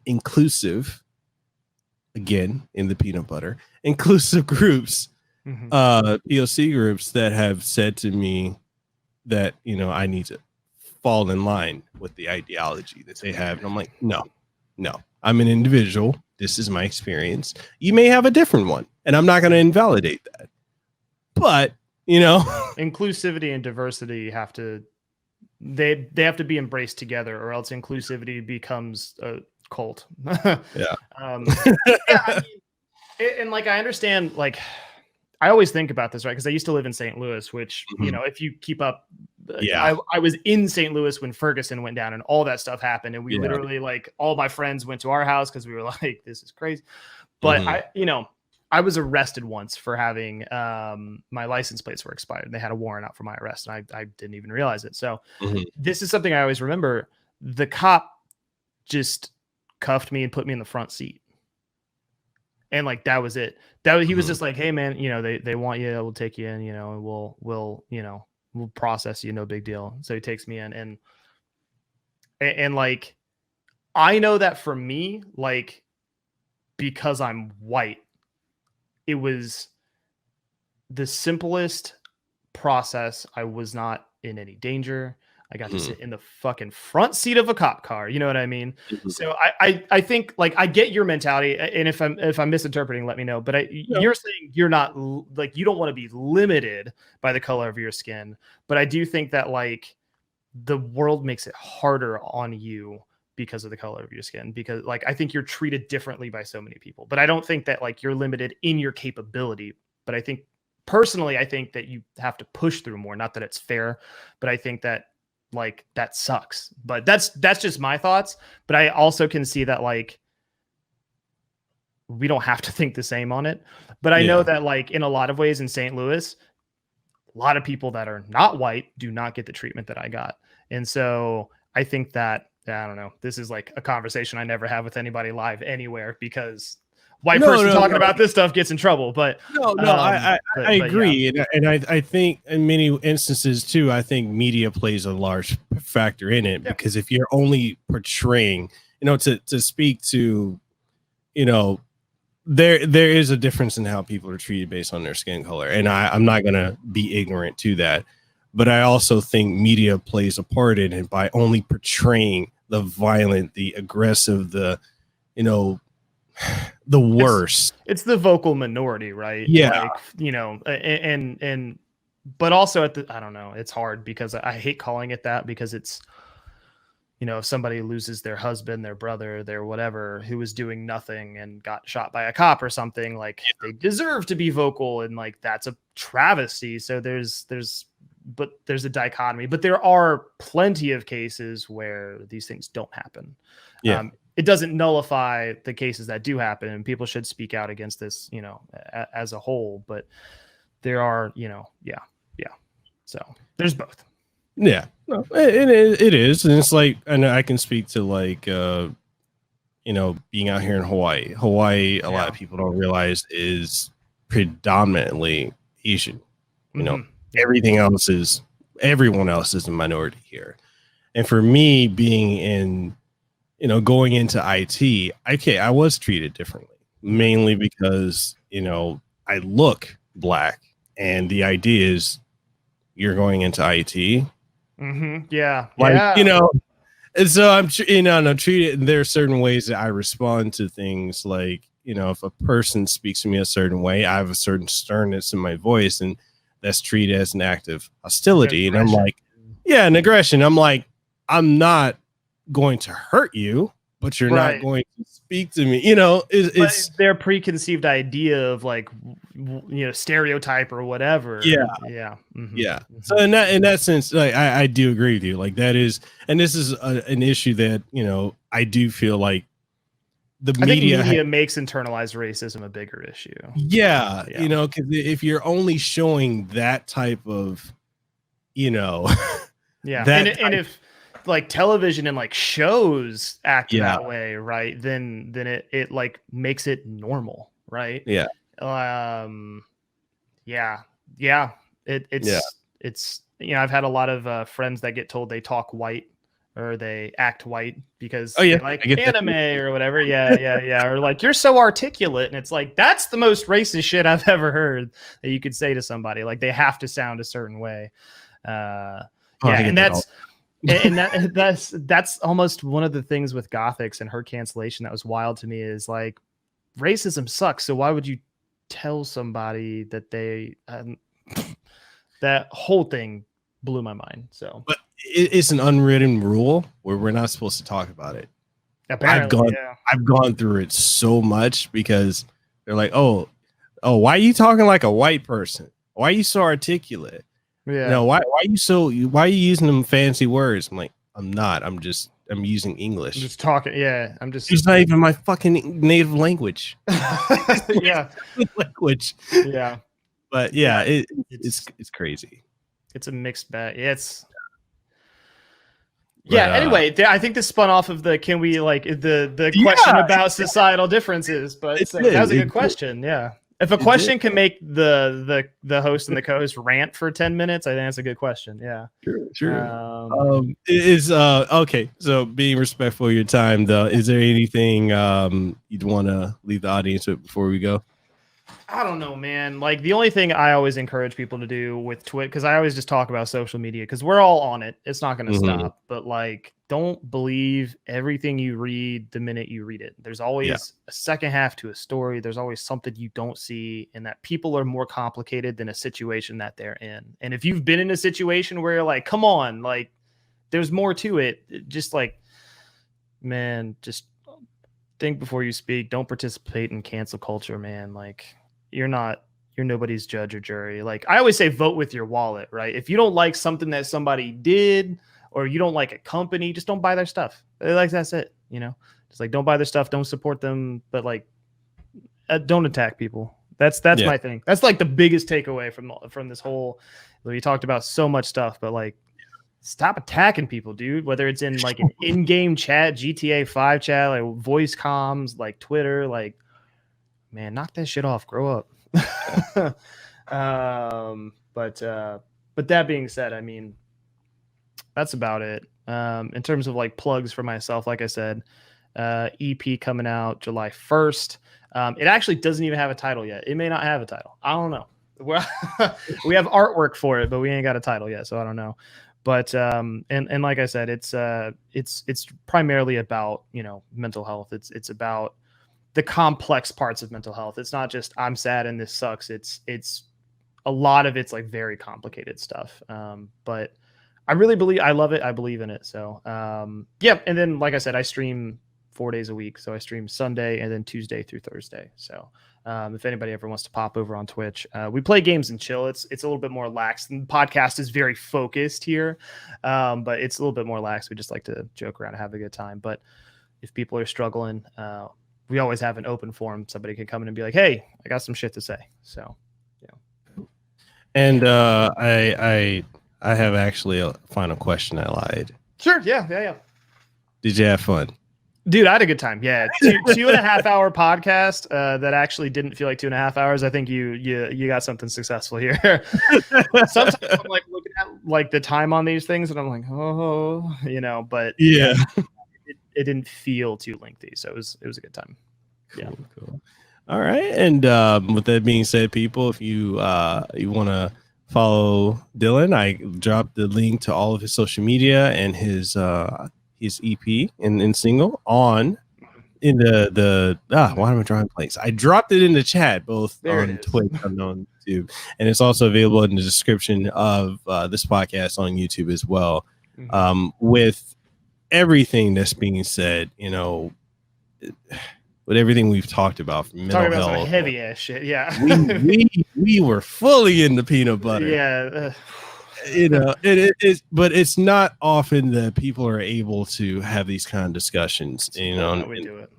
inclusive, again, in the peanut butter, inclusive groups, POC groups that have said to me that, I need to fall in line with the ideology that they have. And I'm like, no, I'm an individual. This is my experience. You may have a different one, and I'm not going to invalidate that. But, inclusivity and diversity have to be embraced together, or else inclusivity becomes a cult. Yeah. And like, I understand, like, I always think about this, right? Because I used to live in St. Louis, which, if you keep up, I was in St. Louis when Ferguson went down and all that stuff happened. And we literally, like, all my friends went to our house because we were like, this is crazy. But I was arrested once for having my license plates were expired. They had a warrant out for my arrest, and I didn't even realize it. So this is something I always remember. The cop just cuffed me and put me in the front seat. And like, that was it. He was just like, hey man, they want you, we'll take you in, and we'll process you. No big deal. So he takes me in and like, I know that for me, like, because I'm white, it was the simplest process. I was not in any danger. I got to sit in the fucking front seat of a cop car. You know what I mean? So I think, like, I get your mentality, and if I'm misinterpreting, let me know. But you're saying you're not, like, you don't want to be limited by the color of your skin. But I do think that, like, the world makes it harder on you because of the color of your skin, because, like, I think you're treated differently by so many people. But I don't think that, like, you're limited in your capability. But I think personally, I think that you have to push through more. Not that it's fair, but I think that, like, that sucks. But that's just my thoughts. But I also can see that, like, we don't have to think the same on it. But I know that, like, in a lot of ways in St. Louis, a lot of people that are not white do not get the treatment that I got. And so I think that I don't know. This is like a conversation I never have with anybody live anywhere because white person talking about this stuff gets in trouble. But I agree. Yeah. And I think in many instances too, I think media plays a large factor in it because if you're only portraying, to speak to, there is a difference in how people are treated based on their skin color. And I'm not going to be ignorant to that. But I also think media plays a part in it by only portraying the violent, the aggressive, the worst. It's the vocal minority, right? Yeah. And but also I don't know, it's hard because I hate calling it that because it's, if somebody loses their husband, their brother, their whatever, who was doing nothing and got shot by a cop or something, like they deserve to be vocal. And like, that's a travesty. So there's a dichotomy, but there are plenty of cases where these things don't happen. Yeah. It doesn't nullify the cases that do happen, and people should speak out against this, as a whole, but there are, so there's both. Yeah, no, it is. And it's like, and I can speak to like, being out here in Hawaii, a lot of people don't realize is predominantly Asian, everyone else is a minority here. And for me being in, going into IT, I was treated differently, mainly because, I look black and the idea is you're going into IT. Mm-hmm. Yeah. And so I'm, treated, and there are certain ways that I respond to things like, if a person speaks to me a certain way, I have a certain sternness in my voice, and that's treated as an act of hostility. And I'm like, an aggression. I'm like, I'm not going to hurt you, but you're not going to speak to me. It's their preconceived idea of like, stereotype or whatever. Yeah. Yeah. Mm-hmm. Yeah. So in that sense, like, I do agree with you. Like that is, and this is an issue that, I do feel like the media makes internalized racism a bigger issue. Yeah. Because if you're only showing that type of, and if like television and like shows act that way, right, then it like makes it normal, right? Yeah. It's I've had a lot of friends that get told they talk white or they act white because they like anime or whatever. Or like, you're so articulate, and it's like, that's the most racist shit I've ever heard that you could say to somebody. Like, they have to sound a certain way. And that's almost one of the things with Gothics and her cancellation that was wild to me is like, racism sucks. So why would you tell somebody that they that whole thing blew my mind. So, but it's an unwritten rule where we're not supposed to talk about it. Apparently, I've gone through it so much because they're like, oh, why are you talking like a white person? Why are you so articulate? Yeah. Why are you using them fancy words? I'm like, I'm not. I'm using English. I'm just talking. Yeah. It's not even my fucking native language. Yeah. Language. Yeah. But yeah, it's crazy. It's a mixed bag. Anyway, I think this spun off of the question about societal differences, but that was a good question. Yeah. If a question can make the host and the co-host rant for 10 minutes, I think that's a good question. Yeah. Sure. Okay. So being respectful of your time though, is there anything you'd want to leave the audience with before we go? I don't know, man. Like, the only thing I always encourage people to do with Twitter, because I always just talk about social media because we're all on it. It's not going to stop. But like, don't believe everything you read the minute you read it. There's always a second half to a story. There's always something you don't see, and that people are more complicated than a situation that they're in. And if you've been in a situation where you're like, come on, like, there's more to it. Just like, man, just think before you speak. Don't participate in cancel culture, man. Like, you're nobody's judge or jury. Like, I always say, vote with your wallet, right? If you don't like something that somebody did, or you don't like a company, just don't buy their stuff. Like, that's it. Just like, don't buy their stuff, don't support them, but like, don't attack people. That's my thing. That's like the biggest takeaway from this whole. We talked about so much stuff, but like, stop attacking people, dude. Whether it's in like an in-game chat, GTA 5 chat, like voice comms, like Twitter, like, man, knock that shit off. Grow up. But that being said, I mean, that's about it. In terms of like plugs for myself, like I said, EP coming out July 1st. It actually doesn't even have a title yet. It may not have a title. I don't know. We have artwork for it, but we ain't got a title yet, so I don't know. But and like I said, it's primarily about, you know, mental health. It's about the complex parts of mental health. It's not just I'm sad and this sucks. It's a lot of it's like very complicated stuff. But I really love it. I believe in it. So yeah. And then like I said, I stream 4 days a week. So I stream Sunday and then Tuesday through Thursday. So if anybody ever wants to pop over on Twitch, we play games and chill. It's a little bit more lax. The podcast is very focused here, but it's a little bit more lax. We just like to joke around and have a good time. But if people are struggling, we always have an open forum. Somebody can come in and be like, "Hey, I got some shit to say." So, yeah. And I have actually a final question. I lied. Sure. Yeah. Did you have fun? Dude, I had a good time. Yeah, 2.5 hour podcast that actually didn't feel like 2.5 hours. I think you got something successful here. Sometimes I'm like looking at like the time on these things, and I'm like, oh, you know. But yeah, it didn't feel too lengthy, so it was a good time. Cool. All right, and with that being said, people, if you want to follow Dylan, I dropped the link to all of his social media and his EP and single on in the why am I drawing blanks? I dropped it in the chat both on Twitch and on YouTube, and it's also available in the description of this podcast on YouTube as well. With everything that's being said, you know, with everything we've talked about from mental health, some heavy ass shit. Yeah, we were fully in the peanut butter. Yeah. You know, it is, but it's not often that people are able to have these kind of discussions. You know, we do it.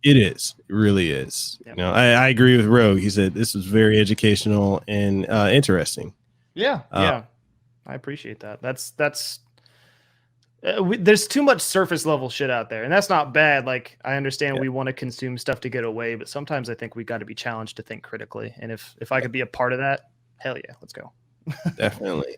It really is. Yep. You know, I agree with Rogue. He said this was very educational and interesting. Yeah, I appreciate that. There's too much surface level shit out there, and that's not bad. Like, I understand we want to consume stuff to get away, but sometimes I think we got to be challenged to think critically. And if I could be a part of that, hell yeah, let's go. Definitely.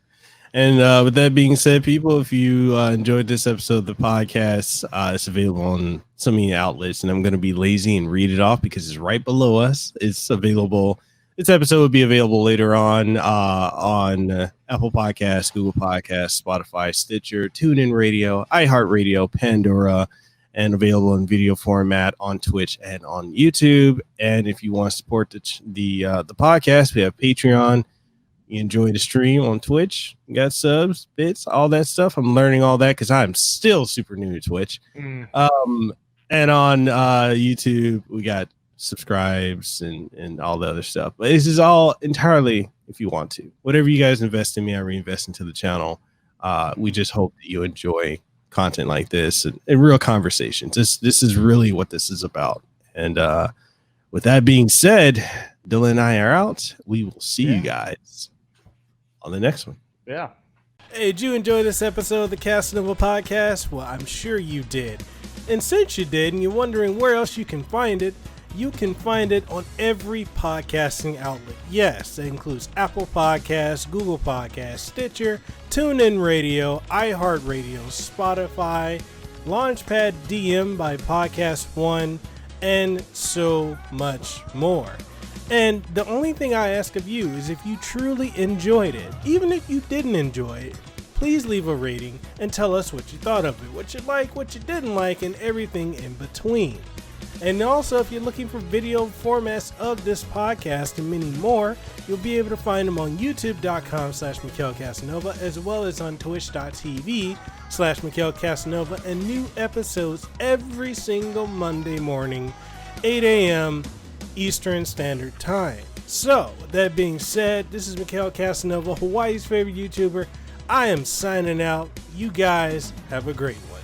And with that being said, people, if you enjoyed this episode of the podcast, it's available on so many outlets, and I'm going to be lazy and read it off because it's right below us. It's available. This episode will be available later on Apple Podcasts, Google Podcasts, Spotify, Stitcher, TuneIn Radio, iHeartRadio, Pandora, and available in video format on Twitch and on YouTube. And if you want to support the podcast, we have Patreon. You enjoy the stream on Twitch, you got subs, bits, all that stuff. I'm learning all that because I'm still super new to Twitch. And on YouTube, we got subscribes and all the other stuff. But this is all entirely if you want to. Whatever you guys invest in me, I reinvest into the channel. We just hope that you enjoy content like this and real conversations. This is really what this is about. And with that being said, Dylan and I are out. We will see you guys on the next one. Yeah. Hey, did you enjoy this episode of the Kasanova Podcast? Well, I'm sure you did. And since you did, and you're wondering where else you can find it on every podcasting outlet. Yes, that includes Apple Podcasts, Google Podcasts, Stitcher, TuneIn Radio, iHeartRadio, Spotify, Launchpad DM by Podcast One, and so much more. And the only thing I ask of you is if you truly enjoyed it, even if you didn't enjoy it, please leave a rating and tell us what you thought of it, what you like, what you didn't like, and everything in between. And also, if you're looking for video formats of this podcast and many more, you'll be able to find them on youtube.com/MikelCasanova, as well as on twitch.tv/MikelCasanova, and new episodes every single Monday morning, 8 a.m. Eastern Standard Time. So, with that being said, this is Mekel Kasanova, Hawaii's favorite YouTuber. I am signing out. You guys have a great one.